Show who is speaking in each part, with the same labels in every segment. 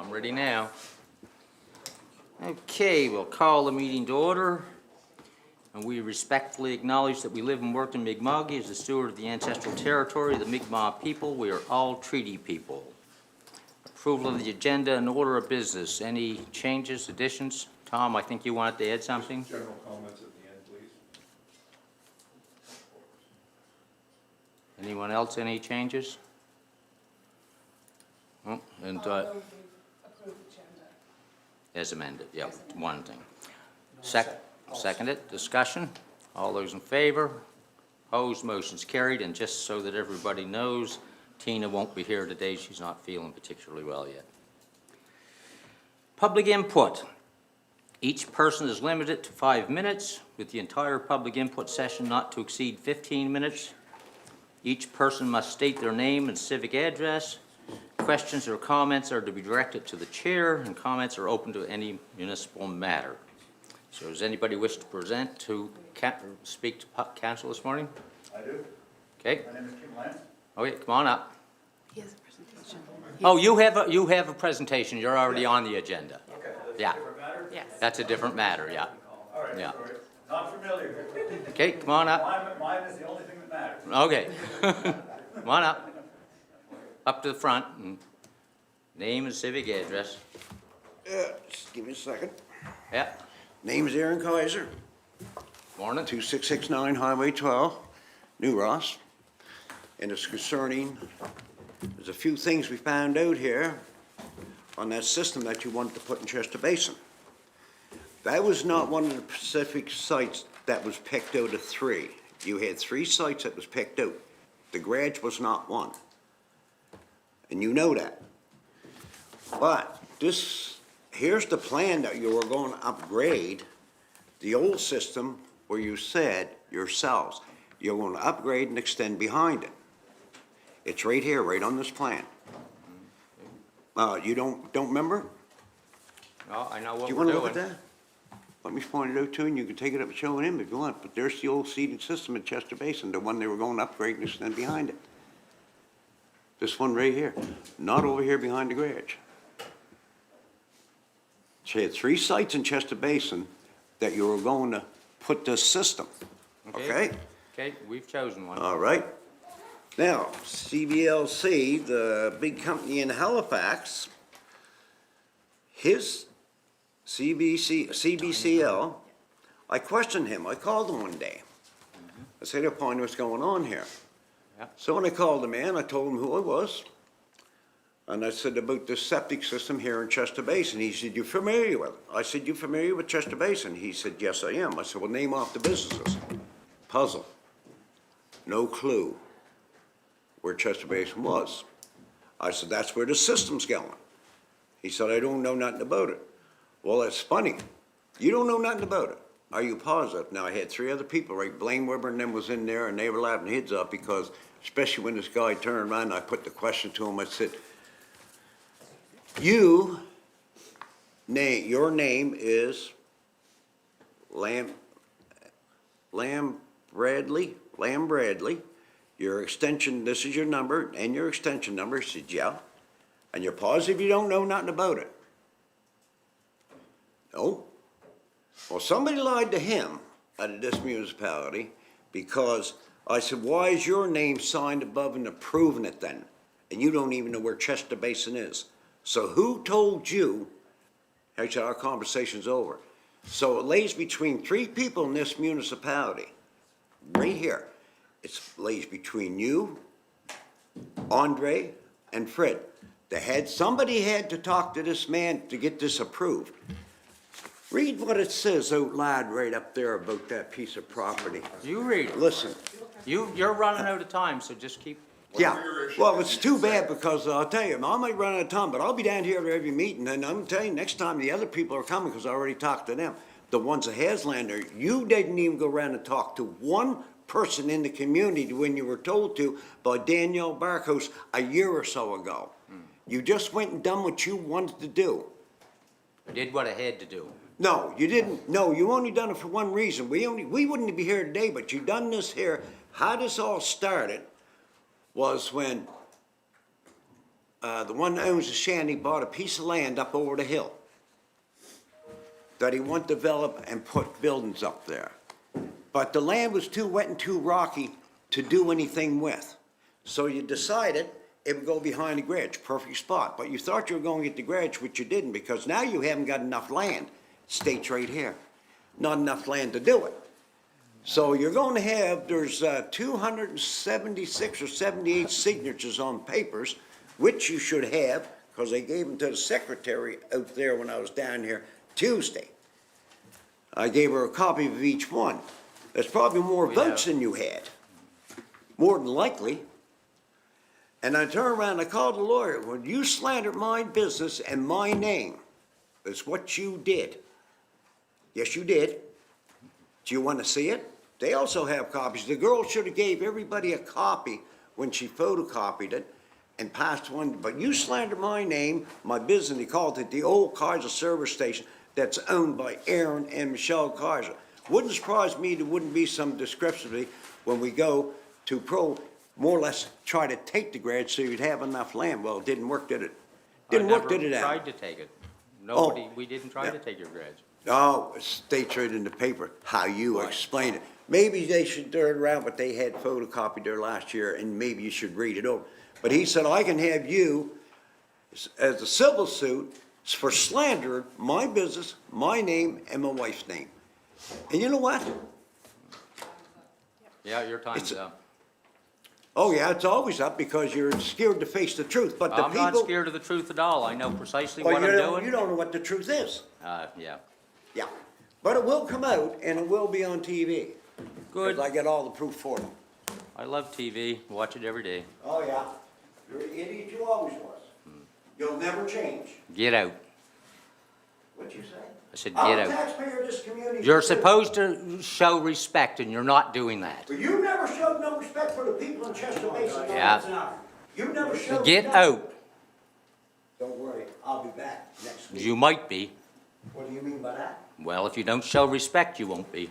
Speaker 1: I'm ready now. Okay, we'll call the meeting to order. And we respectfully acknowledge that we live and work in Mi'kmaq as the steward of the ancestral territory of the Mi'kmaq people. We are all treaty people. Approval of the agenda and order of business. Any changes, additions? Tom, I think you wanted to add something?
Speaker 2: General comments at the end, please.
Speaker 1: Anyone else, any changes? Oh, and,
Speaker 3: Approved agenda.
Speaker 1: as amended, yeah, one thing. Seconded, discussion. All those in favor? Opposed, motion's carried. And just so that everybody knows, Tina won't be here today. She's not feeling particularly well yet. Public input. Each person is limited to 5 minutes, with the entire public input session not to exceed 15 minutes. Each person must state their name and civic address. Questions or comments are to be directed to the chair, and comments are open to any municipal matter. So does anybody wish to speak to council this morning?
Speaker 4: I do.
Speaker 1: Okay.
Speaker 4: My name is Kim Lance.
Speaker 1: Okay, come on up.
Speaker 3: He has a presentation.
Speaker 1: Oh, you have a presentation. You're already on the agenda.
Speaker 4: Okay, that's
Speaker 1: Yeah.
Speaker 4: a different matter?
Speaker 3: Yes.
Speaker 1: That's a different matter, yeah.
Speaker 4: All right,
Speaker 1: Yeah.
Speaker 4: sorry. Not familiar.
Speaker 1: Okay, come on up.
Speaker 4: Mine is the only thing that matters.
Speaker 1: Okay. Come on up. Up to the front. And name and civic address.
Speaker 5: Just give me a second.
Speaker 1: Yeah.
Speaker 5: Name's Aaron Kaiser,
Speaker 1: Morning.
Speaker 5: 2669 Highway 12, New Ross. And it's concerning, there's a few things we found out here on that system that you wanted to put in Chester Basin. That was not one of the specific sites that was picked out of 3. You had 3 sites that was picked out. The garage was not one. And you know that. But here's the plan that you were going to upgrade the old system where you said yourselves, you're going to upgrade and extend behind it. It's right here, right on this plan. You don't remember?
Speaker 1: No, I know what
Speaker 5: Do you
Speaker 1: we're
Speaker 5: want to
Speaker 1: doing.
Speaker 5: look at that? Let me point it out to you, and you can take it up and show him if you want. But there's the old seating system in Chester Basin, the one they were going to upgrade and extend behind it. This one right here, not over here behind the garage. So you had 3 sites in Chester Basin that you were going to put this system, okay?
Speaker 1: Okay, we've chosen one.
Speaker 5: All right. Now, CBLC, the big company in Halifax, his CBCL, I questioned him. I called him one day. I said, "You'll find what's going on here."
Speaker 1: Yeah.
Speaker 5: So when I called the man, I told him who I was. And I said about the septic system here in Chester Basin. He said, "You familiar with it?" I said, "You familiar with Chester Basin?" He said, "Yes, I am." I said, "Well, name off the businesses." Puzzle. No clue where Chester Basin was. I said, "That's where the system's going." He said, "I don't know nothing about it." Well, that's funny. You don't know nothing about it. Are you positive? Now, I had 3 other people, right? Blaine Weber and them was in there, and they were laughing heads up because, especially when this guy turned around, I put the question to him. I said, your name is Lamb Bradley. Your extension, this is your number, and your extension number. He said, "Yeah." "And you're positive you don't know nothing about it?" "No." Well, somebody lied to him out of this municipality because I said, "Why is your name signed above and approving it then? And you don't even know where Chester Basin is." So who told you? Actually, our conversation's over. So it lays between 3 people in this municipality, right here. It lays between you, Andre, and Fred. Somebody had to talk to this man to get this approved. Read what it says out loud right up there about that piece of property.
Speaker 1: You read it.
Speaker 5: Listen.
Speaker 1: You're running out of time, so just keep.
Speaker 5: Yeah, well, it's too bad because I'll tell you, I might run out of time, but I'll be down here at every meeting, and I'm telling you, next time the other people are coming, because I already talked to them, the ones that has land there, you didn't even go around and talk to one person in the community when you were told to by Danielle Barkos a year or so ago. You just went and done what you wanted to do.
Speaker 1: I did what I had to do.
Speaker 5: No, you didn't. No, you only done it for one reason. We wouldn't be here today, but you done this here. How this all started was when the one that owns the shanty bought a piece of land up over the hill that he wanted to develop and put buildings up there. But the land was too wet and too rocky to do anything with. So you decided it would go behind the garage, perfect spot. But you thought you were going to get the garage, which you didn't, because now you haven't got enough land. States right here. Not enough land to do it. So you're going to have, there's 276 or 78 signatures on papers, which you should have, because they gave them to the secretary out there when I was down here Tuesday. I gave her a copy of each one. There's probably more votes than you had, more than likely. And I turned around and I called the lawyer. When you slandered my business and my name, that's what you did. Yes, you did. Do you want to see it? They also have copies. The girl should have gave everybody a copy when she photocopied it and passed one. But you slandered my name, my business. They called it the old Kaiser service station that's owned by Aaron and Michelle Kaiser. Wouldn't surprise me there wouldn't be some discrepancy when we go to more or less try to take the garage so you'd have enough land. Well, it didn't work, did it? Didn't work, did it, Al?
Speaker 1: I never tried to take it. Nobody, we didn't try to take your garage.
Speaker 5: Oh, it states right in the paper how you explain it. Maybe they should turn it around, but they had photocopied there last year, and maybe you should read it over. But he said, I can have you, as a civil suit, for slandering my business, my name, and my wife's name. And you know what?
Speaker 1: Yeah, your time's up.
Speaker 5: Oh, yeah, it's always up because you're scared to face the truth, but the
Speaker 1: I'm
Speaker 5: people.
Speaker 1: not scared of the truth at all. I know precisely
Speaker 5: Well,
Speaker 1: what I'm doing.
Speaker 5: you don't know what the truth is.
Speaker 1: Yeah.
Speaker 5: Yeah, but it will come out and it will be on TV.
Speaker 1: Good.
Speaker 5: 'Cause I get all the proof for it.
Speaker 1: I love TV, watch it every day.
Speaker 5: Oh, yeah. You're an idiot, you always was. You'll never change.
Speaker 1: Get out.
Speaker 5: What'd you say?
Speaker 1: I said,
Speaker 5: I'm
Speaker 1: get
Speaker 5: a
Speaker 1: out.
Speaker 5: taxpayer of this community.
Speaker 1: You're
Speaker 5: too.
Speaker 1: supposed to show respect, and you're not doing that.
Speaker 5: But you never showed no respect for the people in Chester Basin.
Speaker 1: Yeah.
Speaker 5: You never showed.
Speaker 1: Get
Speaker 5: nothing.
Speaker 1: out.
Speaker 5: Don't worry, I'll be back next week.
Speaker 1: You might be.
Speaker 5: What do you mean by that?
Speaker 1: Well, if you don't show respect, you won't be.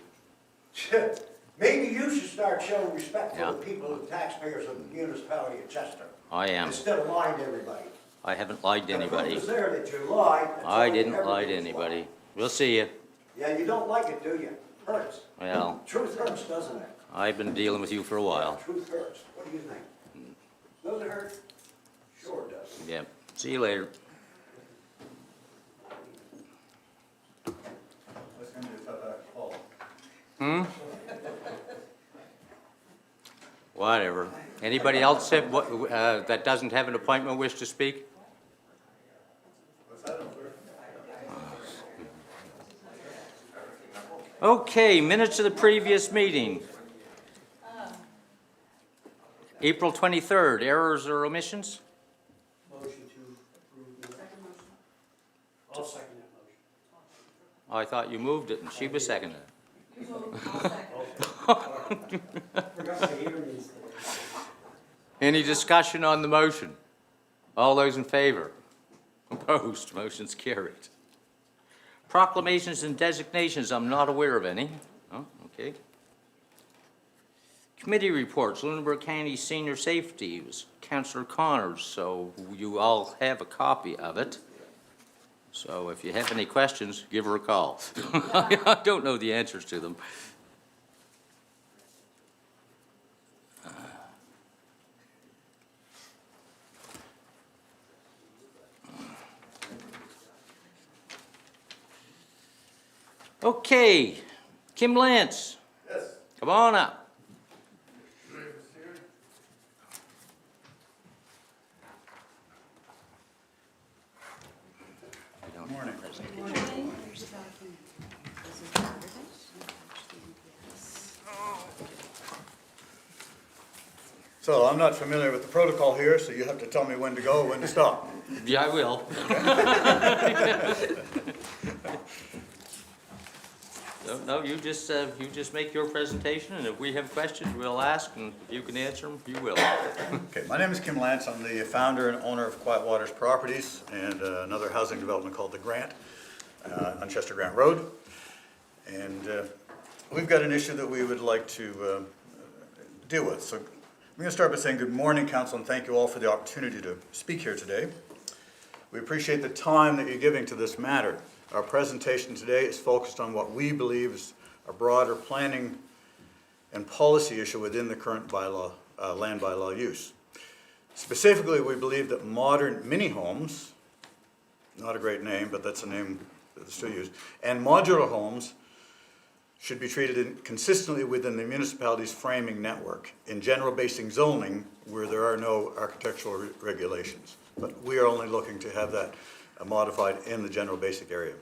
Speaker 5: Maybe you should start showing respect for
Speaker 1: Yeah.
Speaker 5: the people, the taxpayers of the municipality of Chester.
Speaker 1: I am.
Speaker 5: Instead of lying to everybody.
Speaker 1: I haven't lied to
Speaker 5: The proof
Speaker 1: anybody.
Speaker 5: is there that you lied. and
Speaker 1: I
Speaker 5: told
Speaker 1: didn't lie to
Speaker 5: everything's
Speaker 1: anybody.
Speaker 5: lied.
Speaker 1: We'll see you.
Speaker 5: Yeah, you don't like it, do you? Hurts.
Speaker 1: Well,
Speaker 5: Truth hurts, doesn't it?
Speaker 1: I've been dealing with you for a while.
Speaker 5: Truth hurts. What do you think? Does it hurt? Sure it does.
Speaker 1: Yeah. See you later.
Speaker 4: That's gonna be a tough act to follow.
Speaker 1: Whatever. Anybody else that doesn't have an appointment wish to speak?
Speaker 4: What's that over?
Speaker 1: Okay, minutes of the previous meeting. April 23rd, errors or omissions?
Speaker 6: Motion to approve the. Second motion. I'll second that motion.
Speaker 1: I thought you moved it and she was seconding it.
Speaker 6: Forgot to hear these things.
Speaker 1: Any discussion on the motion? All those in favor? Opposed? Motion's carried. Proclamations and designations, I'm not aware of any. Oh, okay. Committee reports, Lunenburg County Senior Safety was Councilor Connors, so you all have a copy of it. So if you have any questions, give her a call. I don't know the answers to them. Okay, Kim Lance,
Speaker 4: Yes.
Speaker 1: come on up.
Speaker 4: Good morning. So I'm not familiar with the protocol here, so you have to tell me when to go, when to stop.
Speaker 1: Yeah, I will. No, you just make your presentation, and if we have questions, we'll ask, and if you can answer them, you will.
Speaker 4: Okay, my name is Kim Lance. I'm the founder and owner of Quiet Waters Properties and another housing development called The Grant on Chester Grant Road. And we've got an issue that we would like to deal with. So going to start by saying good morning, Council, and thank you all for the opportunity to speak here today. We appreciate the time that you're giving to this matter. Our presentation today is focused on what we believe is a broader planning and policy issue within the current bylaw, land bylaw use. Specifically, we believe that modern mini-homes, not a great name, but that's a name that's still used, and modular homes should be treated consistently within the municipality's framing network in general basic zoning where there are no architectural regulations. But we are only looking to have that modified in the general basic area.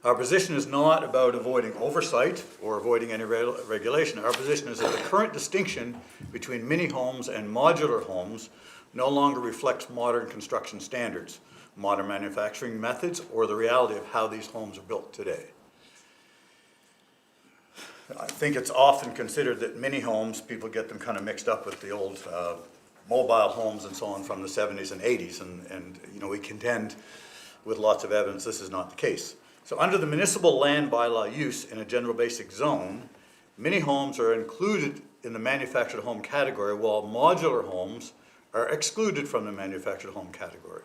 Speaker 4: Our position is not about avoiding oversight or avoiding any regulation. Our position is that the current distinction between mini homes and modular homes no longer reflects modern construction standards, modern manufacturing methods, or the reality of how these homes are built today. I think it's often considered that mini homes, people get them kind of mixed up with the old mobile homes and so on from the 70s and 80s, and you know, we contend with lots of evidence this is not the case. So under the municipal land bylaw use in a general basic zone, mini homes are included in the manufactured home category while modular homes are excluded from the manufactured home category.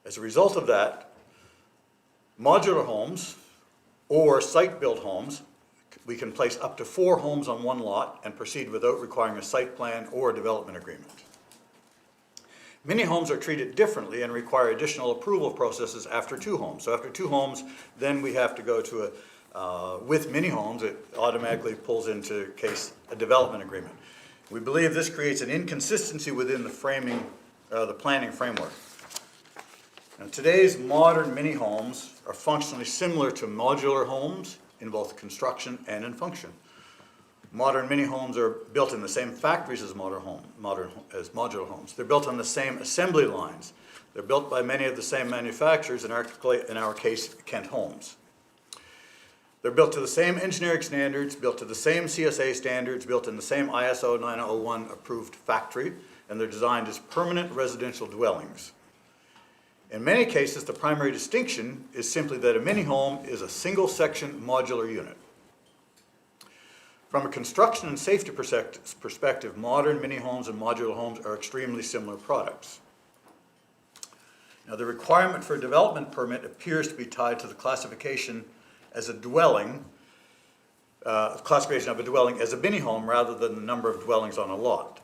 Speaker 4: As a result of that, modular homes or site-built homes, we can place up to 4 homes on one lot and proceed without requiring a site plan or a development agreement. Mini homes are treated differently and require additional approval processes after 2 homes. So after 2 homes, then we have to go to with mini homes, it automatically pulls into case a development agreement. We believe this creates an inconsistency within the framing, the planning framework. Now, today's modern mini homes are functionally similar to modular homes in both construction and in function. Modern mini homes are built in the same factories as modular homes. They're built on the same assembly lines. They're built by many of the same manufacturers, in our case, Kent Homes. They're built to the same engineering standards, built to the same CSA standards, built in the same ISO 9001 approved factory, and they're designed as permanent residential dwellings. In many cases, the primary distinction is simply that a mini home is a single section modular unit. From a construction and safety perspective, modern mini homes and modular homes are extremely similar products. Now, the requirement for a development permit appears to be tied to the classification as a dwelling, classification of a dwelling as a mini home rather than the number of dwellings on a lot.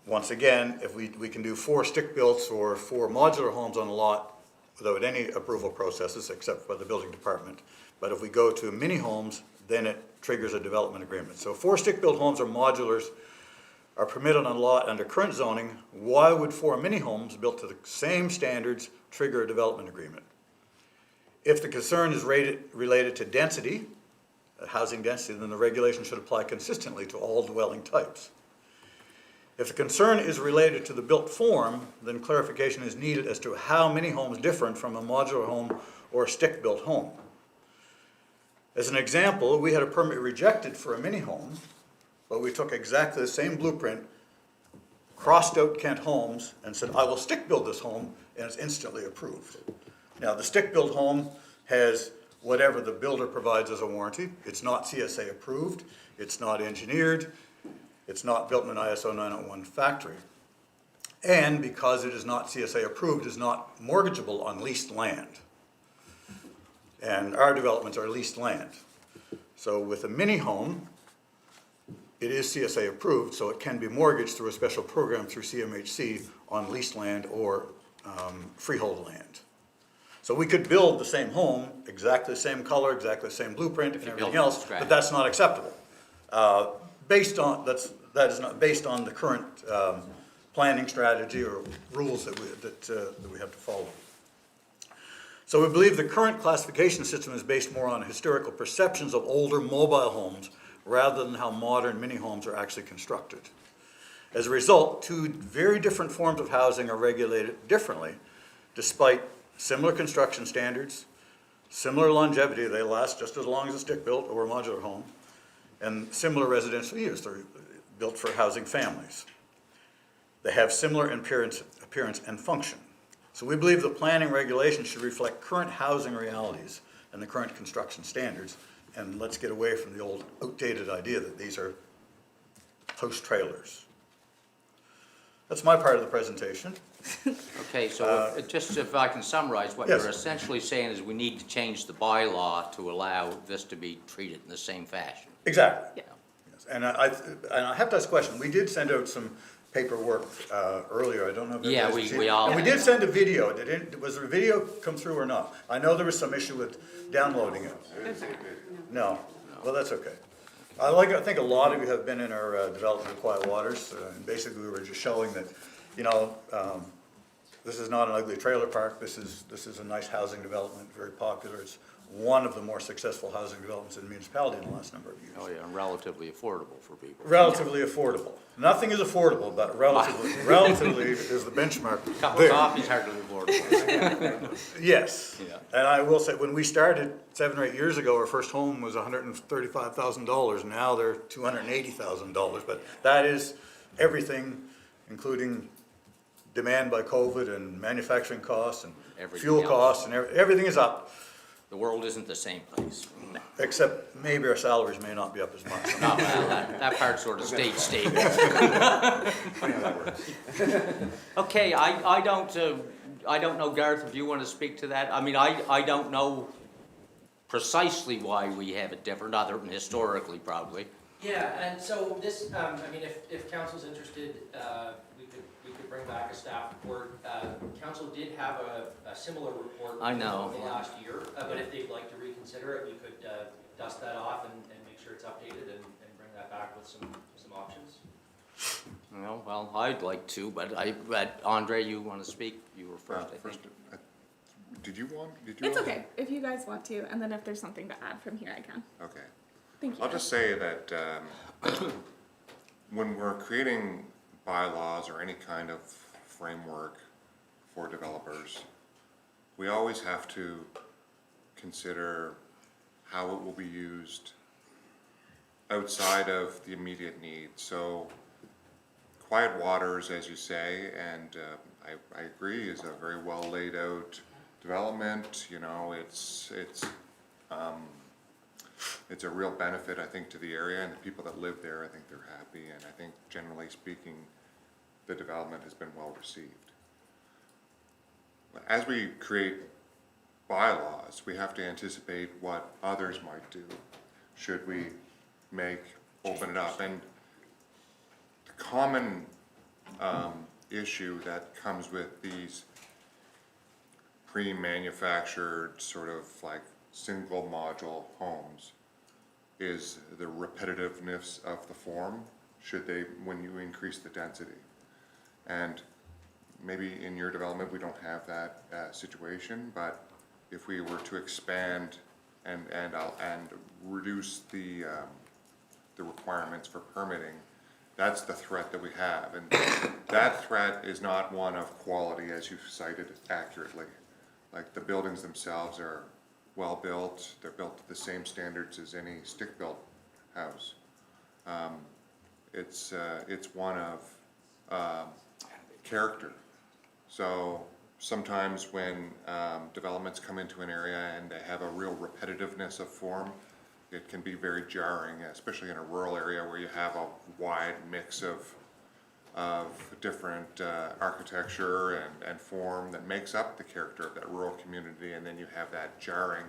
Speaker 4: Once again, if we can do 4 stick-builts or 4 modular homes on a lot without any approval processes except by the building department. But if we go to mini homes, then it triggers a development agreement. So 4 stick-built homes or modulars are permitted on a lot under current zoning. Why would 4 mini homes built to the same standards trigger a development agreement? If the concern is related to density, housing density, then the regulation should apply consistently to all dwelling types. If the concern is related to the built form, then clarification is needed as to how many homes differ from a modular home or a stick-built home. As an example, we had a permit rejected for a mini home, but we took exactly the same blueprint, crossed out Kent Homes, and said, I will stick-build this home, and it's instantly approved. Now, the stick-built home has whatever the builder provides as a warranty. It's not CSA approved, it's not engineered, it's not built in an ISO 901 factory. And because it is not CSA approved, is not mortgageable on leased land. And our developments are leased land. So with a mini home, it is CSA approved, so it can be mortgaged through a special program through CMHC on leased land or freehold land. So we could build the same home, exactly the same color, exactly the same blueprint and everything else, but that's not acceptable. That is not based on the current planning strategy or rules that we have to follow. So we believe the current classification system is based more on historical perceptions of older mobile homes rather than how modern mini homes are actually constructed. As a result, 2 very different forms of housing are regulated differently, despite similar construction standards, similar longevity, they last just as long as a stick-built or a modular home, and similar residential use. They're built for housing families. They have similar appearance and function. So we believe the planning regulation should reflect current housing realities and the current construction standards, and let's get away from the old outdated idea that these are house trailers. That's my part of the presentation.
Speaker 1: Okay, so just if I can summarize, what
Speaker 4: Yes.
Speaker 1: you're essentially saying is we need to change the bylaw to allow this to be treated in the same fashion.
Speaker 4: Exactly.
Speaker 3: Yeah.
Speaker 4: Yes. And I have to ask a question. We did send out some paperwork earlier. I don't know if
Speaker 1: Yeah,
Speaker 4: everybody's
Speaker 1: we
Speaker 4: received it.
Speaker 1: all
Speaker 4: And we
Speaker 1: have.
Speaker 4: did send a video. Was the video come through or not? I know there was some issue with downloading it. No? Well, that's okay. I think a lot of you have been in our development of quiet waters, and basically we were just showing that, you know, this is not an ugly trailer park. This is a nice housing development, very popular. It's one of the more successful housing developments in the municipality in the last number of years.
Speaker 1: Oh, yeah, and relatively affordable for people.
Speaker 4: Relatively affordable. Nothing is affordable, but relatively is the benchmark
Speaker 1: Cup of
Speaker 4: there.
Speaker 1: coffee's hardly affordable.
Speaker 4: Yes.
Speaker 1: Yeah.
Speaker 4: And I will say, when we started 7 or 8 years ago, our first home was $135,000. Now they're $280,000. But that is everything, including demand by COVID and manufacturing costs and
Speaker 1: Everything
Speaker 4: fuel
Speaker 1: else.
Speaker 4: costs, and everything is up,
Speaker 1: The world isn't the same place.
Speaker 4: except maybe our salaries may not be up as much.
Speaker 1: No, well, that part sort of stayed stable. Okay, I don't know, Garth, if you want to speak to that. I mean, I don't know precisely why we have it different, other than historically probably.
Speaker 7: Yeah, and so this, I mean, if council's interested, we could bring back a staff report. Council did have a similar report.
Speaker 1: I know.
Speaker 7: Over the last year, but if they'd like to reconsider it, we could dust that off and make sure it's updated and bring that back with some options.
Speaker 1: Well, I'd like to, but Andre, you want to speak? You were first, I think.
Speaker 2: Did you?
Speaker 8: It's okay, if you guys want to, and then if there's something to add from here, I can.
Speaker 2: Okay.
Speaker 8: Thank you.
Speaker 2: I'll just say that when we're creating bylaws or any kind of framework for developers, we always have to consider how it will be used outside of the immediate need. So quiet waters, as you say, and I agree, is a very well laid out development. You know, it's a real benefit, I think, to the area, and the people that live there, I think they're happy, and I think generally speaking, the development has been well received. As we create bylaws, we have to anticipate what others might do should we open it up. And the common issue that comes with these pre-manufactured sort of like single module homes is the repetitiveness of the form when you increase the density. And maybe in your development we don't have that situation, but if we were to expand and reduce the requirements for permitting, that's the threat that we have. And that threat is not one of quality, as you've cited accurately. Like, the buildings themselves are well built, they're built to the same standards as any stick-built house. It's one of character. So sometimes when developments come into an area and they have a real repetitiveness of form, it can be very jarring, especially in a rural area where you have a wide mix of different architecture and form that makes up the character of that rural community, and then you have that jarring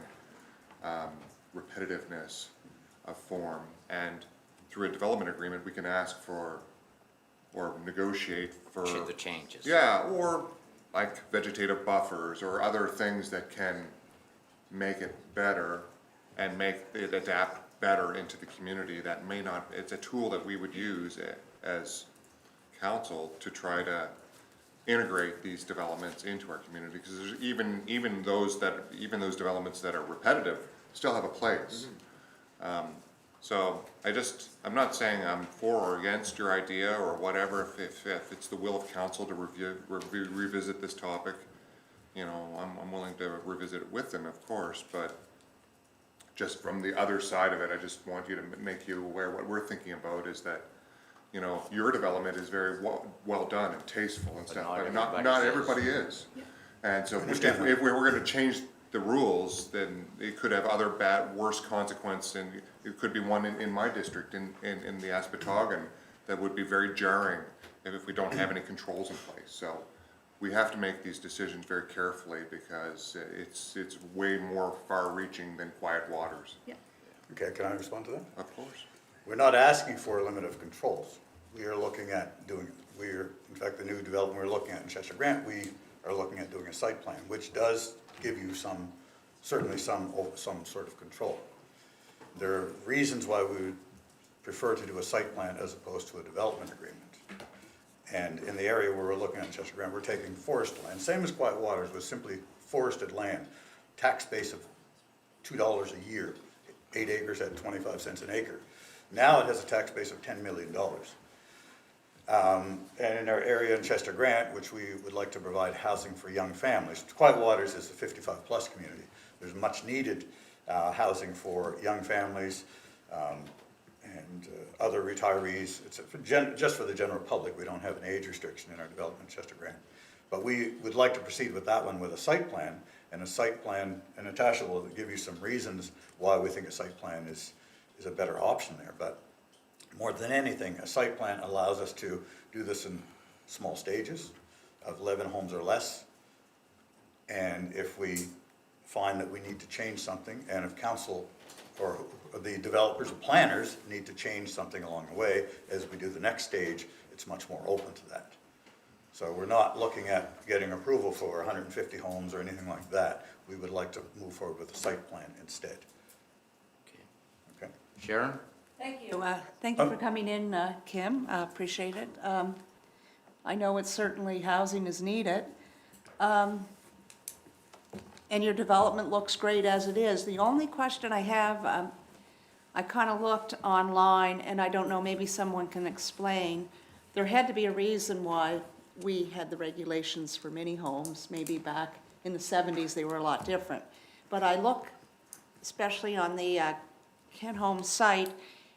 Speaker 2: repetitiveness of form. And through a development agreement, we can ask for or negotiate for
Speaker 1: The changes.
Speaker 2: yeah, or like vegetative buffers or other things that can make it better and make it adapt better into the community. That may not, it's a tool that we would use as council to try to integrate these developments into our community, because there's even those developments that are repetitive still have a place. So I'm not saying I'm for or against your idea or whatever. If it's the will of council to revisit this topic, you know, I'm willing to revisit it with them, of course. But just from the other side of it, I just want you to make you aware what we're thinking about is that, you know, your development is very well done and tasteful and stuff, but not everybody is. And so if we were going to change the rules, then it could have other worse consequences, and it could be one in my district in the Aspetargan that would be very jarring if we don't have any controls in place. So we have to make these decisions very carefully because it's way more far-reaching than quiet waters.
Speaker 4: Okay, can I respond to that?
Speaker 2: Of course.
Speaker 4: We're not asking for a limit of controls. We are looking at doing, in fact, the new development we're looking at in Chester Grant, we are looking at doing a site plan, which does give you certainly some sort of control. There are reasons why we would prefer to do a site plan as opposed to a development agreement. And in the area where we're looking at in Chester Grant, we're taking forest land, same as Quiet Waters, was simply forested land, tax base of $2 a year, 8 acres at 25 cents an acre. Now it has a tax base of $10 million. And in our area in Chester Grant, which we would like to provide housing for young families, Quiet Waters is a 55-plus community. There's much needed housing for young families and other retirees. It's just for the general public. We don't have an age restriction in our development in Chester Grant. But we would like to proceed with that one with a site plan, and Natasha will give you some reasons why we think a site plan is a better option there. But more than anything, a site plan allows us to do this in small stages of 11 homes or less. And if we find that we need to change something, and if council or the developers or planners need to change something along the way, as we do the next stage, it's much more open to that. So we're not looking at getting approval for 150 homes or anything like that. We would like to move forward with a site plan instead. Okay?
Speaker 1: Sharon?
Speaker 9: Thank you. Thank you for coming in, Kim. Appreciate it. I know it's certainly housing is needed. And your development looks great as it is. The only question I have, I kind of looked online, and I don't know, maybe someone can explain. There had to be a reason why we had the regulations for mini homes. Maybe back in the 70s, they were a lot different. But I look, especially on the Kent Home site,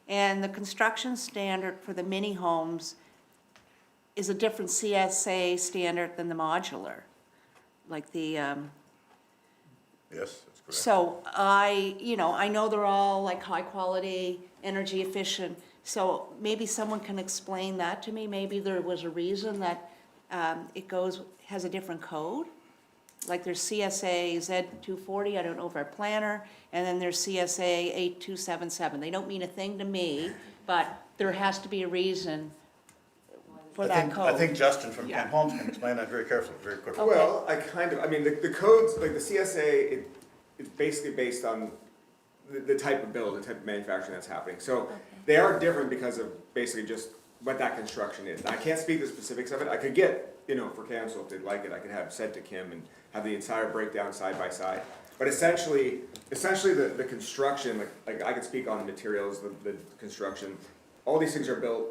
Speaker 9: and the construction standard for the mini homes is a different CSA standard than the modular, like the,
Speaker 4: Yes, that's correct.
Speaker 9: so I know they're all like high quality, energy efficient. So maybe someone can explain that to me. Maybe there was a reason that has a different code. Like there's CSA Z240, I don't know if our planner, and then there's CSA 8277. They don't mean a thing to me, but there has to be a reason for that code.
Speaker 4: I think Justin from
Speaker 9: Yeah.
Speaker 4: Kent Homes can explain that very carefully, very quickly.
Speaker 9: Okay.
Speaker 10: Well, the codes, like the CSA, it's basically based on the type of build, the type of manufacturing that's happening. So they are different because of basically just what that construction is. Now, I can't speak to the specifics of it. I could get, for council, if they'd like it, I could have sent to Kim and have the entire breakdown side by side. But essentially the construction, like I could speak on the materials, the construction, all these things are built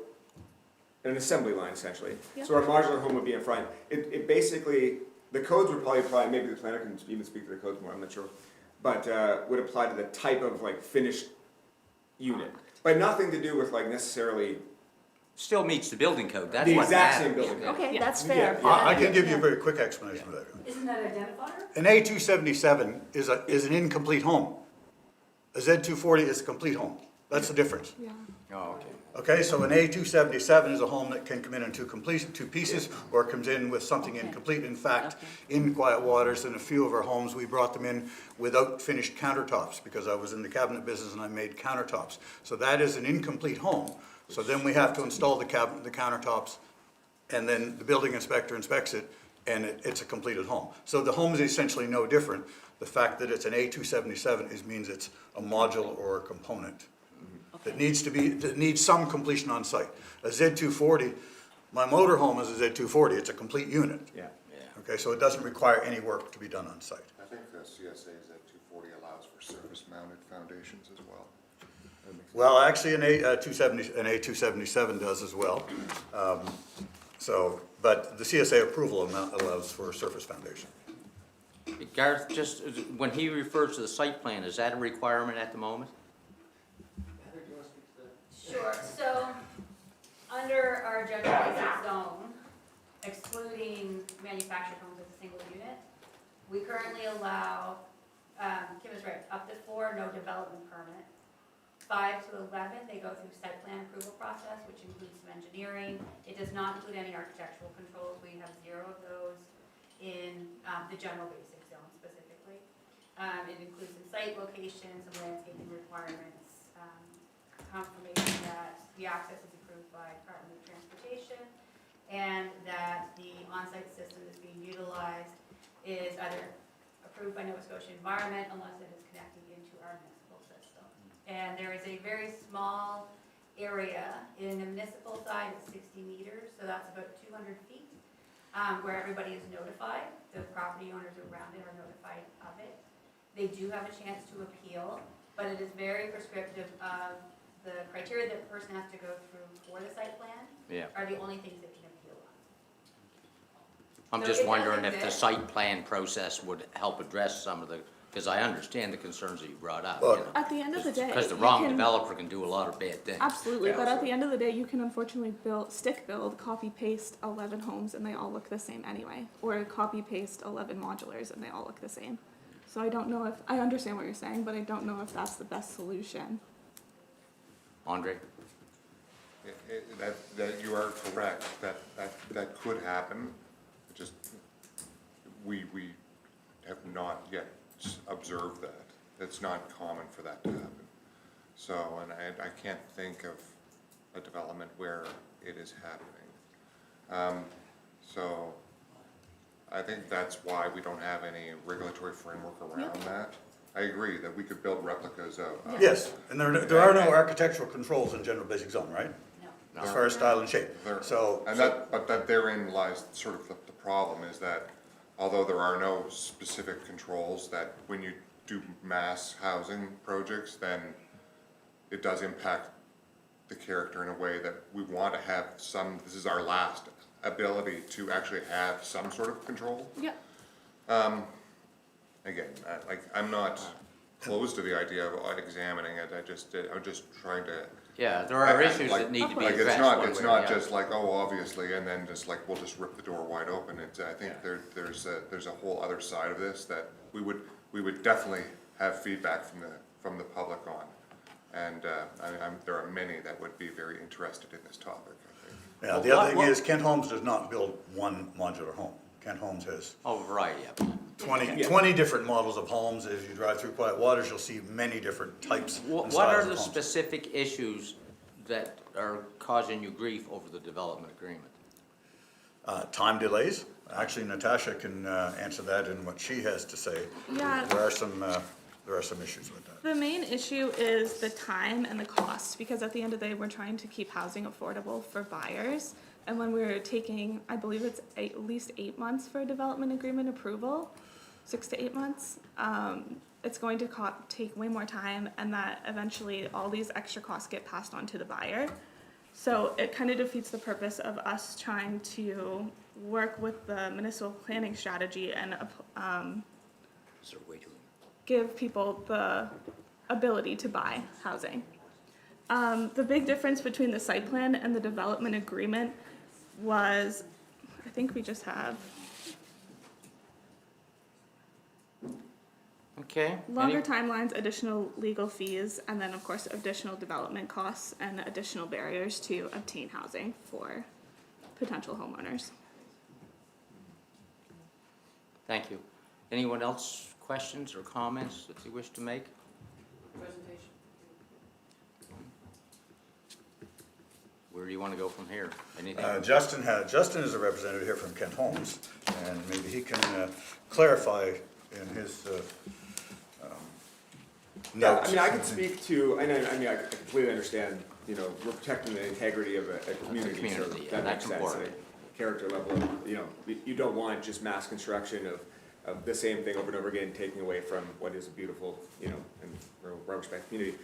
Speaker 10: in an assembly line, essentially.
Speaker 9: Yeah.
Speaker 10: So our modular home would be in front. It basically, the codes would probably apply, maybe the planner can even speak to the codes more, I'm not sure, but would apply to the type of finished unit. But nothing to do with necessarily
Speaker 1: Still meets the building code, that's
Speaker 10: the
Speaker 1: what
Speaker 10: exact same
Speaker 1: matters.
Speaker 10: building code.
Speaker 9: Okay, that's fair.
Speaker 10: Yeah.
Speaker 4: I can give you a very quick explanation of that.
Speaker 3: Isn't that identifier?
Speaker 4: An A277 is an incomplete home. A Z240 is a complete home. That's the difference.
Speaker 8: Yeah.
Speaker 1: Oh, okay.
Speaker 4: Okay, so an A277 is a home that can come in two pieces, or comes in with something
Speaker 9: Okay.
Speaker 4: incomplete. In fact,
Speaker 9: Okay.
Speaker 4: in Quiet Waters, in a few of our homes, we brought them in without finished countertops, because I was in the cabinet business and I made countertops. So that is an incomplete home. So then we have to install the countertops, and then the building inspector inspects it, and it's a completed home. So the home is essentially no different. The fact that it's an A277 means it's a module or a component that needs some completion on site. A Z240, my motor home is a Z240, it's a complete unit.
Speaker 10: Yeah.
Speaker 4: Okay, so it doesn't require any work to be done on site.
Speaker 2: I think the CSA Z240 allows for surface-mounted foundations as well.
Speaker 4: Well, actually, an A277 does as well. But the CSA approval allows for a surface foundation.
Speaker 1: Gareth, just, when he refers to the site plan, is that a requirement at the moment?
Speaker 7: Heather, do you want to speak to that?
Speaker 11: Sure, so, under our general basic zone, excluding manufactured homes with a single unit, we currently allow, Kim is right, up to 4, no development permit. 5 to 11, they go through site plan approval process, which includes some engineering. It does not include any architectural controls. We have 0 of those in the general basic zone specifically. It includes some site locations, some landscaping requirements, confirmation that the access is approved by Department of Transportation, and that the on-site system that's being utilized is either approved by Nova Scotia Environment unless it is connecting into our municipal system. And there is a very small area in the municipal side, it's 60 meters, so that's about 200 feet, where everybody is notified. The property owners around it are notified of it. They do have a chance to appeal, but it is very prescriptive of the criteria that the person has to go through for the site plan
Speaker 1: Yeah.
Speaker 11: are the only things they can appeal on.
Speaker 1: I'm
Speaker 11: So
Speaker 1: just
Speaker 11: it does
Speaker 1: wondering if the
Speaker 11: exist.
Speaker 1: site plan process would help address some of the, because I understand the concerns that you brought up,
Speaker 4: Well,
Speaker 1: you know.
Speaker 8: At the end of the day,
Speaker 1: Because the
Speaker 8: you
Speaker 1: wrong
Speaker 8: can-
Speaker 1: developer can do a lot of bad things.
Speaker 8: Absolutely,
Speaker 10: Yeah,
Speaker 8: but at
Speaker 10: so-
Speaker 8: the end of the day, you can unfortunately stick build, copy paste 11 homes and they all look the same anyway. Or copy paste 11 modulars and they all look the same. So I don't know if, I understand what you're saying, but I don't know if that's the best solution.
Speaker 1: Andre?
Speaker 2: That you are correct, that could happen, It just, we have not yet observed that. It's not common for that to happen. So, and I can't think of a development where it is happening. So, I think that's why we don't have any regulatory framework around that. I agree that we could build replicas of.
Speaker 4: Yes, and there are no architectural controls in general basic zone, right?
Speaker 11: No.
Speaker 4: As far as style and shape,
Speaker 2: There-
Speaker 4: so.
Speaker 2: And but therein lies sort of the problem is that although there are no specific controls, that when you do mass housing projects, then it does impact the character in a way that we want to have some, this is our last ability to actually have some sort of control.
Speaker 8: Yeah.
Speaker 2: Again, I'm not closed to the idea of examining it, I'm just trying to.
Speaker 1: Yeah, there are issues
Speaker 2: like-
Speaker 1: that need to be
Speaker 2: Like,
Speaker 1: addressed.
Speaker 2: it's
Speaker 1: one
Speaker 2: not
Speaker 1: way or the
Speaker 2: just
Speaker 1: other.
Speaker 2: like, oh, obviously, and then just like, we'll just rip the door wide open. I think there's a whole other side of this that we would definitely have feedback from the public on. And, there are many that would be very interested in this topic, I think.
Speaker 4: Yeah, the other thing is Kent Homes does not build one modular home. Kent Homes has
Speaker 1: Oh, a variety of them.
Speaker 4: 20 different models of homes. As you drive through Quiet Waters, you'll see many different types and
Speaker 1: What are
Speaker 4: styles
Speaker 1: the
Speaker 4: of homes.
Speaker 1: specific issues that are causing you grief over the development agreement?
Speaker 4: Time delays. Actually, Natasha can answer that in what she has to say.
Speaker 8: Yeah.
Speaker 4: There are some issues with that.
Speaker 8: The main issue is the time and the cost, because at the end of the day, we're trying to keep housing affordable for buyers. And when we're taking, I believe it's at least 8 months for a development agreement approval, 6 to 8 months, it's going to take way more time, and that eventually all these extra costs get passed on to the buyer. So it kind of defeats the purpose of us trying to work with the municipal planning strategy and
Speaker 1: Is there a way to?
Speaker 8: give people the ability to buy housing. The big difference between the site plan and the development agreement was, I think we just have
Speaker 1: Okay.
Speaker 8: longer
Speaker 1: Any-
Speaker 8: timelines, additional legal fees, and then of course additional development costs and additional barriers to obtain housing for potential homeowners.
Speaker 1: Thank you. Anyone else, questions or comments that you wish to make?
Speaker 7: Presentation.
Speaker 1: Where do you want to go from here? Anything?
Speaker 4: Justin is a representative here from Kent Homes, and maybe he can clarify in his
Speaker 10: Yeah,
Speaker 4: notes.
Speaker 10: I mean, I can speak to, I completely understand, we're protecting the integrity of a community, so
Speaker 1: community, yeah,
Speaker 10: that makes
Speaker 1: that's
Speaker 10: sense.
Speaker 1: important.
Speaker 10: Character level, you don't want just mass construction of the same thing over and over again, taking away from what is a beautiful, and well-respected community.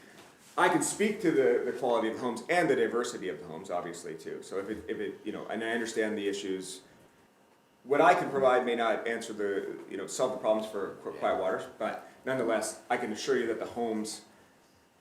Speaker 10: I can speak to the quality of the homes and the diversity of the homes, obviously, too. So if it, and I understand the issues, what I can provide may not answer solve the problems for Quiet Waters, but nonetheless, I can assure you that the homes,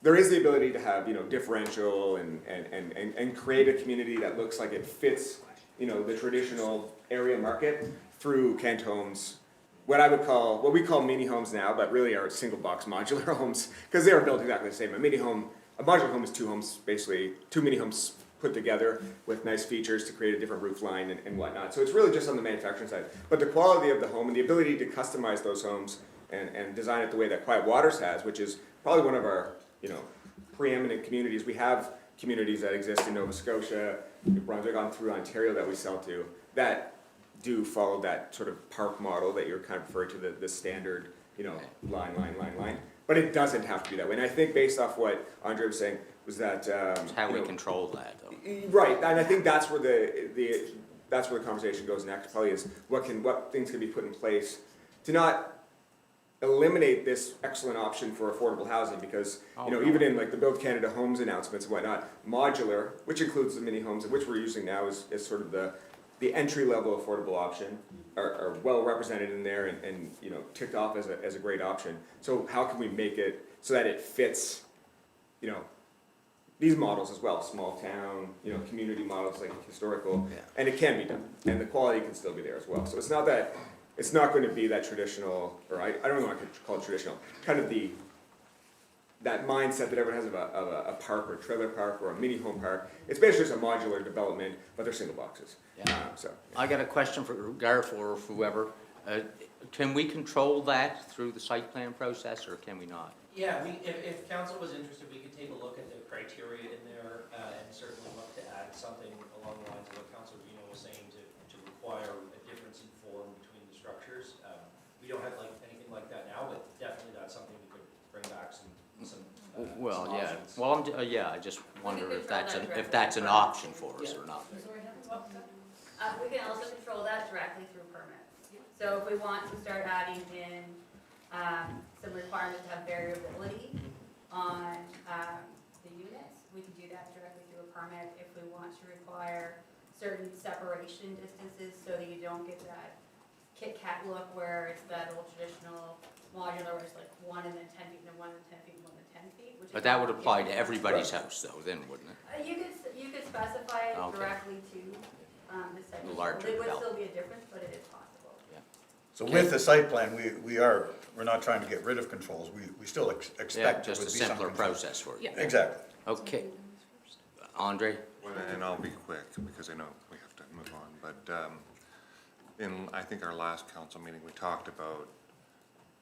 Speaker 10: there is the ability to have, differential and create a community that looks like it fits, the traditional area market through Kent Homes. What we call mini homes now, but really are single box modular homes, because they are built exactly the same. A mini home a modular home is two homes, basically, two mini homes put together with nice features to create a different roof line and whatnot. So it's really just on the manufacturing side. But the quality of the home and the ability to customize those homes and design it the way that Quiet Waters has, which is probably one of our, you know, preeminent communities. We have communities that exist in Nova Scotia, New Brunswick, on through Ontario that we sell to, that do follow that sort of park model that you're kind of referring to, the standard, you know, line. But it doesn't have to be that way. And I think based off what Andre was saying, was that,
Speaker 1: It's how
Speaker 10: you
Speaker 1: we
Speaker 10: know,
Speaker 1: control that, though.
Speaker 10: right, and I think that's where that's where the conversation goes next, probably, is what things can be put in place to not eliminate this excellent option for affordable housing, because, you know, even in like the Build Canada Homes announcements and whatnot, modular, which includes the mini homes, and which we're using now as sort of the entry-level affordable option, are well represented in there and, you know, ticked off as a great option. So how can we make it so that it fits, you know, these models as well, small town, you know, community models like historical, and it can be done, and the quality can still be there as well. So it's not that, it's not going to be that traditional, or I don't know what I could call it traditional, kind of that mindset that everyone has of a park or a trailer park or a mini home park. It's basically just a modular development, but they're single boxes. So.
Speaker 1: I got a question for Garth or whoever. Can we control that through the site plan process, or can we not?
Speaker 7: Yeah, if council was interested, we could take a look at the criteria in there, and certainly look to add something along the lines of what Councilor Vino was saying to require a difference in form between the structures. We don't have like anything like that now, but definitely that's something we could bring back some
Speaker 1: Well, yeah,
Speaker 7: options.
Speaker 1: well, yeah, I just wonder if
Speaker 11: control
Speaker 1: that's
Speaker 11: that
Speaker 1: an
Speaker 11: directly.
Speaker 1: option for us or not.
Speaker 11: We can also control that directly through permits. So if we want to start adding in, some requirements to have variability on, the units, we can do that directly through a permit. If we want to require certain separation distances so that you don't get that Kit Kat look where it's that old traditional modular where it's like 1 and then 10 feet and then 1 and 10 feet and 1 and 10 feet. Which
Speaker 1: But
Speaker 11: is
Speaker 1: that
Speaker 11: not
Speaker 1: would apply to
Speaker 11: given.
Speaker 1: everybody's house, though, then, wouldn't it?
Speaker 11: You could specify it
Speaker 1: Okay.
Speaker 11: directly to, the section.
Speaker 1: Larger
Speaker 11: It would
Speaker 1: development.
Speaker 11: still be a difference, but it is possible.
Speaker 4: So with the site plan, we're not trying to get rid of controls, we still expect
Speaker 1: Yeah,
Speaker 4: there
Speaker 1: just
Speaker 4: would
Speaker 1: a
Speaker 4: be some
Speaker 1: simpler
Speaker 4: control.
Speaker 1: process for you.
Speaker 8: Yeah.
Speaker 4: Exactly.
Speaker 1: Okay. Andre?
Speaker 2: And I'll be quick, because I know we have to move on, but, in, I think our last council meeting, we talked about,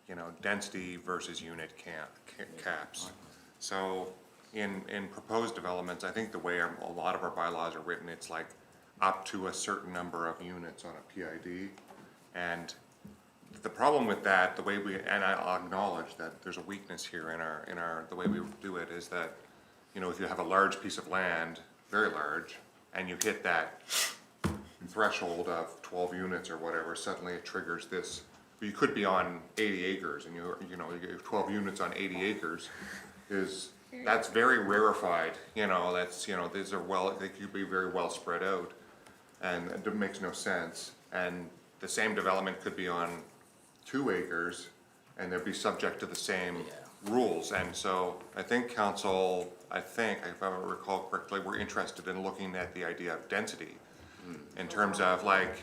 Speaker 2: you know, density versus unit caps. So, in proposed developments, I think the way a lot of our bylaws are written, it's like up to a certain number of units on a PID, and the problem with that, the way and I'll acknowledge that there's a weakness here in the way we do it, is that, you know, if you have a large piece of land, very large, and you hit that threshold of 12 units or whatever, suddenly it triggers this. You could be on 80 acres, and you know, you have 12 units on 80 acres, that's very rarefied, you know, that's, you know, these are they could be very well spread out, and it makes no sense. And the same development could be on 2 acres, and they'd be subject to the same rules. And so I think council, if I recall correctly, we're interested in looking at the idea of density in terms of like,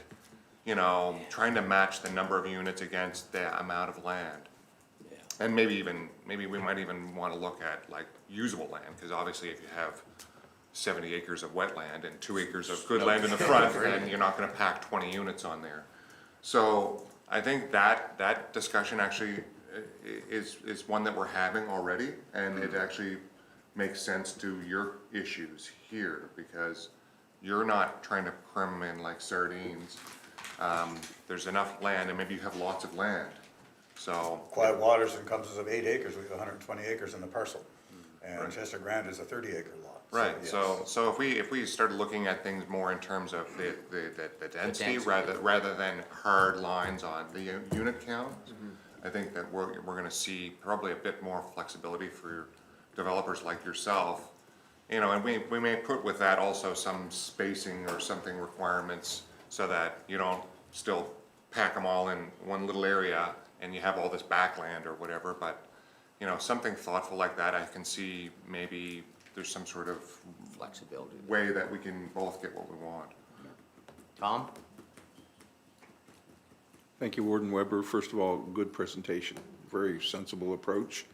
Speaker 2: you know, trying to match the number of units against the amount of land. And maybe we might even want to look at like usable land, because obviously if you have 70 acres of wetland and 2 acres of good land in the front, then you're not gonna pack 20 units on there. So I think that discussion actually is one that we're having already, and it actually makes sense to your issues here, because you're not trying to cram them in like sardines. There's enough land, and maybe you have lots of land, so.
Speaker 4: Quiet Waters encompasses of 8 acres, we have 120 acres in the parcel, and
Speaker 2: Right.
Speaker 4: Chester Grand is a 30-acre lot.
Speaker 2: Right,
Speaker 4: yes.
Speaker 2: so if we started looking at things more in terms of the density rather than hard lines on the unit count, I think that we're gonna see probably a bit more flexibility for developers like yourself. You know, and we may put with that also some spacing or something requirements, so that you don't still pack them all in one little area and you have all this backland or whatever, but, you know, something thoughtful like that, I can see maybe there's some sort of
Speaker 1: Flexibility.
Speaker 2: way that we can both get what we want.
Speaker 1: Tom?
Speaker 12: Thank you, Warden Weber. First of all, good presentation, very sensible approach.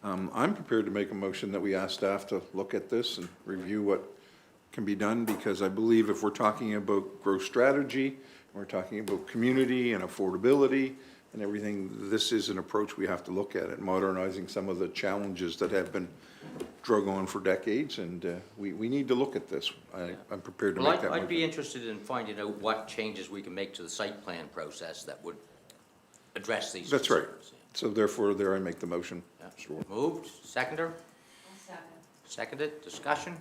Speaker 12: I'm prepared to make a motion that we ask staff to look at this and review what can be done, because I believe if we're talking about growth strategy, we're talking about community and affordability and everything, this is an approach we have to look at, modernizing some of the challenges that have been drug on for decades, and we need to look at this. I'm prepared to
Speaker 1: Well,
Speaker 12: make that
Speaker 1: I'd be
Speaker 12: motion.
Speaker 1: interested in finding out what changes we can make to the site plan process that would address these
Speaker 12: That's right.
Speaker 1: concerns.
Speaker 12: So therefore, there I make the motion.
Speaker 1: Yeah.
Speaker 12: Sure.
Speaker 1: Moved, seconder? Seconded, discussion?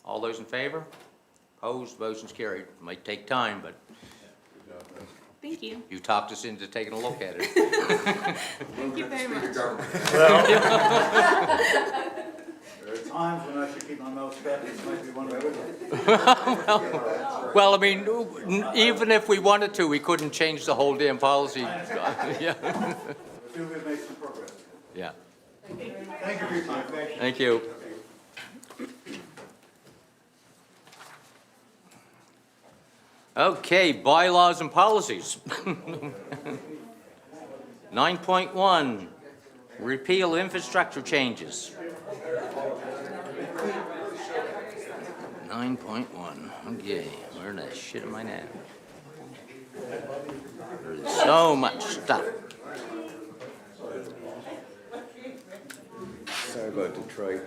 Speaker 1: All those in favor? Opposed, motion's carried. Might take time, but
Speaker 8: Thank you.
Speaker 1: you talked us into taking a look at it.
Speaker 8: Thank you very much.
Speaker 4: There are times when I should keep my mouth shut, this might be one of those.
Speaker 1: Well, I mean, even if we wanted to, we couldn't change the whole damn policy. Yeah.
Speaker 4: I feel we've made some progress.
Speaker 1: Yeah,
Speaker 4: Thank you for your time.
Speaker 1: thank you. Okay, bylaws and policies. 9.1, repeal infrastructure changes. 9.1, okay, where the shit am I now? There's so much stuff.
Speaker 13: Sorry about Detroit.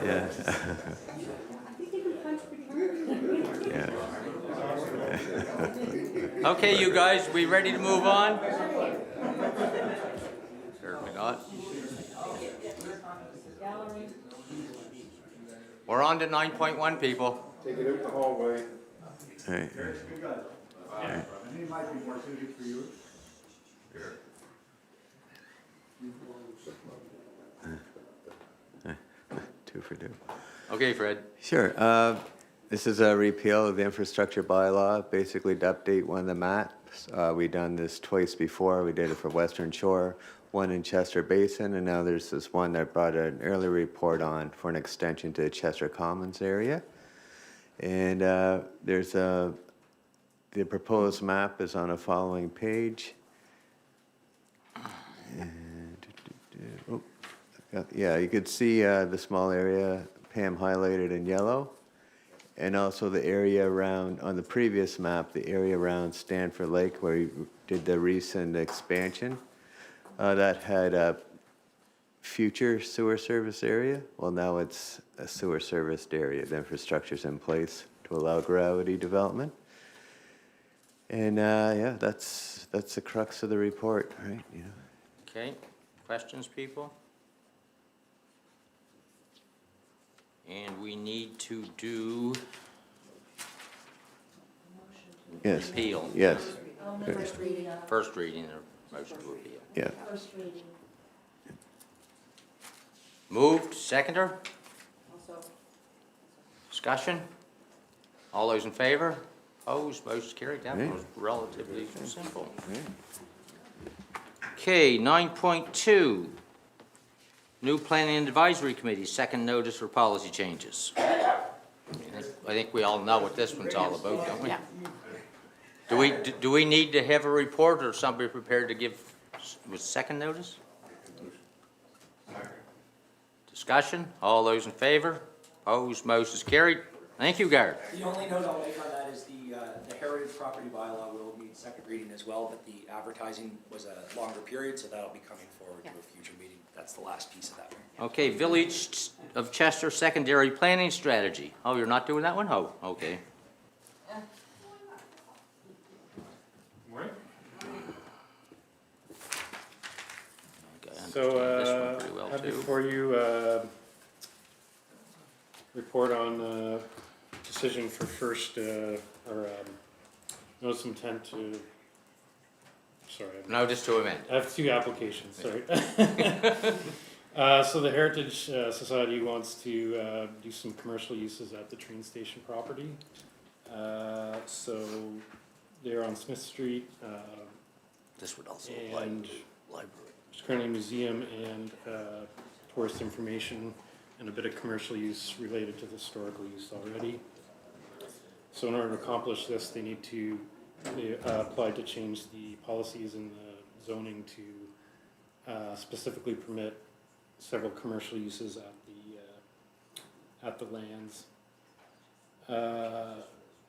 Speaker 13: Yeah. Yeah.
Speaker 1: Okay, you guys, we ready to move on? Certainly not. We're on to 9.1, people.
Speaker 2: Take it out the hallway.
Speaker 13: All right.
Speaker 4: And he might be more suited for you.
Speaker 13: Two for two.
Speaker 1: Okay, Fred.
Speaker 13: Sure. This is a repeal of the infrastructure bylaw, basically to update one of the maps. We've done this twice before. We did it for Western Shore, one in Chester Basin, and now there's this one that brought an early report on for an extension to the Chester Commons area. And there's the proposed map is on a following page. And, oh, yeah, you could see the small area, Pam highlighted in yellow. And also the area around, on the previous map, the area around Stanford Lake where we did the recent expansion. That had a future sewer service area. Well, now it's a sewer serviced area. The infrastructure's in place to allow gravity development. And yeah, that's the crux of the report, right? You know.
Speaker 1: Okay, questions, people? And we need to do
Speaker 13: Yes.
Speaker 1: repeal.
Speaker 13: Yes.
Speaker 3: First reading.
Speaker 1: First reading or motion to repeal.
Speaker 13: Yeah.
Speaker 3: First reading.
Speaker 1: Moved, seconder?
Speaker 3: Also.
Speaker 1: Discussion? All those in favor? Opposed, motion carried. That
Speaker 13: Right.
Speaker 1: was relatively simple. Okay, 9.2, new planning and advisory committee, second notice for policy changes. I think we all know what this one's all about, don't we? Do we need to have a report or somebody prepared to give with second notice? Discussion? All those in favor? Opposed, motion is carried. Thank you, Gary.
Speaker 7: The only note I'll make on that is the heritage property bylaw will need second reading as well, but the advertising was a longer period, so that'll be coming forward to a future meeting. That's the last piece of that one.
Speaker 1: Okay, Village of Chester Secondary Planning Strategy. Oh, you're not doing that one? Oh, okay. Okay, I
Speaker 14: So,
Speaker 1: understand this one pretty well,
Speaker 14: have
Speaker 1: too.
Speaker 14: before you, report on, decision for first, notice of intent to, sorry.
Speaker 1: Notice to amend.
Speaker 14: I have two applications, sorry. So the Heritage Society wants to do some commercial uses at the train station property. So they're on Smith Street,
Speaker 1: This would also apply
Speaker 14: and
Speaker 1: to library.
Speaker 14: there's currently a museum and tourist information and a bit of commercial use related to the historical use already. So in order to accomplish this, they need to apply to change the policies and the zoning to specifically permit several commercial uses at the lands.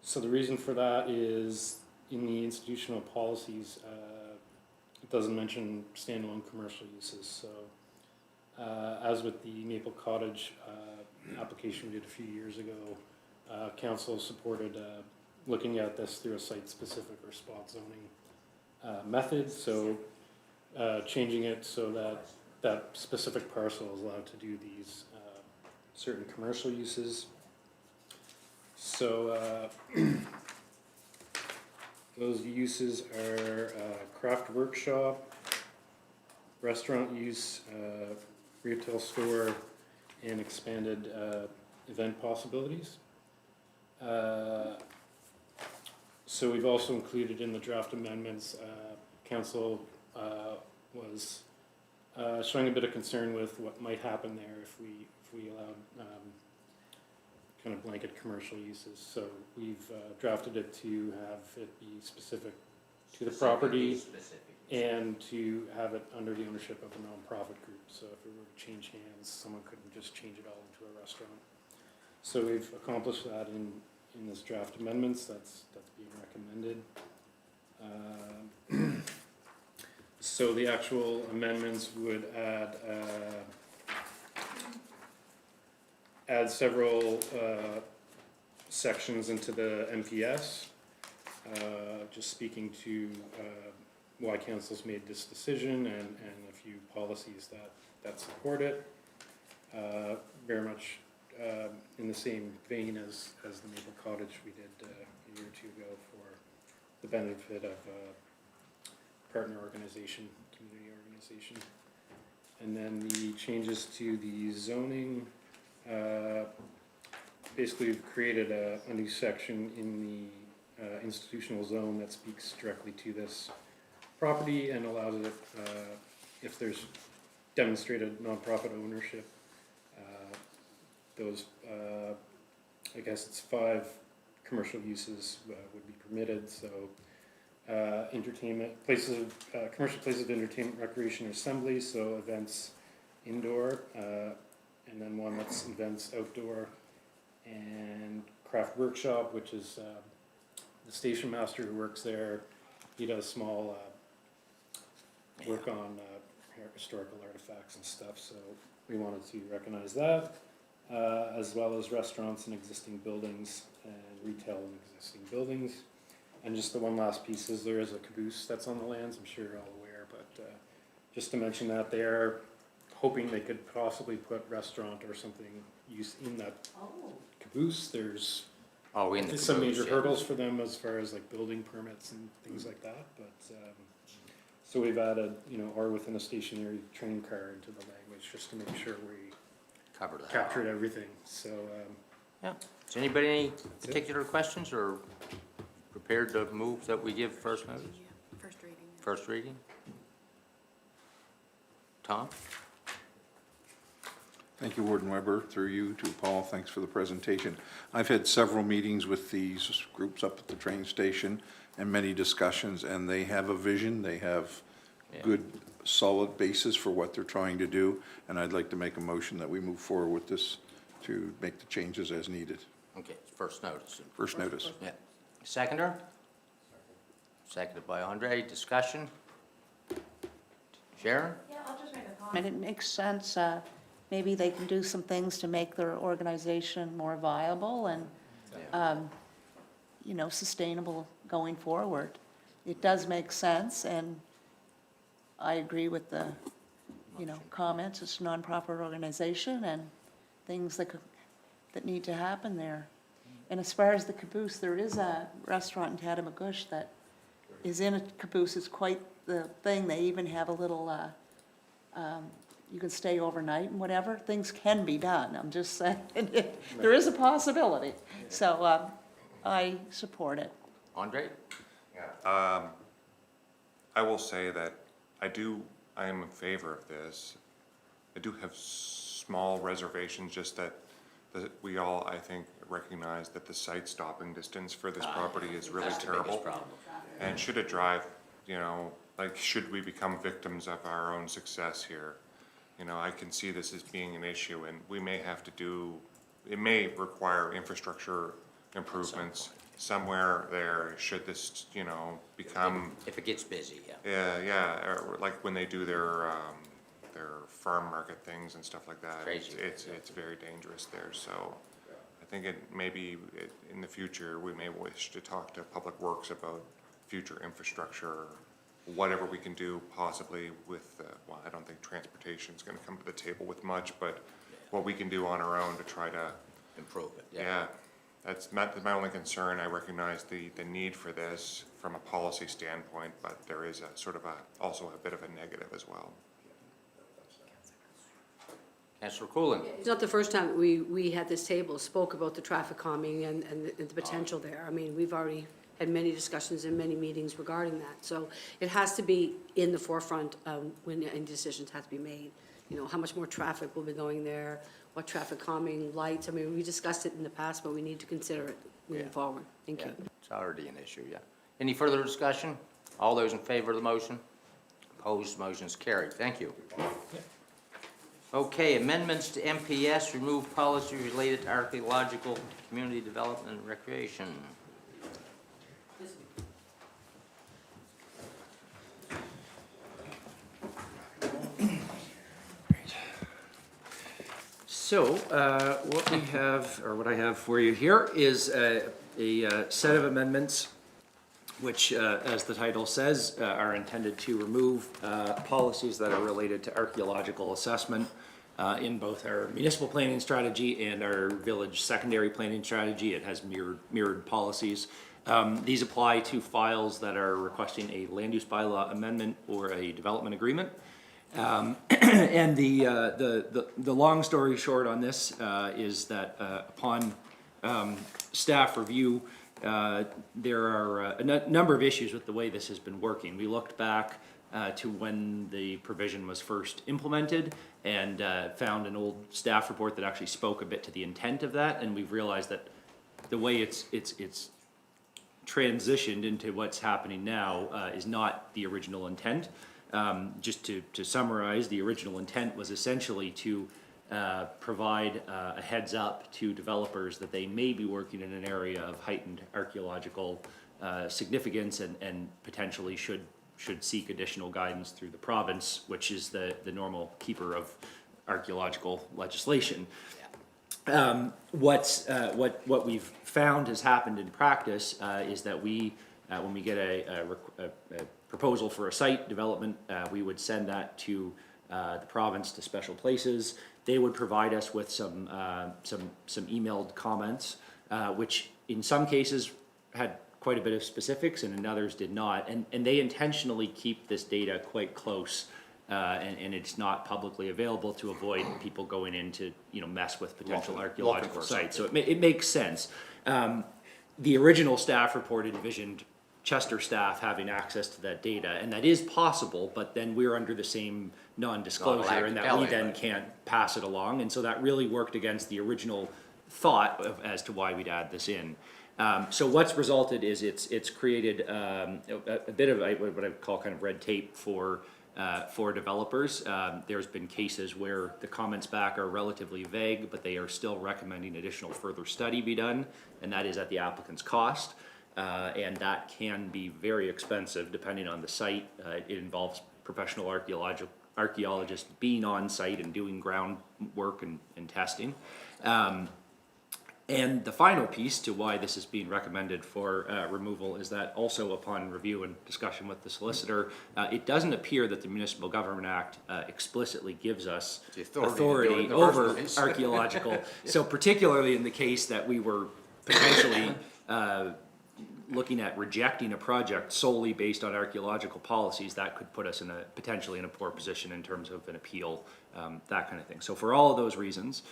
Speaker 14: So the reason for that is in the institutional policies, it doesn't mention standalone commercial uses. So as with the Maple Cottage application we did a few years ago, council supported looking at this through a site-specific or spot zoning method. So changing it so that that specific parcel is allowed to do these certain commercial uses. So those uses are craft workshop, restaurant use, retail store, and expanded event possibilities. So we've also included in the draft amendments, council was showing a bit of concern with what might happen there if we allowed kind of blanket commercial uses. So we've drafted it to have it be specific to the property and to have it under the ownership of a nonprofit group. So if it were to change hands, someone couldn't just change it all into a restaurant. So we've accomplished that in this draft amendments. That's being recommended. So the actual amendments would add several sections into the MPS, just speaking to why council's made this decision and a few policies that support it. Very much in the same vein as the Maple Cottage we did a year or two ago for the benefit of partner organization, community organization. And then the changes to the zoning, basically we've created a new section in the institutional zone that speaks directly to this property and allows it, if there's demonstrated nonprofit ownership, those, I guess it's 5 commercial uses would be permitted. So entertainment, commercial places of entertainment, recreation, or assembly, so events indoor, and then one that's events outdoor, and craft workshop, which is the station master who works there. He does small work on historical artifacts and stuff, so we wanted to recognize that, as well as restaurants in existing buildings and retail in existing buildings. And just the one last piece is there is a caboose that's on the lands, I'm sure you're all aware, but just to mention that they're hoping they could possibly put restaurant or something use in that caboose. There's some major hurdles for them as far as like building permits and things like that, but so we've added, or within a stationary train car into the language just to make sure we captured everything. So
Speaker 1: yeah. Does anybody any particular questions or prepared to move that we give first notice?
Speaker 3: First reading.
Speaker 1: First reading? Tom?
Speaker 12: Thank you, Warden Weber. Through you to Paul, thanks for the presentation. I've had several meetings with these groups up at the train station and many discussions, and they have a vision. They have good, solid basis for what they're trying to do, and I'd like to make a motion that we move forward with this to make the changes as needed.
Speaker 1: Okay, first notice.
Speaker 12: First notice.
Speaker 1: Yeah. Seconder? Seconded by Andre. Discussion? Sharon?
Speaker 9: Yeah, I'll just make a comment. It makes sense, maybe they can do some things to make their organization more viable and, sustainable going forward. It does make sense, and I agree with the, comments. It's a nonprofit organization and things that need to happen there. And as far as the caboose, there is a restaurant in Tatamagouche that is in a caboose. It's quite the thing. They even have a little, you can stay overnight and whatever. Things can be done. I'm just saying, there is a possibility. So I support it.
Speaker 1: Andre?
Speaker 2: Yeah. I will say that I am in favor of this. I do have small reservations, just that we all, I think, recognize that the site stopping distance for this property is really
Speaker 1: That's the biggest
Speaker 2: terrible.
Speaker 1: problem.
Speaker 2: And should it drive, like, should we become victims of our own success here? You know, I can see this as being an issue, and we may have to do, it may require infrastructure improvements somewhere there, should this, you know, become,
Speaker 1: If it gets busy, yeah.
Speaker 2: yeah, or like when they do their farm market things and stuff like that.
Speaker 1: Crazy.
Speaker 2: It's very dangerous there, so I think in the future, we may wish to talk to Public Works about future infrastructure, whatever we can do possibly with, well, I don't think transportation's gonna come to the table with much, but what we can do on our own to try to,
Speaker 1: Improve it,
Speaker 2: yeah, that's my only concern. I recognize the need for this from a policy standpoint, but there is also a bit of a negative as well.
Speaker 1: Councillor Cooling.
Speaker 3: It's not the first time we had this table, spoke about the traffic calming and the potential there. I mean, we've already had many discussions and many meetings regarding that. So it has to be in the forefront when any decisions have to be made. You know, how much more traffic will be going there, what traffic calming lights. I mean, we discussed it in the past, but we need to consider it moving forward. Thank you.
Speaker 1: It's already an issue, yeah. Any further discussion? All those in favor of the motion? Opposed, motion is carried. Thank you. Okay, amendments to MPS, remove policy related to archaeological, community development, and recreation.
Speaker 7: So, what we have, or what I have for you here is a set of amendments which, as the title says, are intended to remove policies that are related to archaeological assessment in both our municipal planning strategy and our village secondary planning strategy. It has mirrored policies. These apply to files that are requesting a land use bylaw amendment or a development agreement. And the long story short on this is that upon staff review, there are a number of issues with the way this has been working. We looked back to when the provision was first implemented and found an old staff report that actually spoke a bit to the intent of that, and we've realized that the way it's transitioned into what's happening now is not the original intent. Just to summarize, the original intent was essentially to provide a heads up to developers that they may be working in an area of heightened archaeological significance and potentially should seek additional guidance through the province, which is the normal keeper of archaeological legislation. What we've found has happened in practice is that when we get a proposal for a site development, we would send that to the province, to special places. They would provide us with some emailed comments, which in some cases had quite a bit of specifics and in others did not. And they intentionally keep this data quite close, and it's not publicly available to avoid people going in to, mess with potential archaeological sites. So it makes sense. The original staff report envisioned Chester staff having access to that data, and that is possible, but then we're under the same non-disclosure and that we then can't pass it along, and so that really worked against the original thought as to why we'd add this in. So what's resulted is it's created a bit of what I call kind of red tape for developers. There's been cases where the comments back are relatively vague, but they are still recommending additional further study be done, and that is at the applicant's cost. And that can be very expensive depending on the site. It involves professional archaeologists being on site and doing groundwork and testing. And the final piece to why this is being recommended for removal is that also upon review and discussion with the solicitor, it doesn't appear that the Municipal Government Act explicitly gives us
Speaker 1: the authority over
Speaker 7: archaeological. So particularly in the case that we were potentially looking at rejecting a project solely based on archaeological policies, that could put us potentially in a poor position in terms of an appeal, that kind of thing. So for all of those reasons,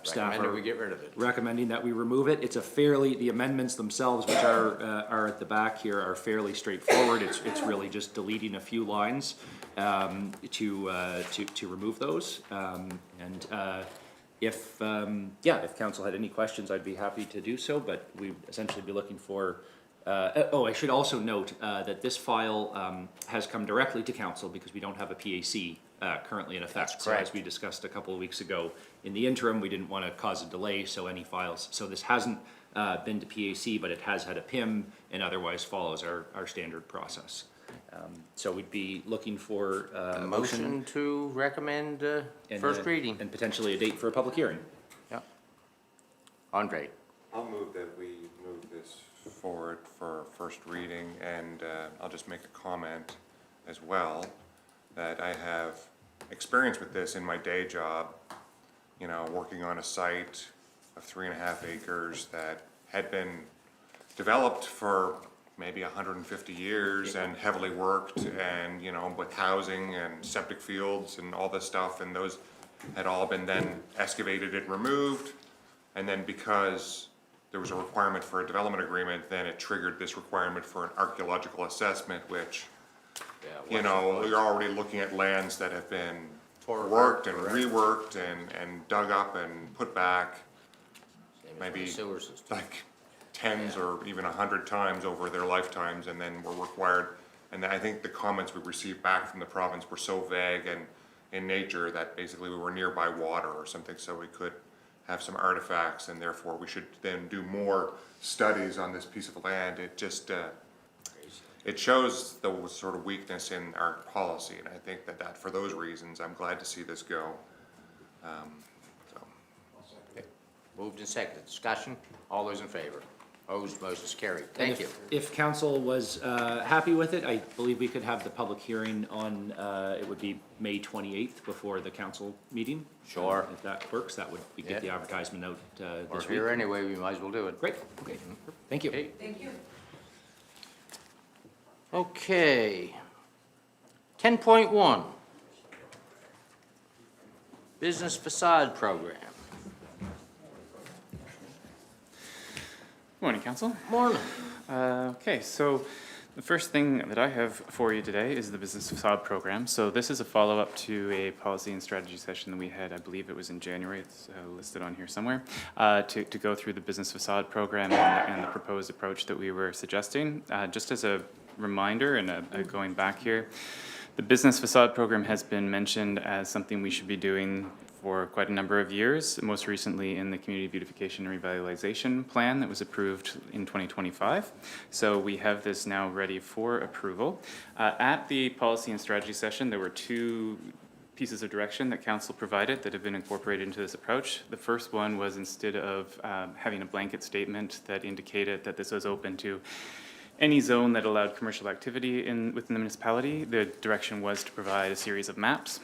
Speaker 7: staff are
Speaker 1: we get rid of it.
Speaker 7: recommending that we remove it. It's the amendments themselves, which are at the back here, are fairly straightforward. It's really just deleting a few lines to remove those. If council had any questions, I'd be happy to do so, but we'd essentially be looking for I should also note that this file has come directly to council because we don't have a PAC currently in effect.
Speaker 1: That's
Speaker 7: So as
Speaker 1: correct.
Speaker 7: we discussed a couple of weeks ago, in the interim, we didn't want to cause a delay, so any files, so this hasn't been to PAC, but it has had a PIM and otherwise follows our standard process. So we'd be looking for
Speaker 1: A
Speaker 7: a
Speaker 1: motion to recommend
Speaker 7: and
Speaker 1: first
Speaker 7: a-
Speaker 1: reading.
Speaker 7: And potentially a date for a public hearing.
Speaker 1: Yeah. Andre?
Speaker 2: I'll move that we move this forward for first reading, and I'll just make a comment as well, that I have experience with this in my day job, you know, working on a site of 3.5 acres that had been developed for maybe 150 years and heavily worked, and, you know, with housing and septic fields and all this stuff, and those had all been then excavated and removed. And then because there was a requirement for a development agreement, then it triggered this requirement for an archaeological assessment, which, you know, we're already looking at lands that have been worked and reworked and dug up and put back, maybe
Speaker 1: Sewer system.
Speaker 2: like tens or even 100 times over their lifetimes, and then were required. And I think the comments we received back from the province were so vague and in nature that basically we were nearby water or something, so we could have some artifacts, and therefore we should then do more studies on this piece of land. It just, it shows the sort of weakness in our policy, and I think that for those reasons, I'm glad to see this go. So.
Speaker 1: Moved and seconded. Discussion? All those in favor? Opposed? Motion is carried.
Speaker 7: And
Speaker 1: Thank you.
Speaker 7: If council was happy with it, I believe we could have the public hearing on, it would be May 28th before the council meeting.
Speaker 1: Sure.
Speaker 7: If that works, that would, we get the
Speaker 1: Yeah.
Speaker 7: advertisement out
Speaker 1: We're
Speaker 7: this week.
Speaker 1: here anyway, we might as well do it.
Speaker 7: Great, okay, thank you.
Speaker 1: Okay.
Speaker 9: Thank you.
Speaker 1: Okay. 10.1. Business facade program.
Speaker 15: Morning, Council.
Speaker 1: Morning.
Speaker 15: Okay, so the first thing that I have for you today is the Business Facade Program. So this is a follow-up to a policy and strategy session that we had, I believe it was in January, it's listed on here somewhere, to go through the Business Facade Program and the proposed approach that we were suggesting. Just as a reminder and going back here, the Business Facade Program has been mentioned as something we should be doing for quite a number of years, most recently in the Community Beautification and Revitalization Plan that was approved in 2025. So we have this now ready for approval. At the policy and strategy session, there were two pieces of direction that council provided that have been incorporated into this approach. The first one was, instead of having a blanket statement that indicated that this was open to any zone that allowed commercial activity within the municipality, the direction was to provide a series of maps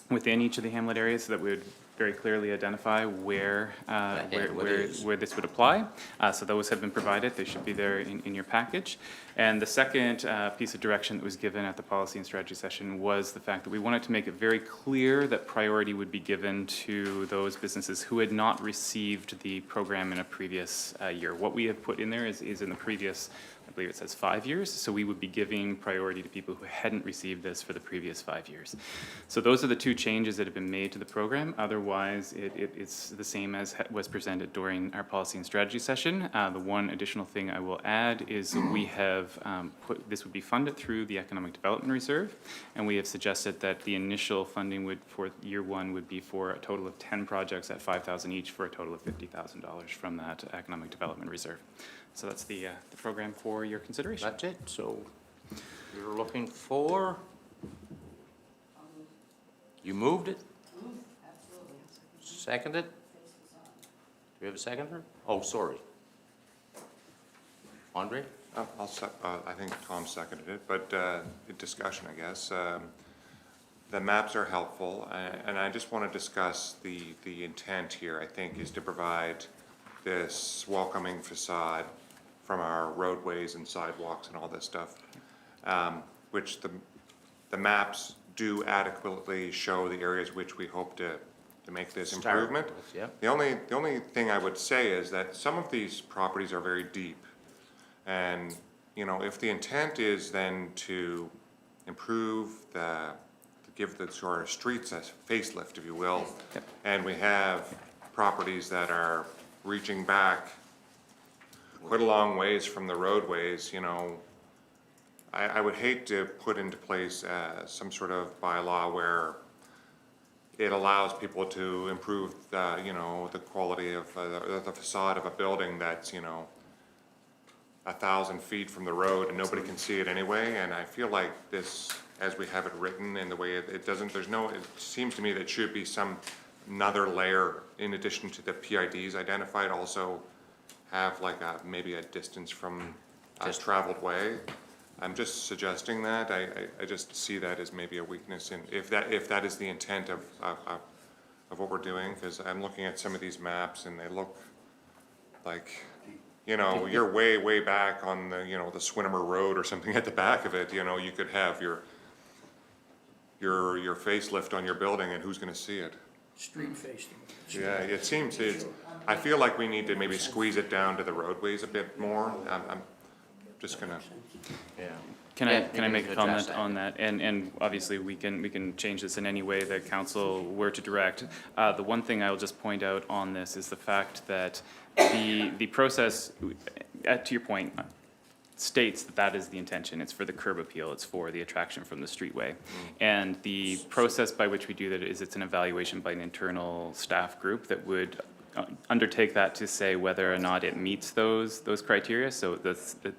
Speaker 15: within each of the hamlet areas so that we would very clearly identify where this would apply. So those have been provided. They should be there in your package. And the second piece of direction that was given at the policy and strategy session was the fact that we wanted to make it very clear that priority would be given to those businesses who had not received the program in a previous year. What we have put in there is in the previous, I believe it says 5 years, so we would be giving priority to people who hadn't received this for the previous 5 years. So those are the two changes that have been made to the program. Otherwise, it's the same as was presented during our policy and strategy session. The one additional thing I will add is we have this would be funded through the Economic Development Reserve, and we have suggested that the initial funding for year one would be for a total of 10 projects at $5,000 each, for a total of $50,000 from that Economic Development Reserve. So that's the program for your consideration.
Speaker 1: That's it. So you're looking for? You moved it?
Speaker 9: Absolutely.
Speaker 1: Seconded? Do we have a seconder? Oh, sorry. Andre?
Speaker 2: I think Tom seconded it, but discussion, I guess. The maps are helpful, and I just want to discuss the intent here, I think, is to provide this welcoming facade from our roadways and sidewalks and all this stuff, which the maps do adequately show the areas which we hope to make this improvement.
Speaker 1: Yeah.
Speaker 2: The only thing I would say is that some of these properties are very deep. And, you know, if the intent is then to improve give the sort of streets a facelift, if you will, and we have properties that are reaching back quite a long ways from the roadways, you know, I would hate to put into place some sort of bylaw where it allows people to improve the, you know, the quality of the facade of a building that's, you know, 1,000 feet from the road and nobody can see it anyway. And I feel like this, as we have it written in the way it doesn't, there's no, it seems to me that it should be some another layer in addition to the PIDs identified, also have like a, maybe a distance from a traveled way. I'm just suggesting that. I just see that as maybe a weakness in, if that is the intent of what we're doing, because I'm looking at some of these maps and they look like, you know, you're way back on the, you know, the Swinimer Road or something at the back of it, you know, you could have your facelift on your building and who's gonna see it?
Speaker 6: Street facing.
Speaker 2: Yeah, it seems, I feel like we need to maybe squeeze it down to the roadways a bit more. I'm just gonna.
Speaker 1: Yeah.
Speaker 15: Can
Speaker 1: Yeah,
Speaker 15: I
Speaker 1: maybe
Speaker 15: make a
Speaker 1: address
Speaker 15: comment
Speaker 1: that.
Speaker 15: on that? And obviously, we can change this in any way that council were to direct. The one thing I will just point out on this is the fact that the process, to your point, states that that is the intention. It's for the curb appeal. It's for the attraction from the streetway. And the process by which we do that is it's an evaluation by an internal staff group that would undertake that to say whether or not it meets those criteria. So the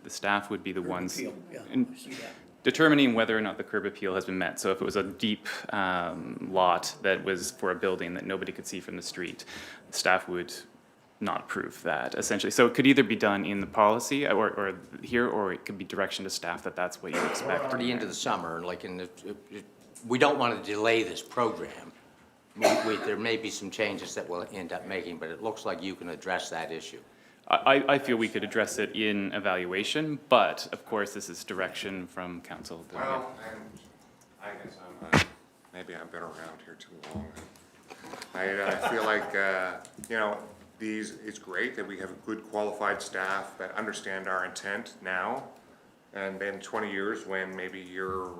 Speaker 15: staff would be the ones
Speaker 6: Appeal, yeah,
Speaker 15: in-
Speaker 6: I see that.
Speaker 15: determining whether or not the curb appeal has been met. So if it was a deep lot that was for a building that nobody could see from the street, staff would not approve that, essentially. So it could either be done in the policy or here, or it could be direction to staff that that's what you expect.
Speaker 1: For the end of the summer, like we don't want to delay this program. There may be some changes that we'll end up making, but it looks like you can address that issue.
Speaker 15: I feel we could address it in evaluation, but of course, this is direction from council.
Speaker 2: Well, and I guess maybe I've been around here too long. I feel like, you know, it's great that we have a good qualified staff that understand our intent now. And then 20 years when maybe you're,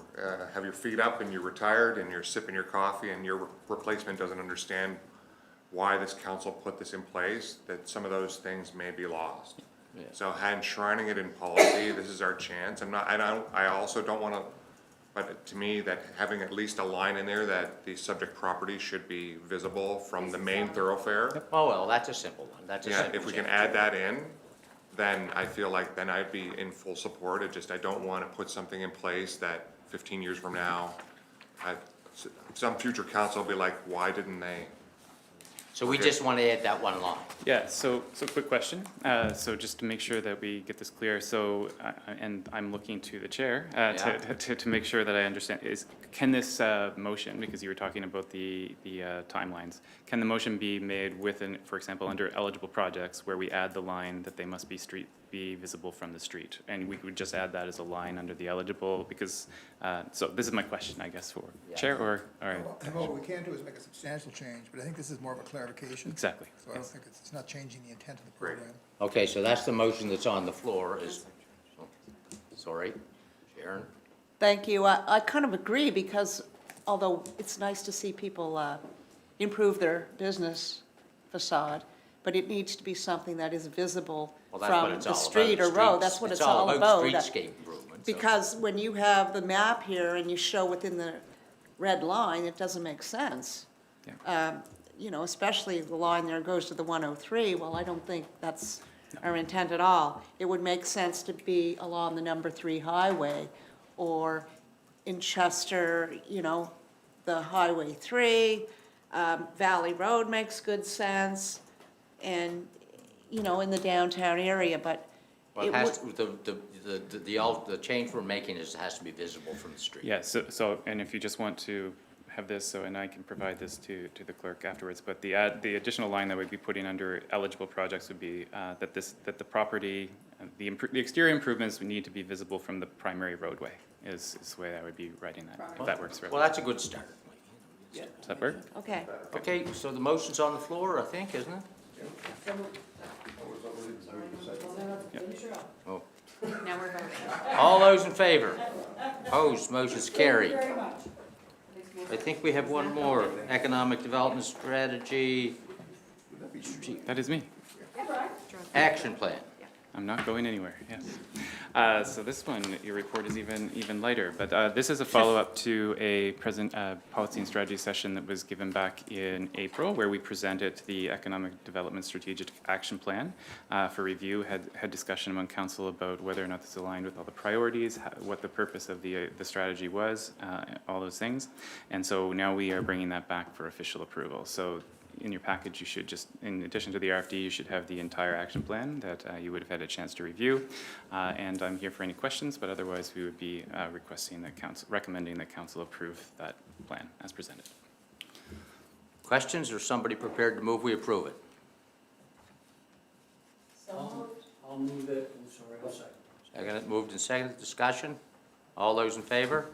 Speaker 2: have your feet up and you're retired and you're sipping your coffee and your replacement doesn't understand why this council put this in place, that some of those things may be lost.
Speaker 1: Yeah.
Speaker 2: So enshrining it in policy, this is our chance. I also don't want to, but to me, that having at least a line in there that the subject property should be visible from the main thoroughfare.
Speaker 1: Oh, well, that's a simple one. That's a
Speaker 2: Yeah,
Speaker 1: simple
Speaker 2: if we can
Speaker 1: change.
Speaker 2: add that in, then I feel like then I'd be in full support. I don't want to put something in place that 15 years from now, some future council will be like, why didn't they?
Speaker 1: So we
Speaker 2: Okay.
Speaker 1: just want to add that one line.
Speaker 15: Yeah, so quick question. So just to make sure that we get this clear, so, and I'm looking to the chair to make sure that I understand, can this motion, because you were talking about the timelines, can the motion be made within, for example, under eligible projects where we add the line that they must be visible from the street? And we would just add that as a line under the eligible, because, so this is my question, I guess, for chair or, all right.
Speaker 16: Well, what we can do is make a substantial change, but I think this is more of a clarification.
Speaker 15: Exactly.
Speaker 16: So I don't think it's not changing the intent of the program.
Speaker 1: Okay, so that's the motion that's on the floor is, sorry, Sharon?
Speaker 9: Thank you. I kind of agree because although it's nice to see people improve their business facade, but it needs to be something that is visible
Speaker 1: Well, that's what
Speaker 9: from
Speaker 1: it's
Speaker 9: the
Speaker 1: all about,
Speaker 9: street or road. That's what it's all about.
Speaker 1: Streetscape improvement. so-
Speaker 9: Because when you have the map here and you show within the red line, it doesn't make sense. You know, especially the line there goes to the 103, well, I don't think that's our intent at all. It would make sense to be along the number 3 highway, or in Chester, you know, the Highway 3, Valley Road makes good sense, and, you know, in the downtown area, but
Speaker 1: Well,
Speaker 9: it
Speaker 1: it has,
Speaker 9: would,
Speaker 1: the change we're making is, it has to be visible from the street.
Speaker 15: Yeah, so, and if you just want to have this, so, and I can provide this to the clerk afterwards, but the additional line that we'd be putting under eligible projects would be, that the property, the exterior improvements would need to be visible from the primary roadway, is the way I would be writing that, if that works for
Speaker 1: Well,
Speaker 15: everyone.
Speaker 1: that's a good start.
Speaker 15: Does that work?
Speaker 9: okay.
Speaker 1: Okay, so the motion's on the floor, I think, isn't it? Oh.
Speaker 11: Now we're voting.
Speaker 1: All those in favor? Opposed, motion's carried. I think we have one more, economic development strategy,
Speaker 15: That is me.
Speaker 1: action plan.
Speaker 15: I'm not going anywhere, yes. So this one, your report is even lighter, but this is a follow-up to a policy and strategy session that was given back in April, where we presented the Economic Development Strategic Action Plan for review, had discussion among council about whether or not this aligned with all the priorities, what the purpose of the strategy was, all those things. And so now we are bringing that back for official approval. So in your package, you should just, in addition to the RFD, you should have the entire action plan that you would have had a chance to review. And I'm here for any questions, but otherwise we would be recommending that council approve that plan as presented.
Speaker 1: Questions, or somebody prepared to move we approve it?
Speaker 6: I'll move it, I'm sorry, I'll second.
Speaker 1: Second, moved and seconded, discussion? All those in favor?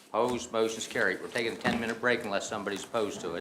Speaker 1: Opposed, motion's carried. We're taking a 10-minute break unless somebody's opposed to it.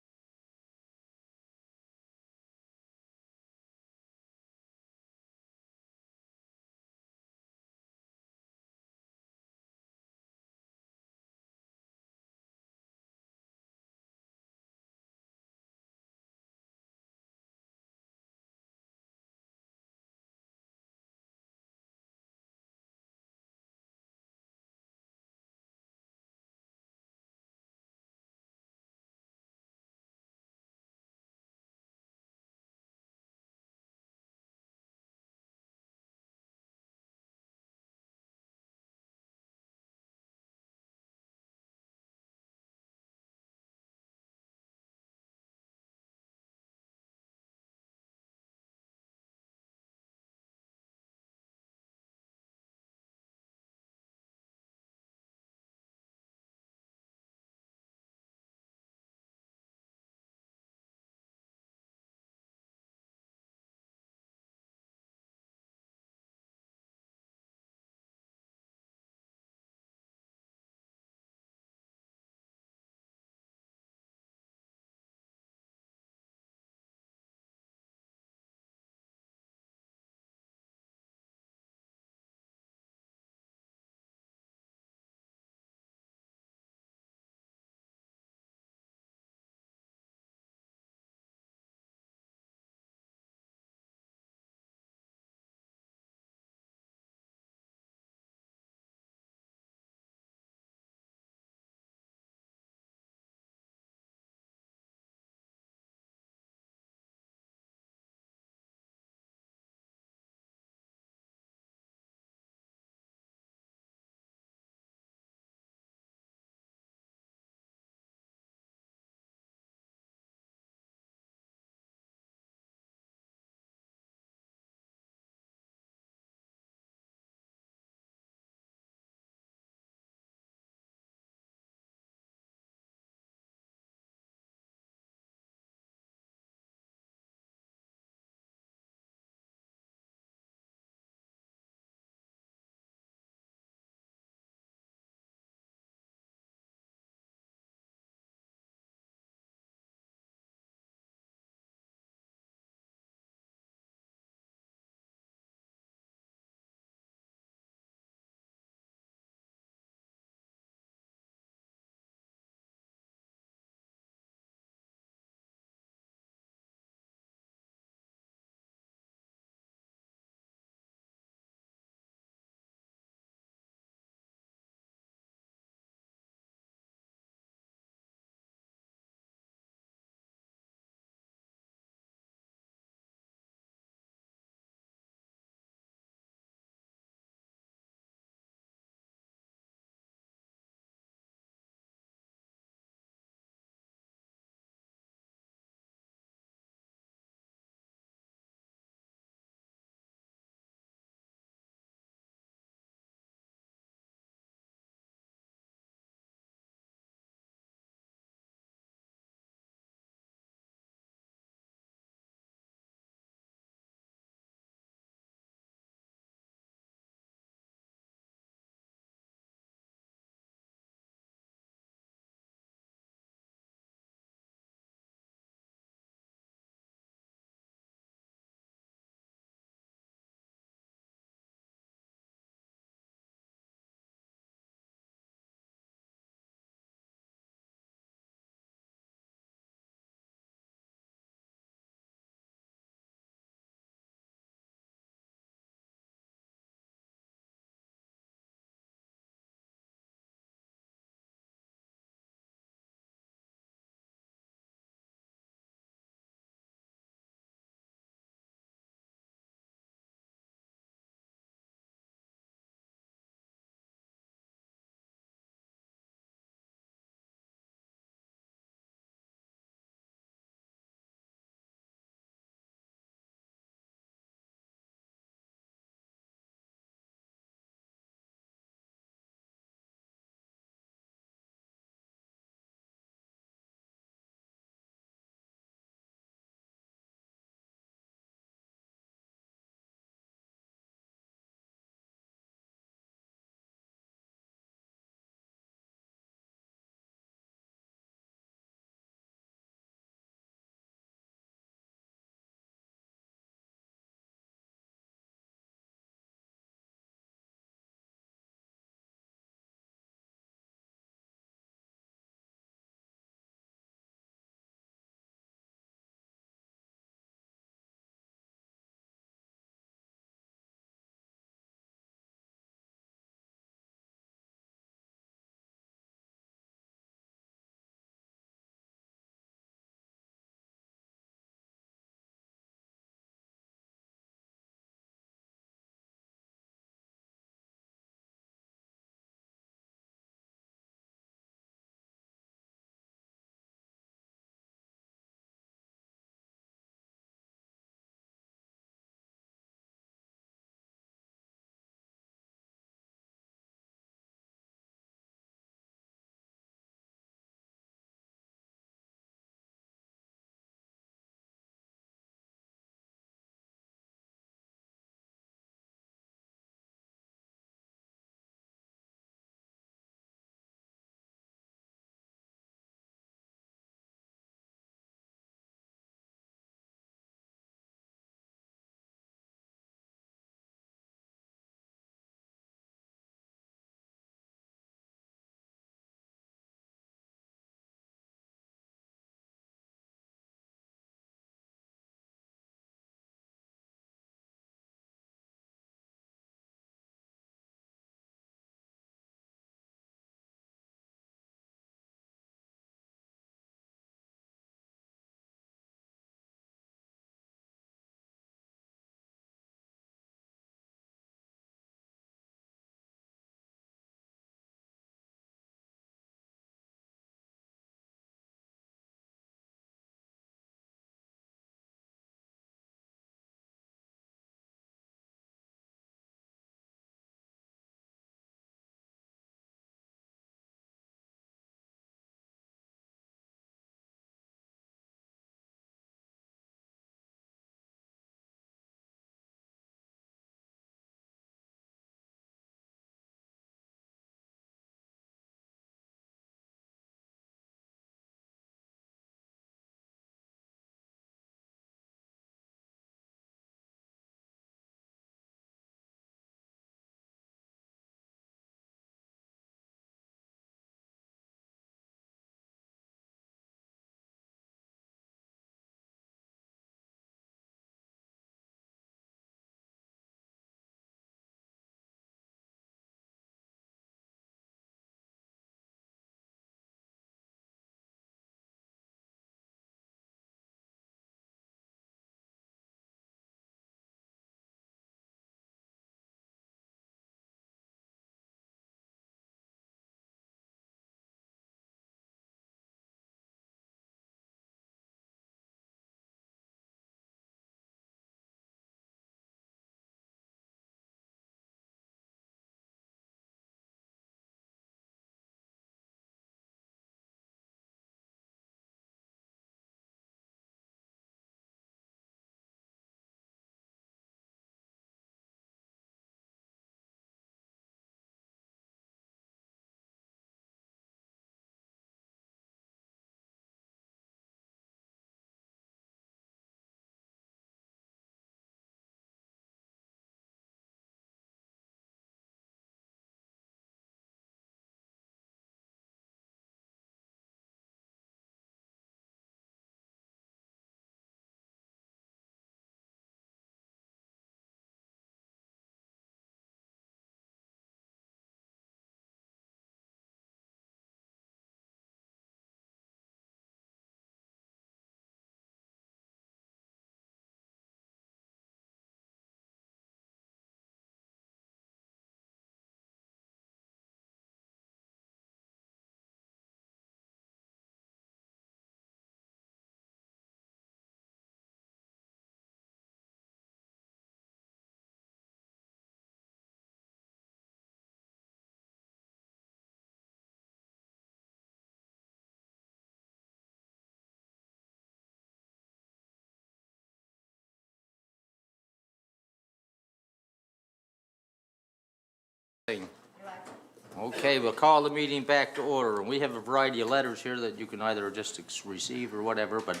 Speaker 1: Okay, we'll call the meeting back to order. We have a variety of letters here that you can either just receive or whatever, but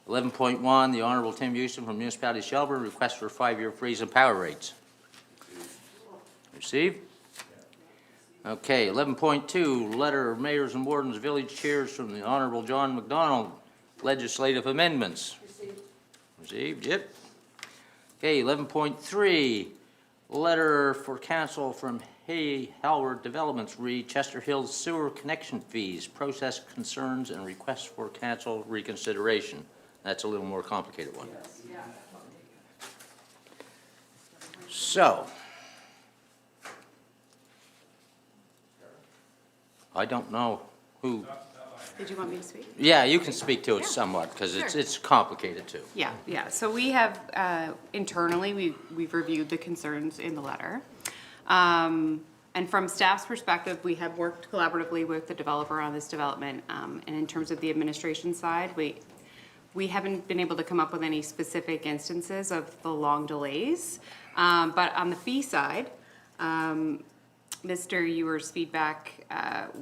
Speaker 1: 11.1, the Honorable Tim Houston from Municipality of Shelburne, request for 5-year freeze in power rates. Received? Okay, 11.2, letter of mayors and wardens, village chairs from the Honorable John McDonald, legislative amendments. Received, yep. Okay, 11.3, letter for council from Howard Developments, read Chester Hills sewer connection fees, process concerns, and request for council reconsideration. That's a little more complicated one. So, I don't know who,
Speaker 17: Did you want me to speak?
Speaker 1: yeah, you can speak to it
Speaker 17: Yeah,
Speaker 1: somewhat, because
Speaker 17: sure.
Speaker 1: it's complicated too.
Speaker 17: Yeah. So we have, internally, we've reviewed the concerns in the letter. And from staff's perspective, we have worked collaboratively with the developer on this development. And in terms of the administration side, we haven't been able to come up with any specific instances of the long delays. But on the fee side, Mr. Ewer's feedback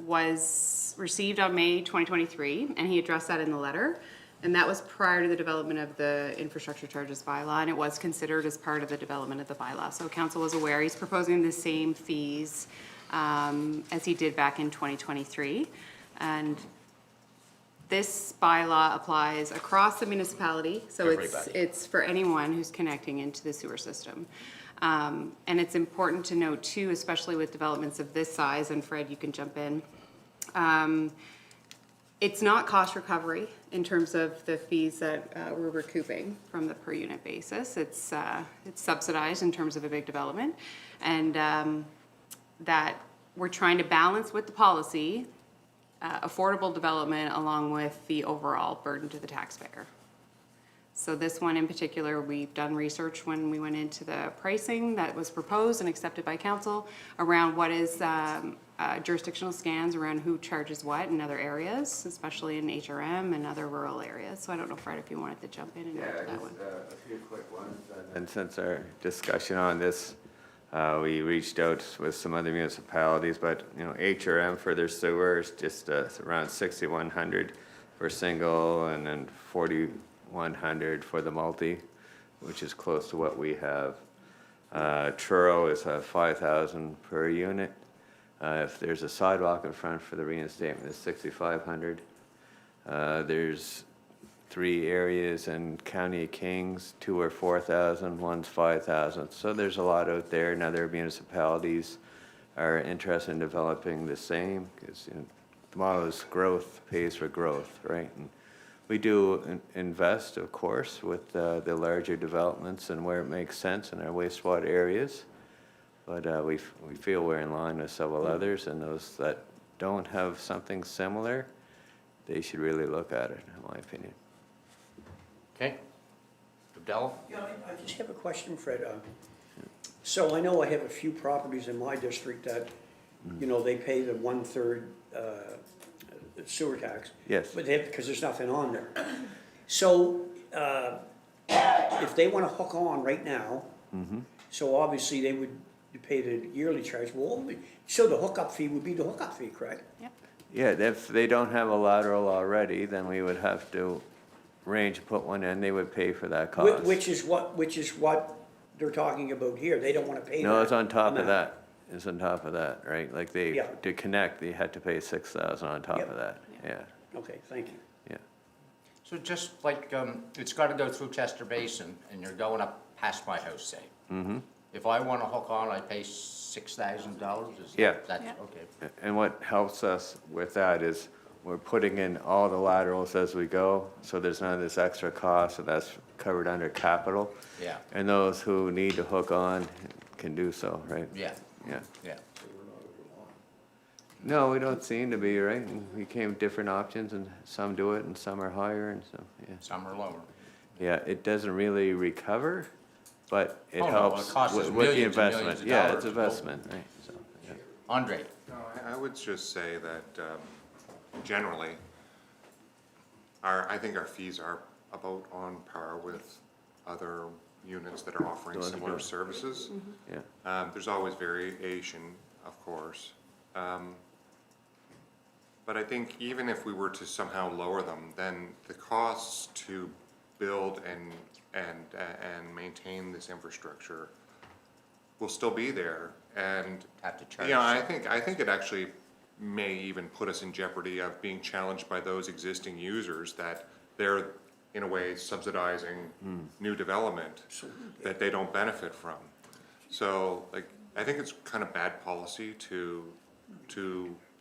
Speaker 17: was received on May 2023, and he addressed that in the letter. And that was prior to the development of the infrastructure charges bylaw, and it was considered as part of the development of the bylaw. So council was aware he's proposing the same fees as he did back in 2023. And this bylaw applies across the municipality, so it's for anyone who's connecting into the sewer system. And it's important to note too, especially with developments of this size, and Fred, you can jump in. It's not cost recovery in terms of the fees that we're recouping from the per unit basis. It's subsidized in terms of a big development, and that we're trying to balance with the policy affordable development along with the overall burden to the taxpayer. So this one in particular, we've done research when we went into the pricing that was proposed and accepted by council around what is jurisdictional scans around who charges what in other areas, especially in HRM and other rural areas. So I don't know, Fred, if you wanted to jump in and go to that one.
Speaker 13: A few quick ones. And since our discussion on this, we reached out with some other municipalities, but, you know, HRM for their sewer is just around 6,100 for single, and then 4,100 for the multi, which is close to what we have. Truro is 5,000 per unit. If there's a sidewalk in front for the reinstatement, it's 6,500. There's 3 areas in County of Kings, 2 are 4,000, one's 5,000. So there's a lot out there, and other municipalities are interested in developing the same, because, you know, the model is growth pays for growth, right? And we do invest, of course, with the larger developments and where it makes sense in our wastewater areas. But we feel we're in line with several others, and those that don't have something similar, they should really look at it, in my opinion.
Speaker 1: Okay. Abdallah?
Speaker 6: Yeah, I just have a question, Fred. So I know I have a few properties in my district that, you know, they pay the 1/3 sewer tax.
Speaker 13: Yes.
Speaker 6: But because there's nothing on there. So, if they wanna hook on right now, so obviously they would pay the yearly charge, so the hookup fee would be the hookup fee, correct?
Speaker 13: Yeah, if they don't have a lateral already, then we would have to arrange to put one in, they would pay for that cost.
Speaker 6: Which is what they're talking about here, they don't wanna pay that.
Speaker 13: No, it's on top of
Speaker 6: amount.
Speaker 13: that. It's on top of that, right? Like
Speaker 6: Yeah.
Speaker 13: to connect, they had to pay 6,000 on top
Speaker 6: Yep.
Speaker 13: of that, yeah,
Speaker 6: Okay, thank you.
Speaker 13: yeah.
Speaker 1: So just like, it's got to go through Chester Basin, and you're going up past my house, say.
Speaker 13: Mm-hmm.
Speaker 1: If I want to hook on, I pay $6,000?
Speaker 13: Yeah.
Speaker 1: That's,
Speaker 8: Yeah.
Speaker 1: okay.
Speaker 13: And what helps us with that is we're putting in all the laterals as we go, so there's none of this extra cost, and that's covered under capital.
Speaker 1: Yeah,
Speaker 13: And those who need to hook on can do so, right?
Speaker 1: yeah,
Speaker 13: Yeah.
Speaker 1: yeah.
Speaker 13: No, we don't seem to be, right? And we came with different options, and some do it, and some are higher, and so, yeah.
Speaker 1: Some are lower.
Speaker 13: Yeah, it doesn't really recover, but it
Speaker 1: Oh, no,
Speaker 13: helps
Speaker 1: it costs us
Speaker 13: with the
Speaker 1: millions and
Speaker 13: investment.
Speaker 1: millions of
Speaker 13: Yeah,
Speaker 1: dollars
Speaker 13: it's
Speaker 1: to
Speaker 13: investment, right, so, yeah.
Speaker 1: Andre?
Speaker 2: No, I would just say that generally, I think our fees are about on par with other units that are offering
Speaker 13: Those are
Speaker 2: similar
Speaker 13: good.
Speaker 2: services.
Speaker 13: Yeah.
Speaker 2: There's always variation of course. But I think even if we were to somehow lower them, then the costs to build and maintain this infrastructure will still be there. And,
Speaker 1: Have to charge
Speaker 2: you know,
Speaker 1: something.
Speaker 2: I think it actually may even put us in jeopardy of being challenged by those existing users that they're, in a way, subsidizing new development that they don't benefit from. So, like, I think it's kind of bad policy to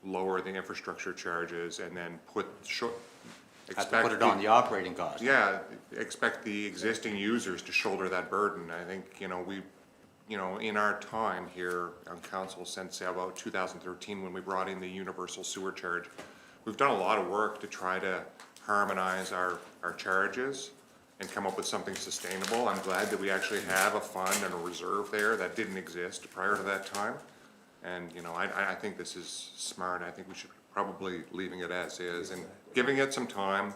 Speaker 2: lower the infrastructure charges and then
Speaker 1: Have to put it on the operating cost.
Speaker 2: yeah, expect the existing users to shoulder that burden. I think, you know, in our time here on council since about 2013, when we brought in the universal sewer charge, we've done a lot of work to try to harmonize our charges and come up with something sustainable. I'm glad that we actually have a fund and a reserve there that didn't exist prior to that time. And, you know, I think this is smart. I think we should probably leaving it as is and giving it some time.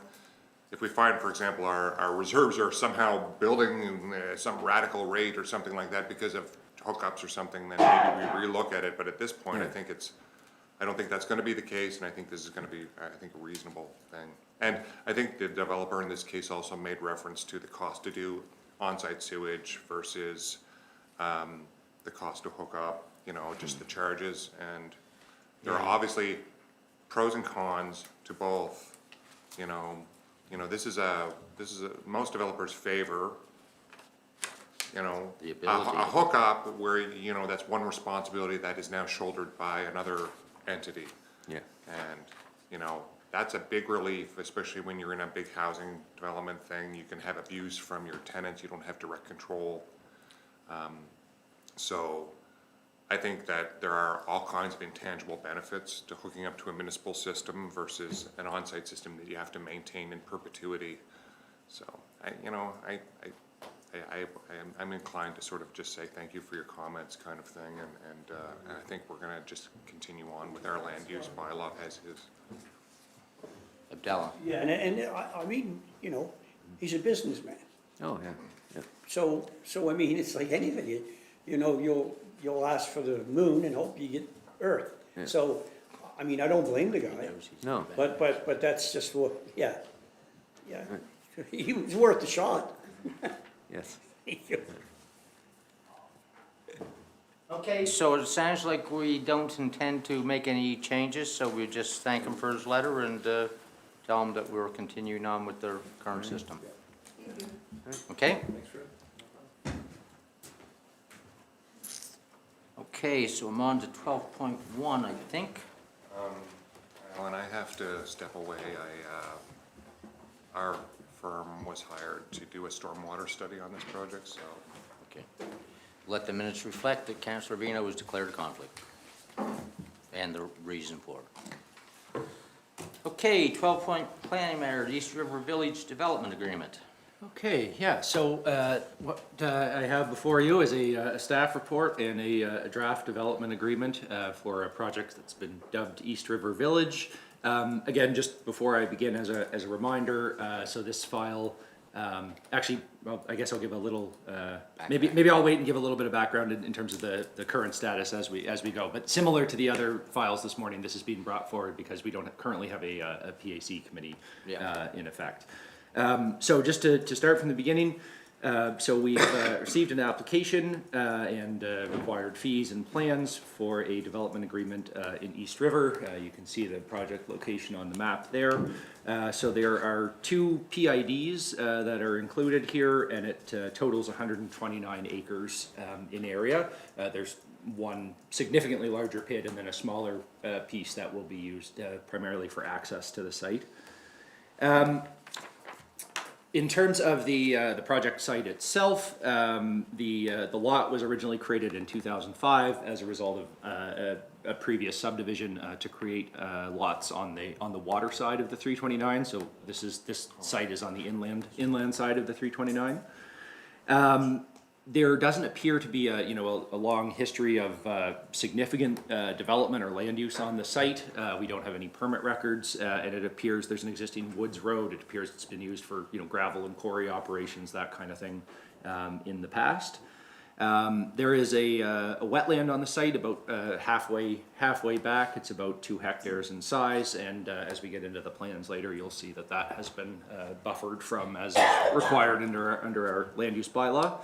Speaker 2: If we find, for example, our reserves are somehow building some radical rate or something like that because of hookups or something, then maybe we relook at it. But at this point, I don't think that's gonna be the case, and I think this is gonna be, I think, a reasonable thing. And I think the developer in this case also made reference to the cost to do on-site sewage versus the cost to hook up, you know, just the charges. And there are obviously pros and cons to both, you know, this is most developers favor, you know,
Speaker 1: The ability.
Speaker 2: a hookup where, you know, that's one responsibility that is now shouldered by another entity.
Speaker 13: Yeah.
Speaker 2: And, you know, that's a big relief, especially when you're in a big housing development thing. You can have abuse from your tenants, you don't have direct control. So I think that there are all kinds of intangible benefits to hooking up to a municipal system versus an on-site system that you have to maintain in perpetuity. So, I'm inclined to sort of just say thank you for your comments kind of thing, and I think we're gonna just continue on with our land use bylaw as is.
Speaker 1: Abdallah.
Speaker 6: Yeah, and I mean, you know, he's a businessman.
Speaker 13: Oh, yeah, yeah.
Speaker 6: So I mean, it's like anything, you know, you'll ask for the moon and hope you get Earth.
Speaker 13: Yeah.
Speaker 6: So, I mean, I don't blame the guy,
Speaker 13: No.
Speaker 6: but that's just what, yeah. He was worth the shot.
Speaker 13: Yes.
Speaker 1: Okay, so it sounds like we don't intend to make any changes, so we just thank him for his letter and tell him that we're continuing on with their current system. Okay? Okay, so I'm on to 12.1, I think.
Speaker 2: When I have to step away, our firm was hired to do a stormwater study on this project, so.
Speaker 1: Okay. Let the minutes reflect that Councillor Vino was declared a conflict and the reason for it. Okay, 12-point planning matter, East River Village Development Agreement.
Speaker 7: Okay, yeah, so what I have before you is a staff report and a draft development agreement for a project that's been dubbed East River Village. Again, just before I begin, as a reminder, so this file, actually, well, I guess I'll give a little, maybe I'll wait and give a little bit of background in terms of the current status as we go. But similar to the other files this morning, this is being brought forward because we don't currently have a PAC committee in effect. So just to start from the beginning, so we've received an application and required fees and plans for a development agreement in East River. You can see the project location on the map there. So there are two PIDs that are included here, and it totals 129 acres in area. There's one significantly larger pit and then a smaller piece that will be used primarily for access to the site. In terms of the project site itself, the lot was originally created in 2005 as a result of a previous subdivision to create lots on the water side of the 329. So this site is on the inland side of the 329. There doesn't appear to be a long history of significant development or land use on the site. We don't have any permit records, and it appears there's an existing woods road. It appears it's been used for gravel and quarry operations, that kind of thing, in the past. There is a wetland on the site about halfway back. It's about 2 hectares in size, and as we get into the plans later, you'll see that that has been buffered from as required under our land use bylaw.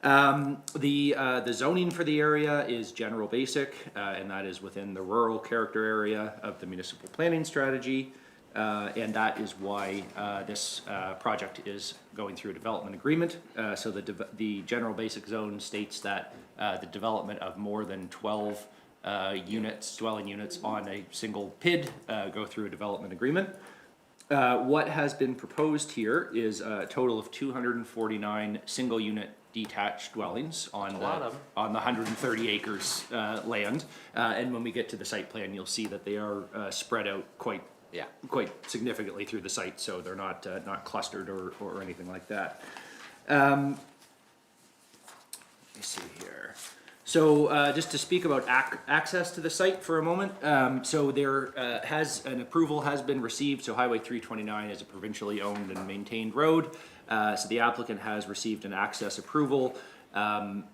Speaker 7: The zoning for the area is general basic, and that is within the rural character area of the municipal planning strategy. And that is why this project is going through a development agreement. So the general basic zone states that the development of more than 12 dwelling units on a single PID go through a development agreement. What has been proposed here is a total of 249 single unit detached dwellings on the 130 acres land. And when we get to the site plan, you'll see that they are spread out quite significantly through the site, so they're not clustered or anything like that. Let me see here. So just to speak about access to the site for a moment. So there an approval has been received. So Highway 329 is a provincially owned and maintained road. So the applicant has received an access approval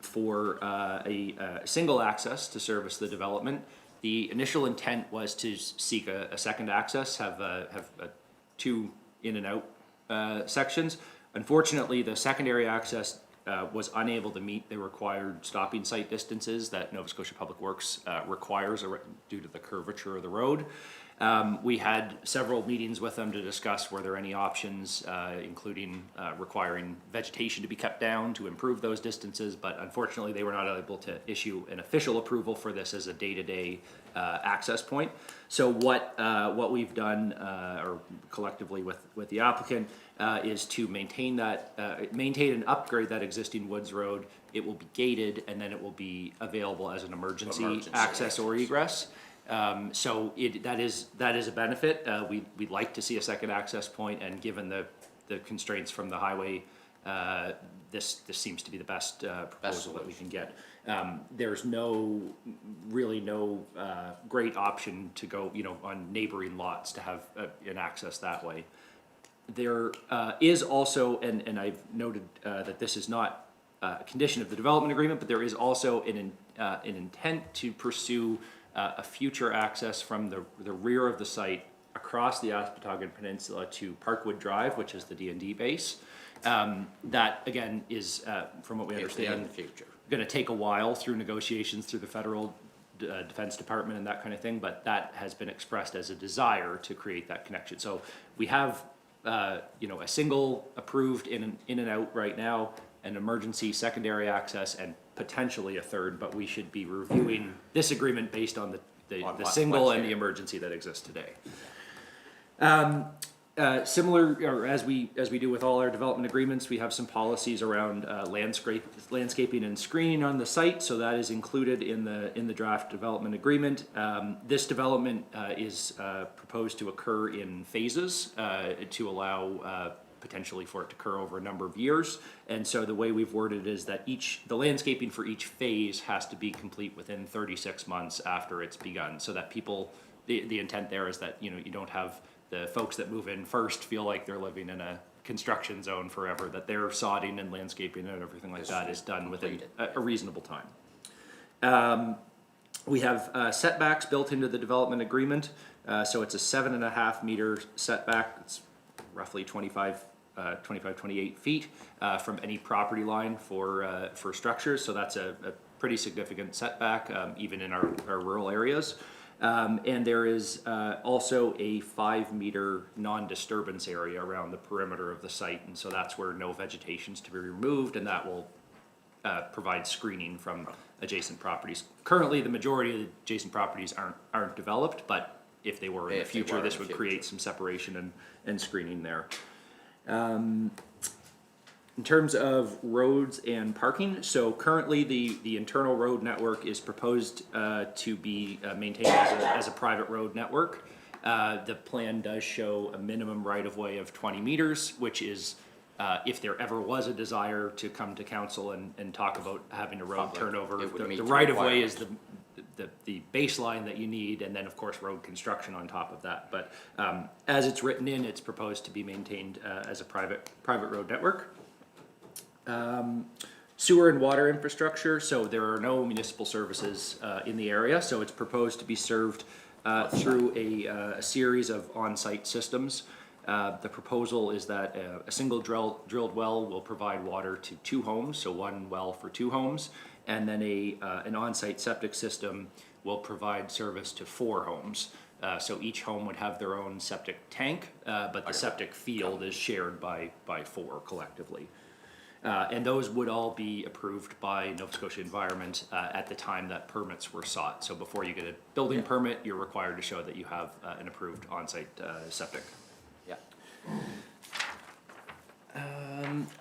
Speaker 7: for a single access to service the development. The initial intent was to seek a second access, have 2 in and out sections. Unfortunately, the secondary access was unable to meet the required stopping site distances that Nova Scotia Public Works requires due to the curvature of the road. We had several meetings with them to discuss were there any options, including requiring vegetation to be cut down to improve those distances, but unfortunately they were not able to issue an official approval for this as a day-to-day access point. So what we've done, or collectively with the applicant, is to maintain and upgrade that existing Woods Road. It will be gated, and then it will be available as an emergency access or egress. So that is a benefit. We'd like to see a second access point, and given the constraints from the highway, this seems to be the best proposal that we can get. There's really no great option to go, on neighboring lots to have an access that way. There is also, and I've noted that this is not a condition of the development agreement, but there is also an intent to pursue a future access from the rear of the site across the Aspatagan Peninsula to Parkwood Drive, which is the D&D base. That, again, is, from what we understand, going to take a while through negotiations through the federal Defense Department and that kind of thing, but that has been expressed as a desire to create that connection. So we have, a single approved in and out right now, an emergency secondary access, and potentially a third, but we should be reviewing this agreement based on the single and the emergency that exists today. Similar, or as we do with all our development agreements, we have some policies around landscaping and screening on the site, so that is included in the draft development agreement. This development is proposed to occur in phases to allow potentially for it to occur over a number of years. And so the way we've worded it is that the landscaping for each phase has to be complete within 36 months after it's begun, so that the intent there is that, you don't have the folks that move in first feel like they're living in a construction zone forever, that their sodding and landscaping and everything like that is done within a reasonable time. We have setbacks built into the development agreement, so it's a 7.5 meter setback. It's roughly 28 feet from any property line for structures, so that's a pretty significant setback, even in our rural areas. And there is also a 5 meter non-disturbance area around the perimeter of the site, and so that's where no vegetation is to be removed, and that will provide screening from adjacent properties. Currently, the majority of the adjacent properties aren't developed, but if they were in the future, this would create some separation and screening there. In terms of roads and parking, so currently the internal road network is proposed to be maintained as a private road network. The plan does show a minimum right-of-way of 20 meters, which is, if there ever was a desire to come to council and talk about having a road turnover, the right-of-way is the baseline that you need, and then of course road construction on top of that. But as it's written in, it's proposed to be maintained as a private road network. sewer and water infrastructure, so there are no municipal services in the area, so it's proposed to be served through a series of on-site systems. The proposal is that a single drilled well will provide water to 2 homes, so 1 well for 2 homes, and then an on-site septic system will provide service to 4 homes. So each home would have their own septic tank, but the septic field is shared by 4 collectively. And those would all be approved by Nova Scotia Environment at the time that permits were sought. So before you get a building permit, you're required to show that you have an approved on-site septic.
Speaker 1: Yeah.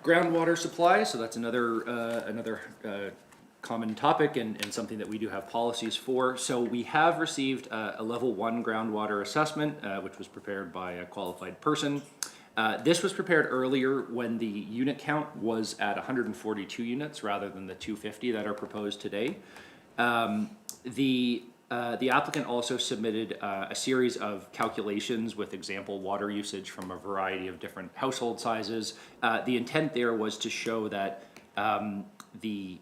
Speaker 7: Groundwater supply, so that's another common topic and something that we do have policies for. So we have received a level 1 groundwater assessment, which was prepared by a qualified person. This was prepared earlier when the unit count was at 142 units rather than the 250 that are proposed today. The applicant also submitted a series of calculations with example water usage from a variety of different household sizes. The intent there was to show that the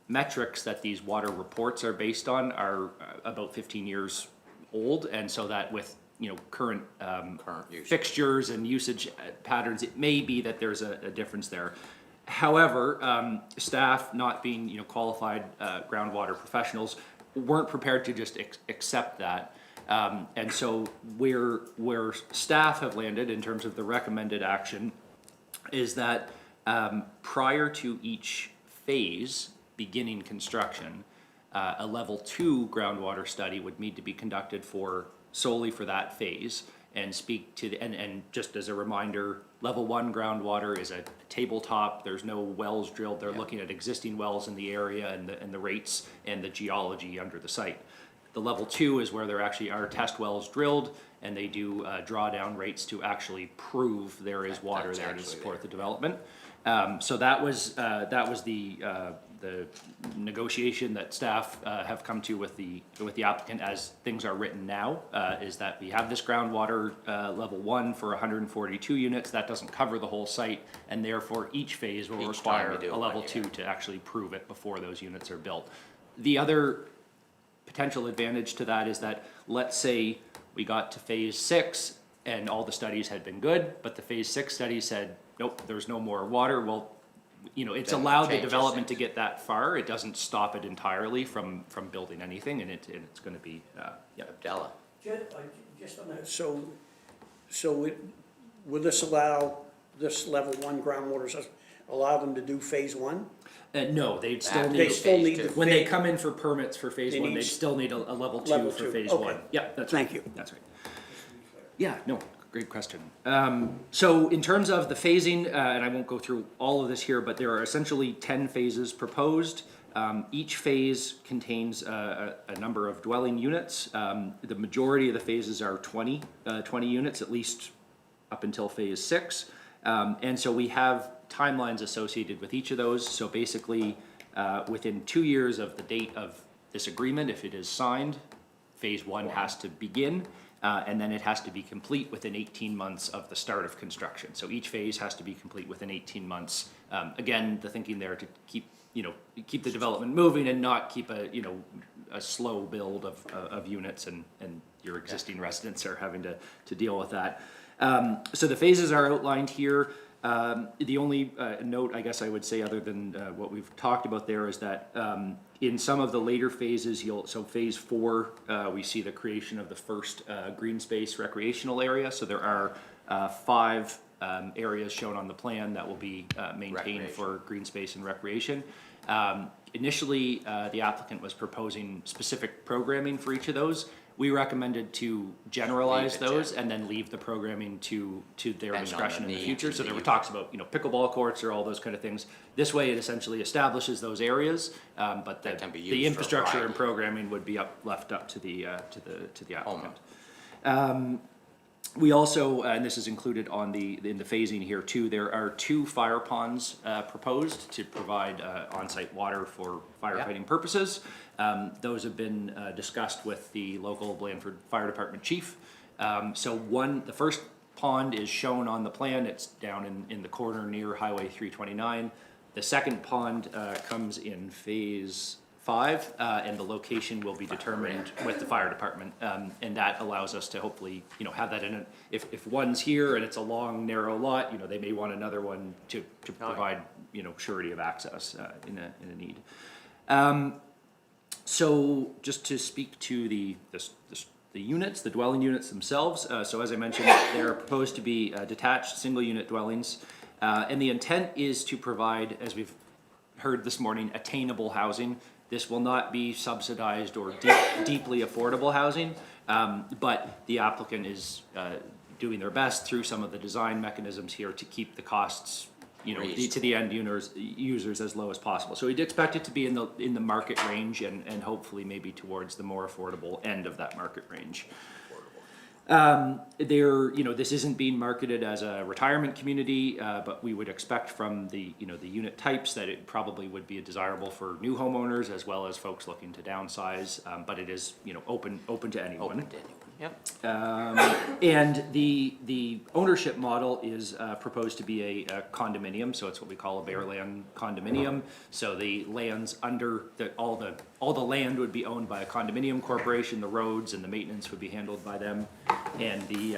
Speaker 7: metrics that these water reports are based on are about 15 years old, and so that with current fixtures and usage patterns, it may be that there's a difference there. However, staff, not being qualified groundwater professionals, weren't prepared to just accept that. And so where staff have landed in terms of the recommended action is that prior to each phase beginning construction, a level 2 groundwater study would need to be conducted solely for that phase, and speak to and just as a reminder, level 1 groundwater is a tabletop. There's no wells drilled. They're looking at existing wells in the area and the rates and the geology under the site. The level 2 is where there actually are test wells drilled, and they do drawdown rates to actually prove there is water there to support the development. So that was the negotiation that staff have come to with the applicant as things are written now, is that we have this groundwater level 1 for 142 units. That doesn't cover the whole site, and therefore each phase will require a level 2 to actually prove it before those units are built. The other potential advantage to that is that, let's say we got to phase 6 and all the studies had been good, but the phase 6 study said, nope, there's no more water. Well, it's
Speaker 1: Then
Speaker 7: allowed the
Speaker 1: changes
Speaker 7: development
Speaker 1: things.
Speaker 7: to get that far. It doesn't stop it entirely from building anything, and it's going to be,
Speaker 1: Abdallah.
Speaker 6: Just on that, so will this allow, this level 1 groundwater, allow them to do phase 1?
Speaker 7: No, they'd still
Speaker 6: They
Speaker 7: need,
Speaker 6: still need the
Speaker 7: when they
Speaker 6: phase-
Speaker 7: come in for permits for phase
Speaker 6: They
Speaker 7: 1,
Speaker 6: need
Speaker 7: they'd still need a level 2
Speaker 6: level
Speaker 7: for
Speaker 6: 2,
Speaker 7: phase
Speaker 6: okay.
Speaker 7: 1. Yeah, that's right.
Speaker 6: Thank you.
Speaker 7: That's right. Yeah, no, great question. So in terms of the phasing, and I won't go through all of this here, but there are essentially 10 phases proposed. Each phase contains a number of dwelling units. The majority of the phases are 20 units, at least up until phase 6. And so we have timelines associated with each of those. So basically, within 2 years of the date of this agreement, if it is signed, phase 1 has to begin. And then it has to be complete within 18 months of the start of construction. So each phase has to be complete within 18 months. Again, the thinking there to keep the development moving and not keep a slow build of units, and your existing residents are having to deal with that. So the phases are outlined here. The only note, I guess I would say, other than what we've talked about there, is that in some of the later phases, so phase 4, we see the creation of the first green space recreational area. So there are 5 areas shown on the plan that will be maintained for green space and recreation. Initially, the applicant was proposing specific programming for each of those. We recommended to generalize those and then leave the programming to their discretion in the future. So there were talks about, pickleball courts or all those kind of things. This way, it essentially establishes those areas, but the infrastructure and programming would be left up to the applicant. We also, and this is included in the phasing here too, there are 2 fire ponds proposed to provide on-site water for firefighting purposes. Those have been discussed with the local Blandford Fire Department chief. So the first pond is shown on the plan. It's down in the corner near Highway 329. The second pond comes in phase 5, and the location will be determined with the fire department. And that allows us to hopefully, have that in it. If one's here and it's a long, narrow lot, they may want another one to provide, surety of access in a need. So just to speak to the units, the dwelling units themselves, so as I mentioned, they're proposed to be detached, single-unit dwellings. And the intent is to provide, as we've heard this morning, attainable housing. This will not be subsidized or deeply affordable housing, but the applicant is doing their best through some of the design mechanisms here to keep the costs, to the end users as low as possible. So we'd expect it to be in the market range and hopefully maybe towards the more affordable end of that market range. This isn't being marketed as a retirement community, but we would expect from the unit types that it probably would be desirable for new homeowners as well as folks looking to downsize, but it is, open to anyone.
Speaker 1: Open to anyone, yep.
Speaker 7: And the ownership model is proposed to be a condominium, so it's what we call a bare land condominium. So the lands under all the land would be owned by a condominium corporation. The roads and the maintenance would be handled by them, and the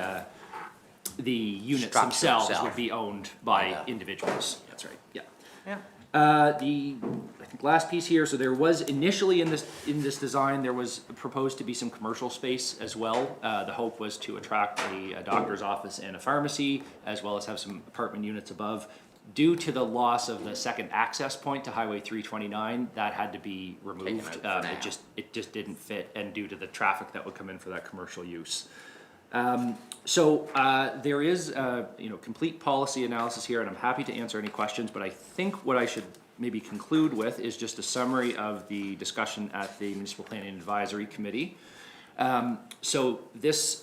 Speaker 7: units
Speaker 1: Structure
Speaker 7: themselves
Speaker 1: itself.
Speaker 7: would be owned by individuals. That's right. Yeah.
Speaker 1: Yeah.
Speaker 7: I think last piece here, so there was initially in this design, there was proposed to be some commercial space as well. The hope was to attract a doctor's office and a pharmacy, as well as have some apartment units above. Due to the loss of the second access point to Highway 329, that had to be removed.
Speaker 1: Taken out for now.
Speaker 7: It just didn't fit, and due to the traffic that would come in for that commercial use. There is complete policy analysis here, and I'm happy to answer any questions, but I think what I should maybe conclude with is just a summary of the discussion at the Municipal Planning Advisory Committee. This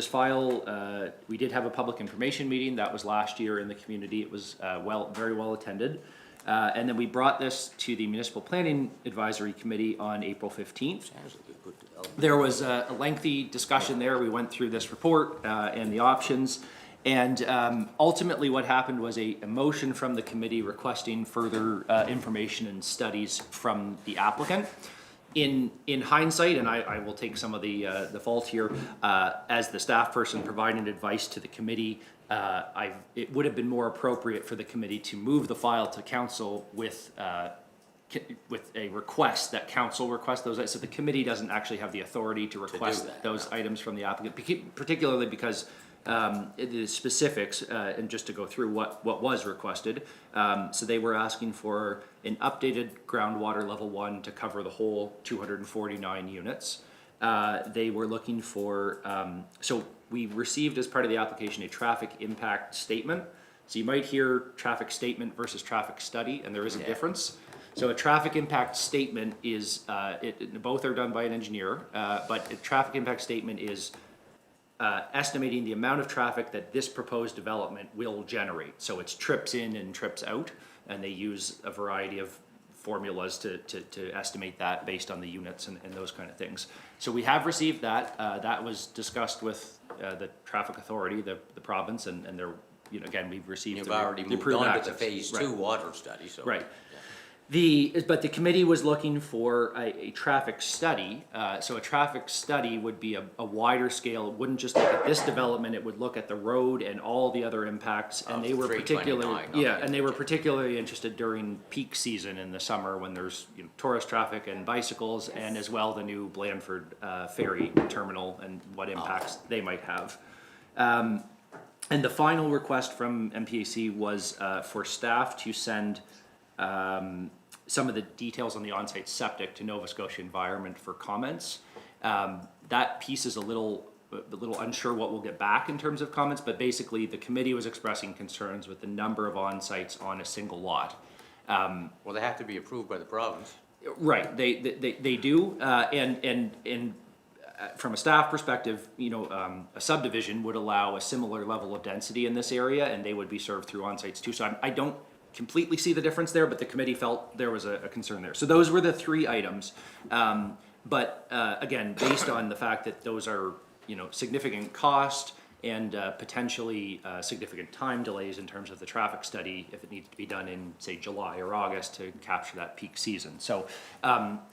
Speaker 7: file, we did have a public information meeting. That was last year in the community. It was very well attended. And then we brought this to the Municipal Planning Advisory Committee on April 15th. There was a lengthy discussion there. We went through this report and the options. And ultimately what happened was a motion from the committee requesting further information and studies from the applicant. In hindsight, and I will take some of the fault here, as the staff person providing advice to the committee, it would have been more appropriate for the committee to move the file to council with a request that council request those. So the committee doesn't actually have the authority to request those items from the applicant, particularly because the specifics, and just to go through what was requested. So they were asking for an updated groundwater level 1 to cover the whole 249 units. They were looking for, so we received as part of the application a traffic impact statement. So you might hear traffic statement versus traffic study, and there is a difference. So a traffic impact statement is, both are done by an engineer, but a traffic impact statement is estimating the amount of traffic that this proposed development will generate. So it's trips in and trips out, and they use a variety of formulas to estimate that based on the units and those kind of things. So we have received that. That was discussed with the traffic authority, the province, and they're, again, we've received
Speaker 1: You've
Speaker 7: the
Speaker 1: already moved
Speaker 7: approved
Speaker 1: on to
Speaker 7: access.
Speaker 1: the phase 2 water study, so.
Speaker 7: Right. But the committee was looking for a traffic study. So a traffic study would be a wider scale. It wouldn't just look at this development, it would look at the road and all the other impacts. And they were particularly interested during peak season in the summer when there's tourist traffic and bicycles, and as well the new Blandford ferry terminal and what impacts they might have. And the final request from MPAC was for staff to send some of the details on the on-site septic to Nova Scotia Environment for comments. That piece is a little unsure what we'll get back in terms of comments, but basically the committee was expressing concerns with the number of on-sites on a single lot.
Speaker 1: Well, they have to be approved by the province.
Speaker 7: Right, they do, and from a staff perspective, a subdivision would allow a similar level of density in this area, and they would be served through on-sites too. So I don't completely see the difference there, but the committee felt there was a concern there. So those were the 3 items. But again, based on the fact that those are, significant cost and potentially significant time delays in terms of the traffic study if it needs to be done in, say, July or August to capture that peak season. So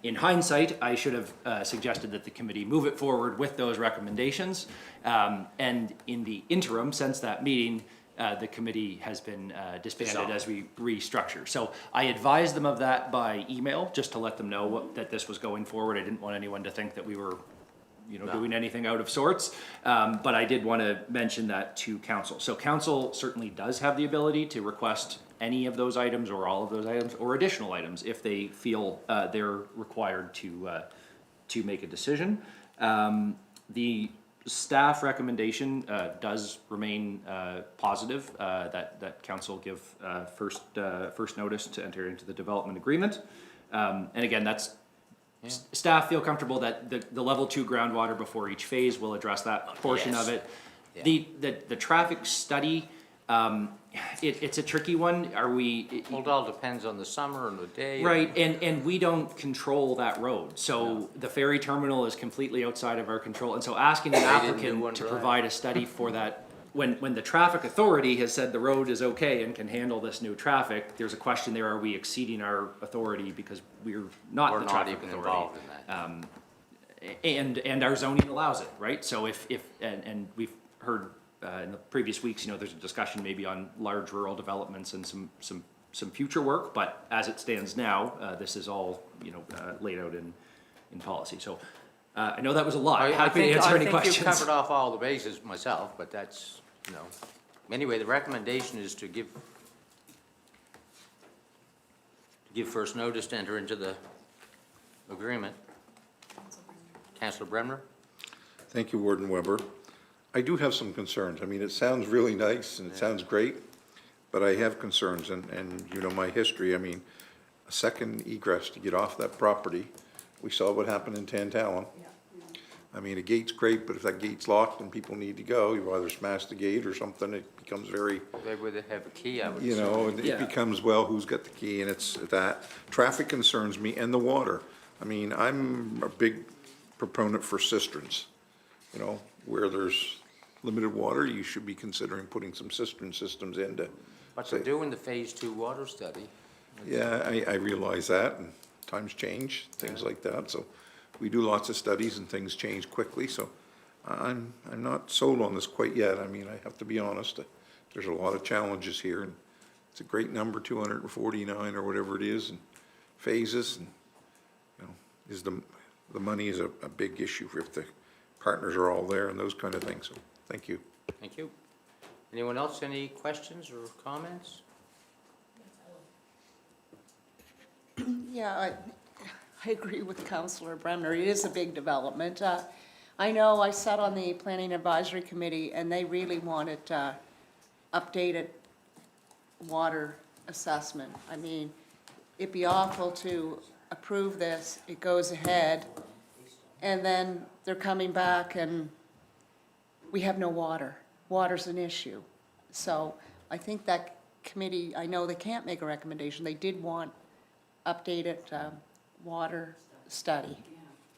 Speaker 7: in hindsight, I should have suggested that the committee move it forward with those recommendations. And in the interim, since that meeting, the committee has been disbanded as we restructure. So I advised them of that by email, just to let them know that this was going forward. I didn't want anyone to think that we were doing anything out of sorts. But I did want to mention that to council. So council certainly does have the ability to request any of those items or all of those items or additional items if they feel they're required to make a decision. The staff recommendation does remain positive, that council give first notice to enter into the development agreement. And again, that's staff feel comfortable that the level 2 groundwater before each phase will address that portion of it. The traffic study, it's a tricky one.
Speaker 1: Well, it all depends on the summer and the day.
Speaker 7: Right, and we don't control that road, so the ferry terminal is completely outside of our control, and so asking the
Speaker 1: didn't do
Speaker 7: applicant
Speaker 1: one
Speaker 7: to
Speaker 1: right.
Speaker 7: provide a study for that, when the traffic authority has said the road is okay and can handle this new traffic, there's a question there, are we exceeding our authority because we're not
Speaker 1: We're
Speaker 7: the
Speaker 1: not
Speaker 7: traffic
Speaker 1: even
Speaker 7: authority?
Speaker 1: involved in that.
Speaker 7: And our zoning allows it, right? So and we've heard in the previous weeks, there's a discussion maybe on large rural developments and some future work, but as it stands now, this is all, laid out in policy. So I know that was a lot. Happy to answer any questions.
Speaker 1: I think you've covered off all the bases myself, but that's, anyway, the recommendation is to give first notice to enter into the agreement. Councillor Bremner?
Speaker 12: Thank you, Warden Weber. I do have some concerns. I mean, it sounds really nice and it sounds great, but I have concerns and my history. I mean, a second egress to get off that property. We saw what happened in Tantallon. I mean, a gate's great, but if that gate's locked and people need to go, you either smash the gate or something. It becomes very,
Speaker 1: They would have a key, I would say.
Speaker 12: and
Speaker 7: Yeah.
Speaker 12: it becomes, well, who's got the key? And it's that. Traffic concerns me and the water. I mean, I'm a big proponent for cisterns. Where there's limited water, you should be considering putting some cistern systems in to.
Speaker 1: But they're doing the phase 2 water study.
Speaker 12: Yeah, I realize that, and times change, things like that, so we do lots of studies and things change quickly, so I'm not sold on this quite yet. I mean, I have to be honest, there's a lot of challenges here, and it's a great number, 249 or whatever it is, and phases, and, is the money is a big issue if the partners are all there and those kind of things, so, thank you.
Speaker 1: Thank you. Anyone else, any questions or comments?
Speaker 9: Yeah, I agree with Councillor Bremner. It is a big development. I know I sat on the Planning Advisory Committee, and they really wanted updated water assessment. I mean, it'd be awful to approve this, it goes ahead, and then they're coming back and we have no water. Water's an issue. So I think that committee, I know they can't make a recommendation. They did want updated water study.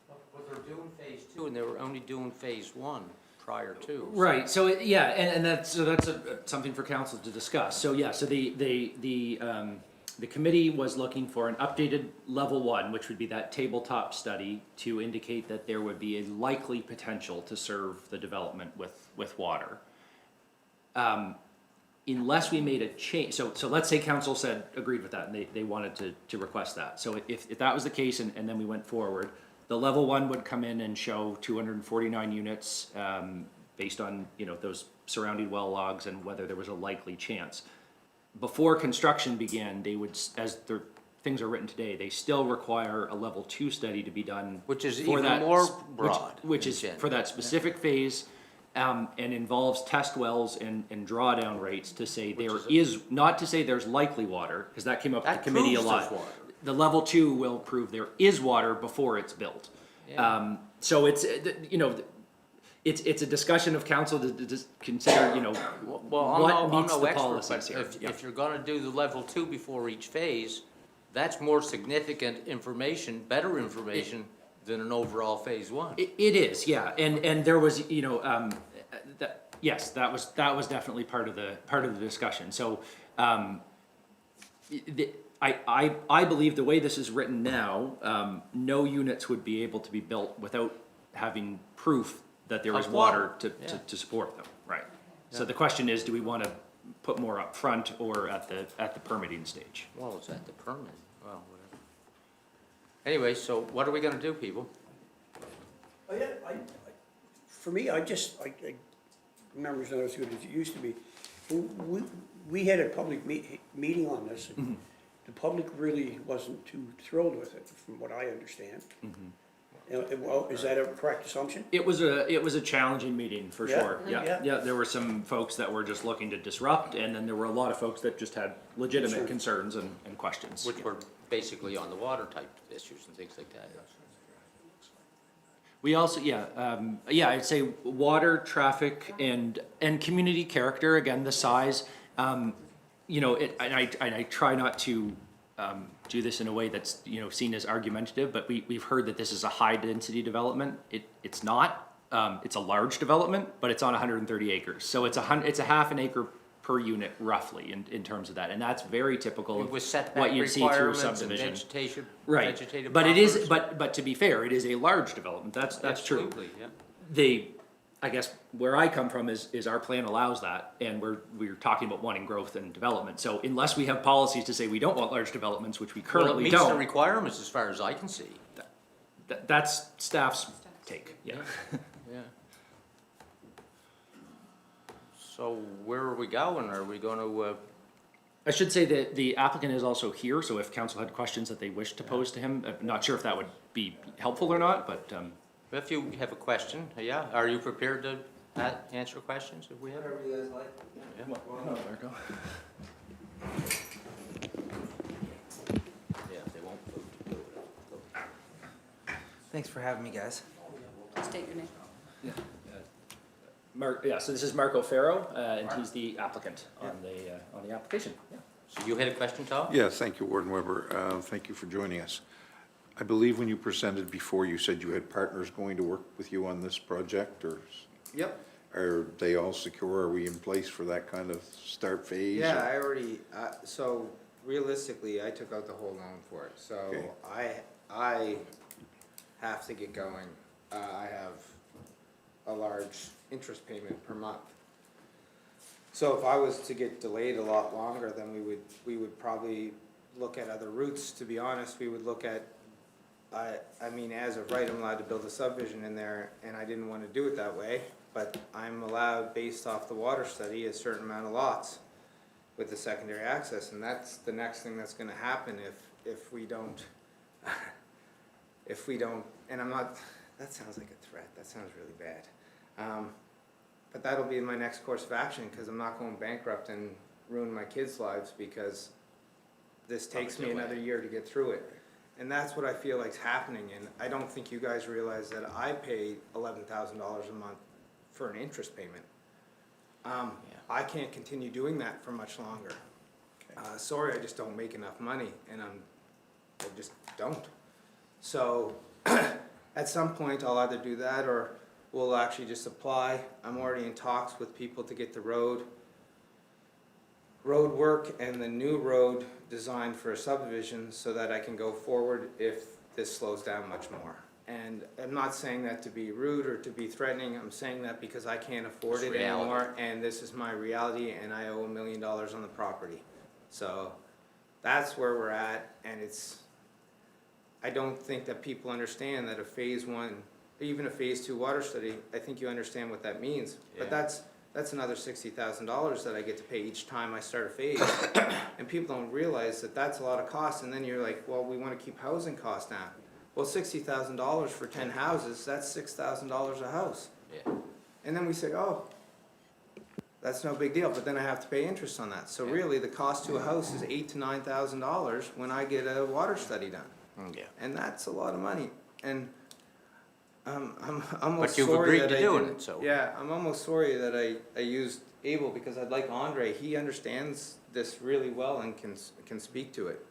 Speaker 1: But they're doing phase 2 and they were only doing phase 1 prior to.
Speaker 7: Right, so, and that's something for council to discuss. So, so the committee was looking for an updated level 1, which would be that tabletop study to indicate that there would be a likely potential to serve the development with water. Unless we made a change, so let's say council agreed with that and they wanted to request that. So if that was the case and then we went forward, the level 1 would come in and show 249 units based on, those surrounding well logs and whether there was a likely chance. Before construction began, they would, as things are written today, they still require a level 2 study to be done.
Speaker 1: Which is
Speaker 7: for
Speaker 1: even
Speaker 7: that
Speaker 1: more broad.
Speaker 7: Which is for that specific phase, and involves test wells and drawdown rates to say not to say there's likely water, because that came up at the committee a lot. The level 2 will prove there is water before it's built.
Speaker 1: Yeah.
Speaker 7: So it's, it's a discussion of council to consider, what meets the policies here.
Speaker 1: If you're gonna do the level 2 before each phase, that's more significant information, better information than an overall phase 1.
Speaker 7: It is, yeah, and there was, Yes, that was definitely part of the discussion. So, I believe the way this is written now, no units would be able to be built without having proof that there is
Speaker 1: Of
Speaker 7: water
Speaker 1: water, yeah.
Speaker 7: to support them, right? So the question is, do we want to put more up front or at the permitting stage?
Speaker 1: Well, it's at the permit, well, whatever. Anyway, so what are we gonna do, people?
Speaker 6: Oh, yeah, for me, I remember it's not as good as it used to be. We had a public meeting on this, and the public really wasn't too thrilled with it, from what I understand. Well, is that a correct assumption?
Speaker 7: It was a challenging meeting, for
Speaker 6: Yeah,
Speaker 7: sure,
Speaker 6: yeah.
Speaker 7: yeah. There were some folks that were just looking to disrupt, and then there were a lot of folks that just had legitimate concerns and questions.
Speaker 1: Which were basically on the water type issues and things like that.
Speaker 7: We also, I'd say water, traffic, and community character, again, the size. You know, and I try not to do this in a way that's, you know, seen as argumentative, but we've heard that this is a high-density development. It's not. It's a large development, but it's on 130 acres. So it's a half an acre per unit roughly in terms of that. And that's very typical of
Speaker 1: With setback
Speaker 7: what you see through a
Speaker 1: requirements and
Speaker 7: subdivision.
Speaker 1: vegetation,
Speaker 7: Right,
Speaker 1: vegetative
Speaker 7: but it is,
Speaker 1: buffers.
Speaker 7: but to be fair, it is a large development, that's true.
Speaker 1: Absolutely, yeah.
Speaker 7: I guess where I come from is our plan allows that, and we're talking about wanting growth and development. So unless we have policies to say we don't want large developments, which we
Speaker 1: Well, it
Speaker 7: currently
Speaker 1: meets the
Speaker 7: don't,
Speaker 1: requirements as far as I can see.
Speaker 7: that's staff's take, yeah.
Speaker 1: Yeah. So where are we going? Are we gonna,
Speaker 7: I should say that the applicant is also here, so if council had questions that they wish to pose to him, I'm not sure if that would be helpful or not, but,
Speaker 1: if you have a question, yeah, are you prepared to answer questions if we have?
Speaker 18: Whatever you guys like.
Speaker 1: Yeah. Yeah, if they won't vote.
Speaker 18: Thanks for having me, guys.
Speaker 3: State your name.
Speaker 7: So this is Marco Ferro, and he's the applicant on the application, yeah.
Speaker 1: So you had a question, Tom?
Speaker 12: Yes, thank you, Warden Weber. Thank you for joining us. I believe when you presented before, you said you had partners going to work with you on this project, or
Speaker 18: Yep.
Speaker 12: are they all secure? Are we in place for that kind of start phase?
Speaker 18: Yeah, I already, so realistically, I took out the whole loan for it, so
Speaker 12: Okay.
Speaker 18: I have to get going. I have a large interest payment per month. So if I was to get delayed a lot longer, then we would probably look at other routes. To be honest, we would look at, I mean, as of right, I'm allowed to build a subdivision in there, and I didn't want to do it that way, but I'm allowed, based off the water study, a certain amount of lots with the secondary access, and that's the next thing that's gonna happen if we don't, and I'm not, that sounds like a threat, that sounds really bad. But that'll be my next course of action, because I'm not going bankrupt and ruin my kids' lives, because this takes me another year to get through it. And that's what I feel like's happening, and I don't think you guys realize that I pay $11,000 a month for an interest payment. I can't continue doing that for much longer. Sorry, I just don't make enough money, and I just don't. So, at some point, I'll either do that, or we'll actually just apply. I'm already in talks with people to get the road work and the new road designed for a subdivision, so that I can go forward if this slows down much more. And I'm not saying that to be rude or to be threatening, I'm saying that because I can't afford it anymore, and this is my reality, and I owe $1 million on the property. So, that's where we're at, and I don't think that people understand that a phase 1, even a phase 2 water study, I think you understand what that means. But that's another $60,000 that I get to pay each time I start a phase. And people don't realize that that's a lot of cost, and then you're like, well, we wanna keep housing costs down. Well, $60,000 for 10 houses, that's $6,000 a house.
Speaker 1: Yeah.
Speaker 18: And then we say, oh, that's no big deal, but then I have to pay interest on that. So really, the cost to a house is $8,000 to $9,000 when I get a water study done.
Speaker 1: Yeah.
Speaker 18: And that's a lot of money, and I'm almost
Speaker 1: But you've
Speaker 18: sorry
Speaker 1: agreed
Speaker 18: that
Speaker 1: to
Speaker 18: I
Speaker 1: doing
Speaker 18: didn't-
Speaker 1: it, so.
Speaker 18: Yeah, I'm almost sorry that I used Abel, because I'd like Andre, he understands this really well and can speak to it.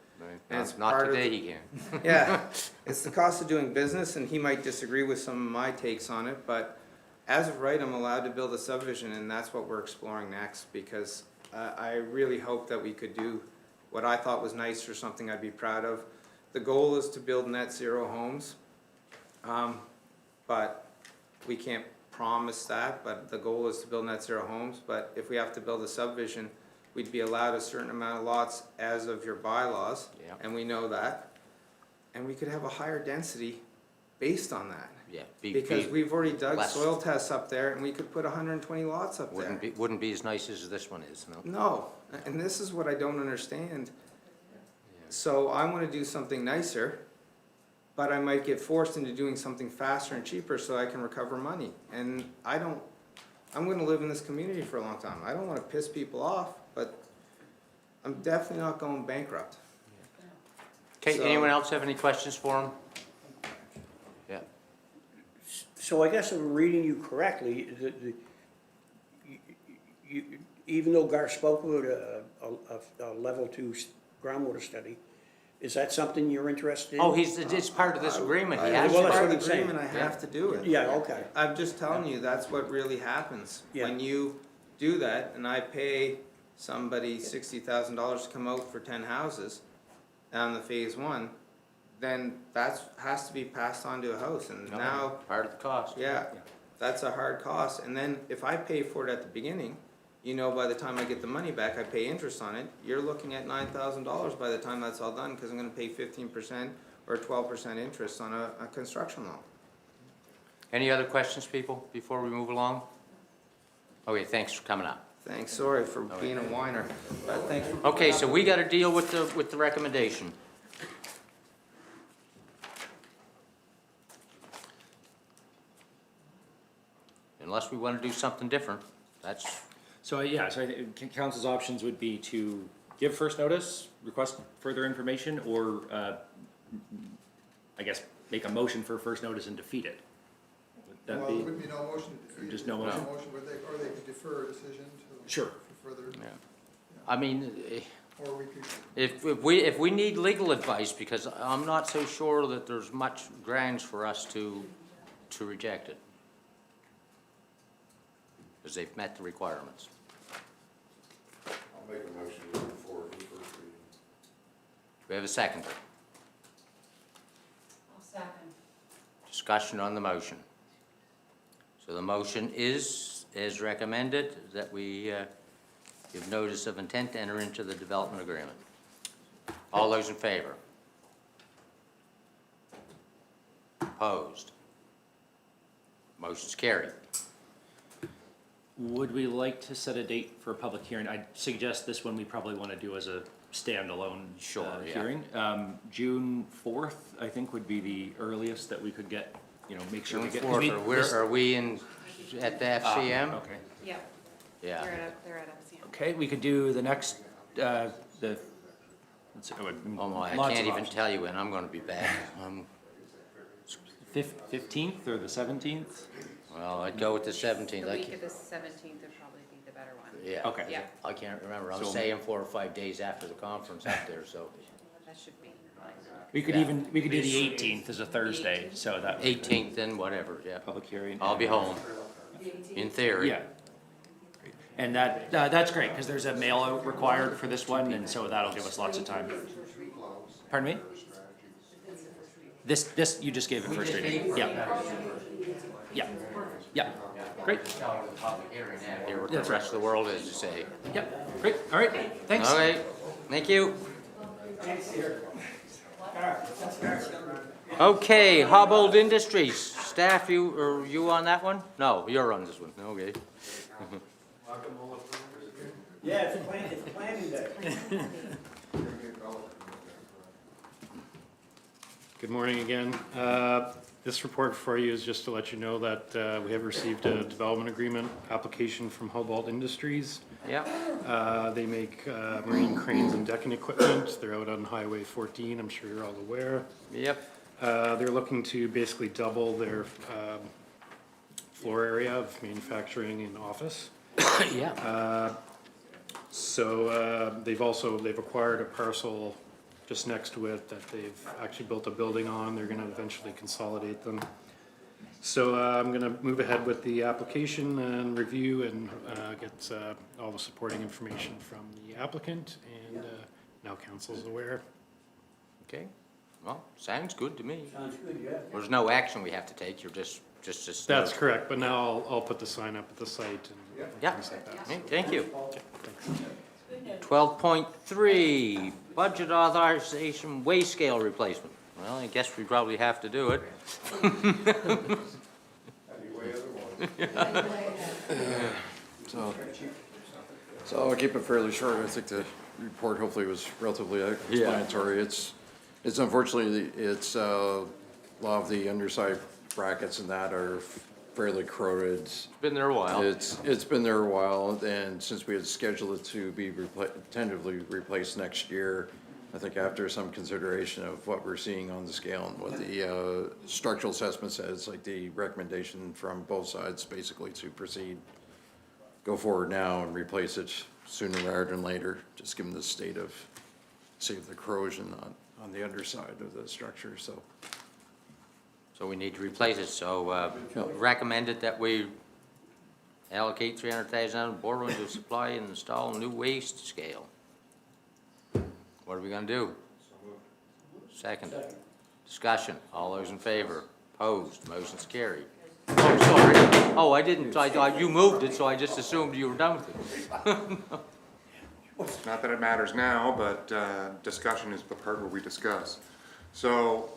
Speaker 18: And it's
Speaker 1: Not
Speaker 18: part of
Speaker 1: today,
Speaker 18: the-
Speaker 1: he can.
Speaker 18: Yeah, it's the cost of doing business, and he might disagree with some of my takes on it, but as of right, I'm allowed to build a subdivision, and that's what we're exploring next, because I really hope that we could do what I thought was nice, or something I'd be proud of. The goal is to build net zero homes, but we can't promise that, but the goal is to build net zero homes. But if we have to build a subdivision, we'd be allowed a certain amount of lots as of your bylaws,
Speaker 1: Yeah.
Speaker 18: and we know that. And we could have a higher density based on that.
Speaker 1: Yeah.
Speaker 18: Because we've already dug
Speaker 1: less.
Speaker 18: soil tests up there, and we could put 120 lots up there.
Speaker 1: Wouldn't be as nice as this one is, no?
Speaker 18: No, and this is what I don't understand. So I wanna do something nicer, but I might get forced into doing something faster and cheaper so I can recover money. And I'm gonna live in this community for a long time. I don't wanna piss people off, but I'm definitely not going bankrupt.
Speaker 1: Okay,
Speaker 18: So-
Speaker 1: anyone else have any questions for him? Yeah.
Speaker 6: So I guess if I'm reading you correctly, even though Gar spoke about a level 2 groundwater study, is that something you're interested in?
Speaker 1: Oh, it's part of this agreement, he has
Speaker 6: Well,
Speaker 1: to.
Speaker 6: that's
Speaker 18: Part
Speaker 6: what
Speaker 18: of
Speaker 6: I'm
Speaker 18: the
Speaker 6: saying.
Speaker 18: agreement, I have to do it.
Speaker 6: Yeah, okay.
Speaker 18: I'm just telling you, that's what really happens.
Speaker 6: Yeah.
Speaker 18: When you do that, and I pay somebody $60,000 to come out for 10 houses on the phase 1, then that's, has to be passed on to a house, and
Speaker 1: No,
Speaker 18: now,
Speaker 1: part of the cost.
Speaker 18: yeah, that's a hard cost. And then if I pay for it at the beginning, you know, by the time I get the money back, I pay interest on it, you're looking at $9,000 by the time that's all done, because I'm gonna pay 15% or 12% interest on a construction loan.
Speaker 1: Any other questions, people, before we move along? Okay, thanks for coming up.
Speaker 18: Thanks, sorry for being a whiner, but thanks for.
Speaker 1: Okay, so we gotta deal with the recommendation. Unless we wanna do something different, that's,
Speaker 7: So, yeah, so I think council's options would be to give first notice, request further information, or, I guess, make a motion for first notice and defeat it. Would that
Speaker 16: Well, there
Speaker 7: be?
Speaker 16: would be no motion to defeat it.
Speaker 7: Just no
Speaker 16: There's
Speaker 7: motion?
Speaker 16: or they could defer a decision to.
Speaker 7: Sure.
Speaker 16: For further,
Speaker 1: I mean,
Speaker 16: or we could,
Speaker 1: if we need legal advice, because I'm not so sure that there's much grounds for us to reject it. Because they've met the requirements.
Speaker 12: I'll make a motion to move forward with first reading.
Speaker 1: We have a second.
Speaker 11: I'll second.
Speaker 1: Discussion on the motion. So the motion is, as recommended, that we give notice of intent to enter into the development agreement. All those in favor? Opposed? Motion's carried.
Speaker 7: Would we like to set a date for a public hearing? I'd suggest this one we probably want to do as a standalone
Speaker 1: Sure, yeah.
Speaker 7: hearing. June 4th, I think, would be the earliest that we could get, make sure we
Speaker 1: June
Speaker 7: get.
Speaker 1: 4th, are we at the FCM?
Speaker 7: Okay.
Speaker 17: Yeah,
Speaker 1: Yeah.
Speaker 17: they're at FCM.
Speaker 7: Okay, we could do the next, let's see,
Speaker 1: Oh, my, I
Speaker 7: lots
Speaker 1: can't
Speaker 7: of
Speaker 1: even
Speaker 7: options.
Speaker 1: tell you when I'm gonna be back.
Speaker 7: 15th or the 17th?
Speaker 1: Well, I'd go with the 17th.
Speaker 17: The
Speaker 1: I
Speaker 17: week
Speaker 1: can't-
Speaker 17: of the 17th would probably be the better one.
Speaker 1: Yeah.
Speaker 7: Okay.
Speaker 17: Yeah,
Speaker 1: I can't remember. I'm
Speaker 7: So-
Speaker 1: staying 4 or 5 days after the conference up there, so.
Speaker 17: that should be fine.
Speaker 7: We could
Speaker 1: Yeah.
Speaker 7: we could do the 18th as a Thursday, so that.
Speaker 1: 18th, then whatever, yeah.
Speaker 7: Public hearing.
Speaker 1: I'll be home, in theory.
Speaker 7: Yeah. And that's great, because there's a mail out required for this one, and so that'll give us lots of time. Pardon me? This, you just gave it first reading, yeah. Yeah, yeah, great,
Speaker 1: Hear what the rest of the world has to say.
Speaker 7: yep, great, all right, thanks.
Speaker 1: Okay, thank you. Okay, Hobbled Industries, staff, are you on that one? No, you're on this one, okay.
Speaker 6: Yeah, it's planning day.
Speaker 14: Good morning again. This report for you is just to let you know that we have received a development agreement application from Hobalt Industries.
Speaker 1: Yeah,
Speaker 14: They make marine cranes and decking equipment. They're out on Highway 14, I'm sure you're all aware.
Speaker 1: yep,
Speaker 14: They're looking to basically double their floor area of manufacturing and office.
Speaker 1: yeah.
Speaker 14: So they've acquired a parcel just next to it that they've actually built a building on. They're gonna eventually consolidate them. So I'm gonna move ahead with the application and review and get all the supporting information from the applicant, and now council's aware.
Speaker 1: Okay, well, sounds good to me.
Speaker 6: Sounds good, yeah.
Speaker 1: There's no action we have to take, you're just.
Speaker 14: That's correct, but now I'll put the sign up at the site and
Speaker 1: Yeah.
Speaker 14: things like that.
Speaker 1: Okay, thank you.
Speaker 14: Okay, thanks.
Speaker 1: 12.3, budget authorization weigh scale replacement. Well, I guess we probably have to do it.
Speaker 19: So I'll keep it fairly short. I think the report hopefully was relatively explanatory. It's unfortunately, it's, a lot of the underside brackets and that are fairly corroded.
Speaker 1: Been there a while.
Speaker 19: It's been there a while, and since we had scheduled it to be tentatively replaced next year, I think after some consideration of what we're seeing on the scale and what the structural assessment says, like the recommendation from both sides basically to proceed, go forward now and replace it sooner rather than later, just given the state of the corrosion on the underside of the structure, so.
Speaker 1: So we need to replace it, so recommended that we allocate $300,000 out of borrowing to supply and install a new waste scale. What are we gonna do? Second. Discussion, all those in favor? Opposed, motion's carried. Oh, sorry. Oh, I didn't, you moved it, so I just assumed you were done with it.
Speaker 2: Not that it matters now, but discussion is the part where we discuss. So,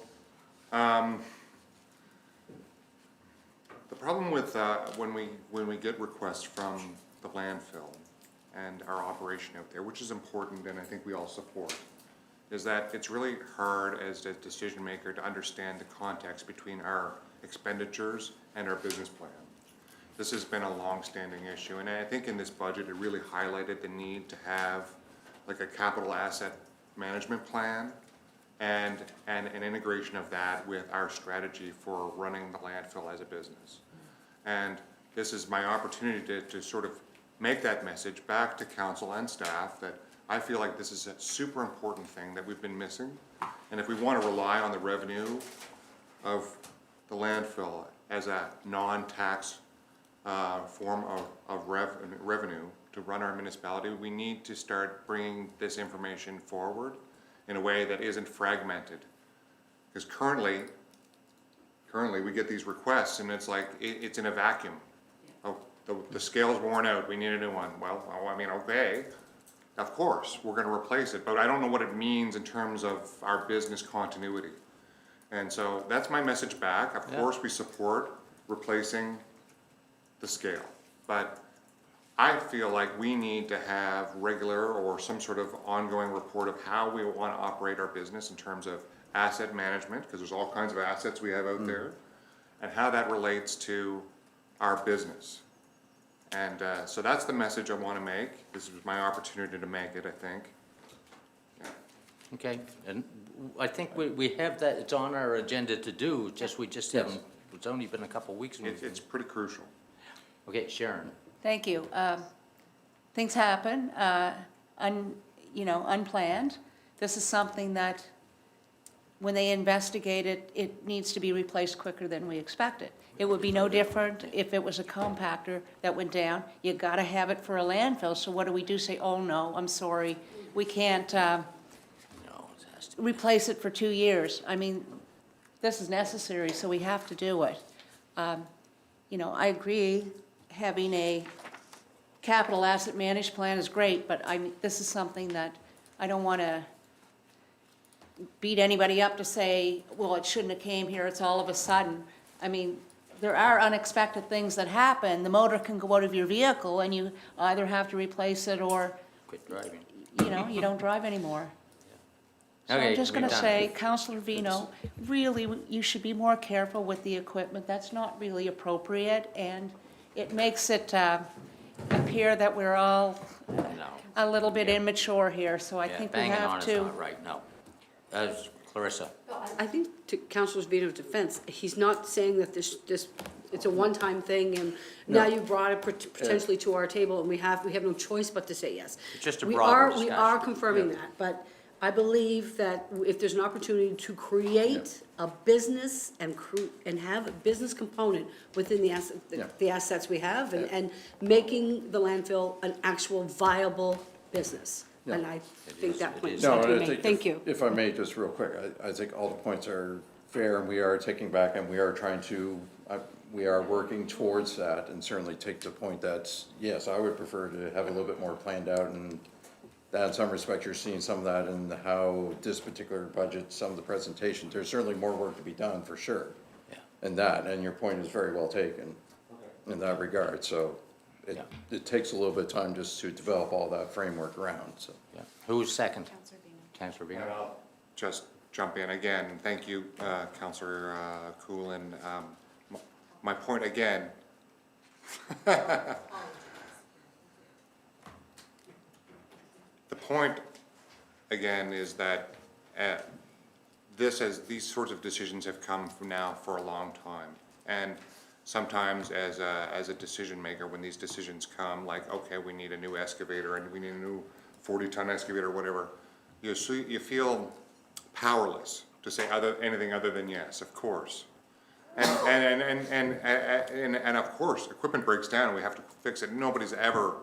Speaker 2: the problem with when we get requests from the landfill and our operation out there, which is important and I think we all support, is that it's really hard as a decision maker to understand the context between our expenditures and our business plan. This has been a long-standing issue, and I think in this budget it really highlighted the need to have like a capital asset management plan and an integration of that with our strategy for running the landfill as a business. And this is my opportunity to sort of make that message back to council and staff that I feel like this is a super important thing that we've been missing. And if we want to rely on the revenue of the landfill as a non-tax form of revenue to run our municipality, we need to start bringing this information forward in a way that isn't fragmented. Because currently we get these requests and it's like, it's in a vacuum. Oh, the scale's worn out, we need a new one. Well, I mean, okay, of course, we're gonna replace it, but I don't know what it means in terms of our business continuity. And so that's my message back. Of course, we support replacing the scale, but I feel like we need to have regular or some sort of ongoing report of how we want to operate our business in terms of asset management, because there's all kinds of assets we have out there, and how that relates to our business. And so that's the message I want to make. This is my opportunity to make it, I think. Yeah.
Speaker 1: Okay, and I think we have that, it's on our agenda to do, we just haven't, it's only been a couple of weeks.
Speaker 2: It's pretty crucial.
Speaker 1: Okay, Sharon.
Speaker 9: Thank you. Things happen, unplanned. This is something that, when they investigate it, it needs to be replaced quicker than we expected. It would be no different if it was a compactor that went down. You gotta have it for a landfill, so what do? Say, oh no, I'm sorry, we can't replace it for 2 years. I mean, this is necessary, so we have to do it. I agree, having a capital asset managed plan is great, but this is something that I don't want to beat anybody up to say, well, it shouldn't have came here, it's all of a sudden. I mean, there are unexpected things that happen. The motor can go out of your vehicle and you either have to replace it or,
Speaker 1: Quit driving.
Speaker 9: you don't drive anymore. So
Speaker 1: Okay,
Speaker 9: I'm just going
Speaker 1: we're
Speaker 9: to
Speaker 1: done.
Speaker 9: say, Councillor Vino, really, you should be more careful with the equipment. That's not really appropriate, and it makes it appear that we're all a little bit immature here, so I think we
Speaker 1: Banging on
Speaker 9: have
Speaker 1: is
Speaker 9: to.
Speaker 1: not right, no. Clarissa.
Speaker 3: I think to Councilor Vito's defense, he's not saying that this, it's a one-time thing, and now you brought it potentially to our table, and we have no choice but to say yes.
Speaker 1: It's just a
Speaker 3: We
Speaker 1: broader
Speaker 3: are
Speaker 1: discussion.
Speaker 3: confirming that, but I believe that if there's an opportunity to create a business and have a business component within the assets we have, and making the landfill an actual viable business. And I think that point
Speaker 19: No,
Speaker 3: should be
Speaker 19: and I
Speaker 3: made.
Speaker 19: think
Speaker 3: Thank you.
Speaker 19: if I may, just real quick, I think all the points are fair, and we are taking back, and we are trying to, we are working towards that, and certainly take the point that, yes, I would prefer to have a little bit more planned out, and that in some respects, you're seeing some of that in how this particular budget, some of the presentations, there's certainly more work to be done, for sure.
Speaker 1: Yeah.
Speaker 19: And your point is very well taken in that regard, so it takes a little bit of time just to develop all that framework around, so.
Speaker 1: Yeah. Who's second? Councilor Bean.
Speaker 2: And I'll just jump in again. Thank you, Councillor Coolin. My point again. The point again is that these sorts of decisions have come from now for a long time, and sometimes as a decision maker, when these decisions come, like, okay, we need a new excavator and we need a new 40-ton excavator, whatever, you feel powerless to say anything other than yes, of course. And of course, equipment breaks down and we have to fix it. Nobody's ever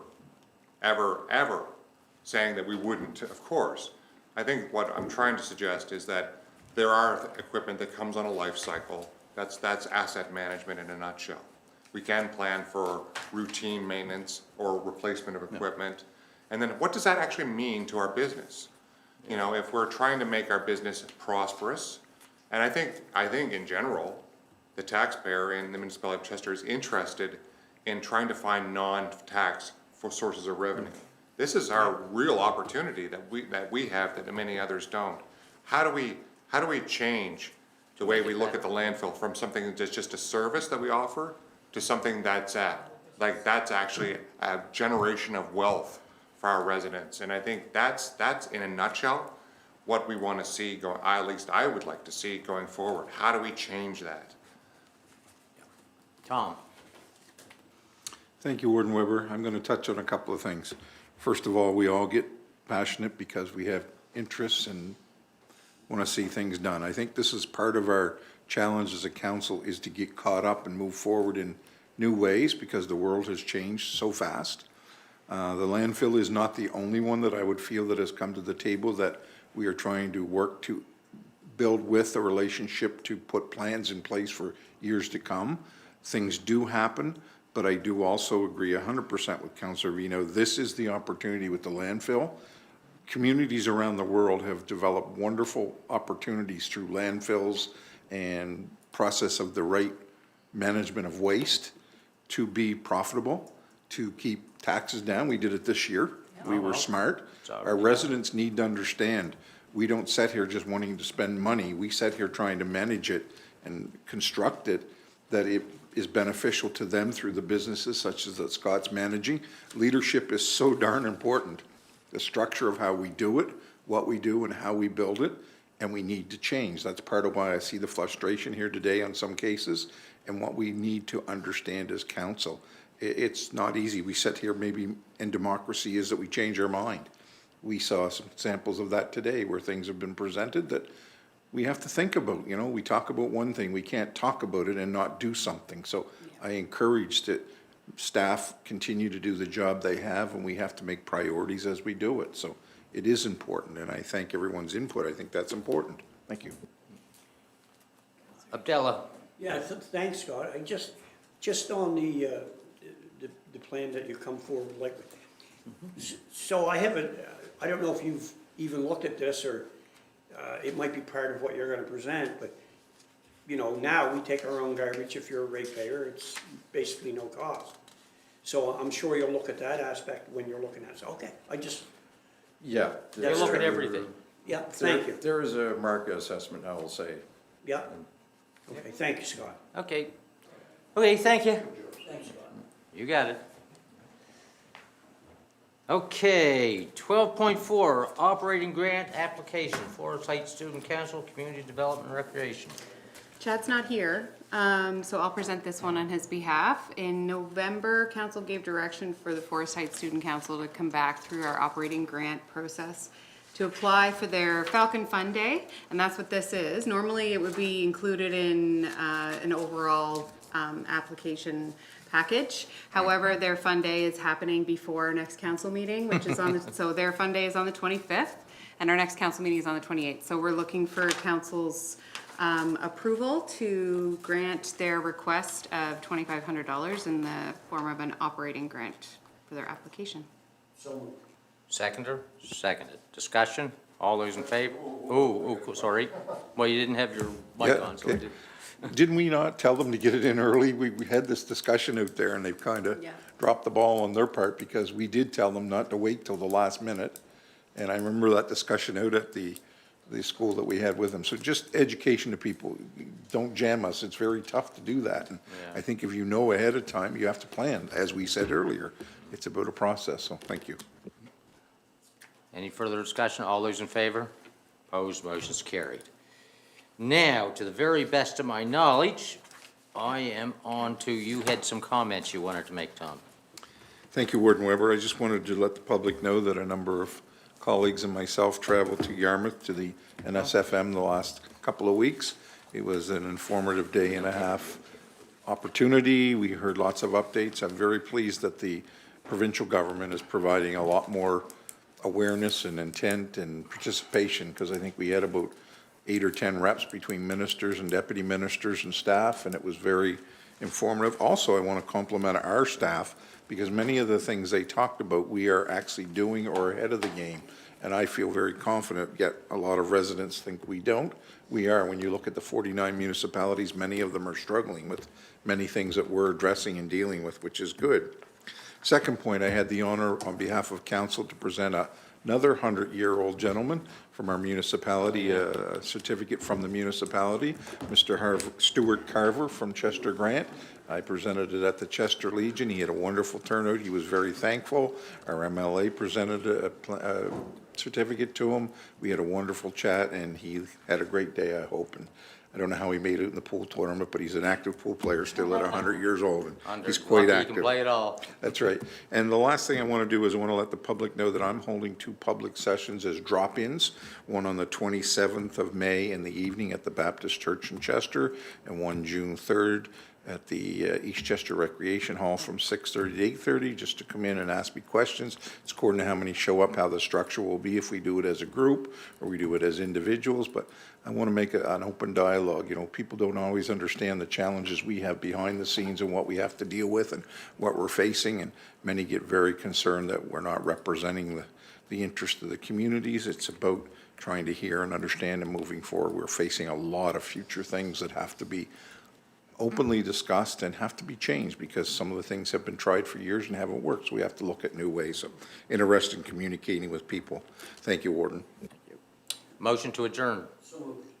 Speaker 2: saying that we wouldn't, of course. I think what I'm trying to suggest is that there are equipment that comes on a life cycle. That's asset management in a nutshell. We can plan for routine maintenance or replacement of equipment. And then what does that actually mean to our business? You know, if we're trying to make our business prosperous, and I think in general, the taxpayer in the municipality of Chester is interested in trying to find non-tax sources of revenue. This is our real opportunity that we have that many others don't. How do we change the way we look at the landfill from something that's just a service that we offer to something that's actually a generation of wealth for our residents? And I think that's in a nutshell what we want to see go. At least I would like to see going forward. How do we change that?
Speaker 1: Tom.
Speaker 12: Thank you, Warden Weber. I'm going to touch on a couple of things. First of all, we all get passionate because we have interests and want to see things done. I think this is part of our challenge as a council, is to get caught up and move forward in new ways because the world has changed so fast. The landfill is not the only one that I would feel that has come to the table that we are trying to work to build with a relationship to put plans in place for years to come. Things do happen, but I do also agree 100% with Councillor Vino. This is the opportunity with the landfill. Communities around the world have developed wonderful opportunities through landfills and process of the right management of waste to be profitable, to keep taxes down. We did it this year. We were smart. Our residents need to understand, we don't sit here just wanting to spend money. We sit here trying to manage it and construct it that it is beneficial to them through the businesses such as that Scott's managing. Leadership is so darn important. The structure of how we do it, what we do and how we build it, and we need to change. That's part of why I see the frustration here today on some cases and what we need to understand as council. It's not easy. We sit here maybe, and democracy is that we change our mind. We saw some samples of that today where things have been presented that we have to think about. You know, we talk about one thing, we can't talk about it and not do something. So I encourage that staff continue to do the job they have, and we have to make priorities as we do it. So it is important, and I thank everyone's input. I think that's important. Thank you.
Speaker 1: Abdallah.
Speaker 6: Yeah, thanks, Scott. I just on the plan that you come forward like with. So I don't know if you've even looked at this, or it might be part of what you're gonna present, but you know, now we take our own garbage. If you're a ratepayer, it's basically no cost. So I'm sure you'll look at that aspect when you're looking at it. So, okay,
Speaker 19: Yeah.
Speaker 1: You look at everything.
Speaker 6: Yeah, thank you.
Speaker 19: There is a market assessment, I will say.
Speaker 6: Yeah. Okay, thank you, Scott.
Speaker 1: Okay. Okay, thank you.
Speaker 6: Thanks, Scott.
Speaker 1: You got it. Okay, 12.4, operating grant application, Forest Heights Student Council, Community Development and Recreation.
Speaker 17: Chad's not here, so I'll present this one on his behalf. In November, council gave direction for the Forest Heights Student Council to come back through our operating grant process to apply for their Falcon Fun Day, and that's what this is. Normally, it would be included in an overall application package. However, their Fun Day is happening before our next council meeting, which is on, so their Fun Day is on the 25th, and our next council meeting is on the 28th. So we're looking for council's approval to grant their request of $2,500 in the form of an operating grant for their application.
Speaker 6: So,
Speaker 1: Seconder? Seconded. Discussion? All those in favor? Oh, sorry. Well, you didn't have your mic
Speaker 12: Yeah,
Speaker 1: on, so I
Speaker 12: okay.
Speaker 1: did.
Speaker 12: Didn't we not tell them to get it in early? We had this discussion out there and they've kind of
Speaker 3: Yeah.
Speaker 12: dropped the ball on their part because we did tell them not to wait till the last minute. And I remember that discussion out at the school that we had with them. So just education to people, don't jam us. It's very tough to do that. And
Speaker 1: Yeah.
Speaker 12: I think if you know ahead of time, you have to plan. As we said earlier, it's about a process, so thank you.
Speaker 1: Any further discussion? All those in favor? Opposed, motion's carried. Now, to the very best of my knowledge, I am on to, you had some comments you wanted to make, Tom.
Speaker 12: Thank you, Warden Weber. I just wanted to let the public know that a number of colleagues and myself traveled to Yarmouth to the NSFM the last couple of weeks. It was an informative day and a half opportunity. We heard lots of updates. I'm very pleased that the provincial government is providing a lot more awareness and intent and participation, because I think we had about 8 or 10 reps between ministers and deputy ministers and staff, and it was very informative. Also, I want to compliment our staff, because many of the things they talked about, we are actually doing or ahead of the game. And I feel very confident, yet a lot of residents think we don't. We are. When you look at the 49 municipalities, many of them are struggling with many things that we're addressing and dealing with, which is good. Second point, I had the honor on behalf of council to present another 100-year-old gentleman from our municipality, a certificate from the municipality, Mr. Stuart Carver from Chester Grant. I presented it at the Chester Legion. He had a wonderful turnout. He was very thankful. Our MLA presented a certificate to him. We had a wonderful chat, and he had a great day, I hope. And I don't know how he made it in the pool tournament, but he's an active pool player still at 100 years old, and he's quite
Speaker 1: Lucky
Speaker 12: active.
Speaker 1: You can play it all.
Speaker 12: That's right. And the last thing I want to do is I want to let the public know that I'm holding 2 public sessions as drop-ins, one on the 27th of May in the evening at the Baptist Church in Chester, and one June 3rd at the East Chester Recreation Hall from 6:30 to 8:30, just to come in and ask me questions. It's according to how many show up, how the structure will be, if we do it as a group or we do it as individuals. But I want to make an open dialogue. You know, people don't always understand the challenges we have behind the scenes and what we have to deal with and what we're facing. And many get very concerned that we're not representing the interest of the communities. It's about trying to hear and understand and moving forward. We're facing a lot of future things that have to be openly discussed and have to be changed, because some of the things have been tried for years and haven't worked. So we have to look at new ways of interested in communicating with people. Thank you, Warden.
Speaker 1: Motion to adjourn.
Speaker 6: so moved.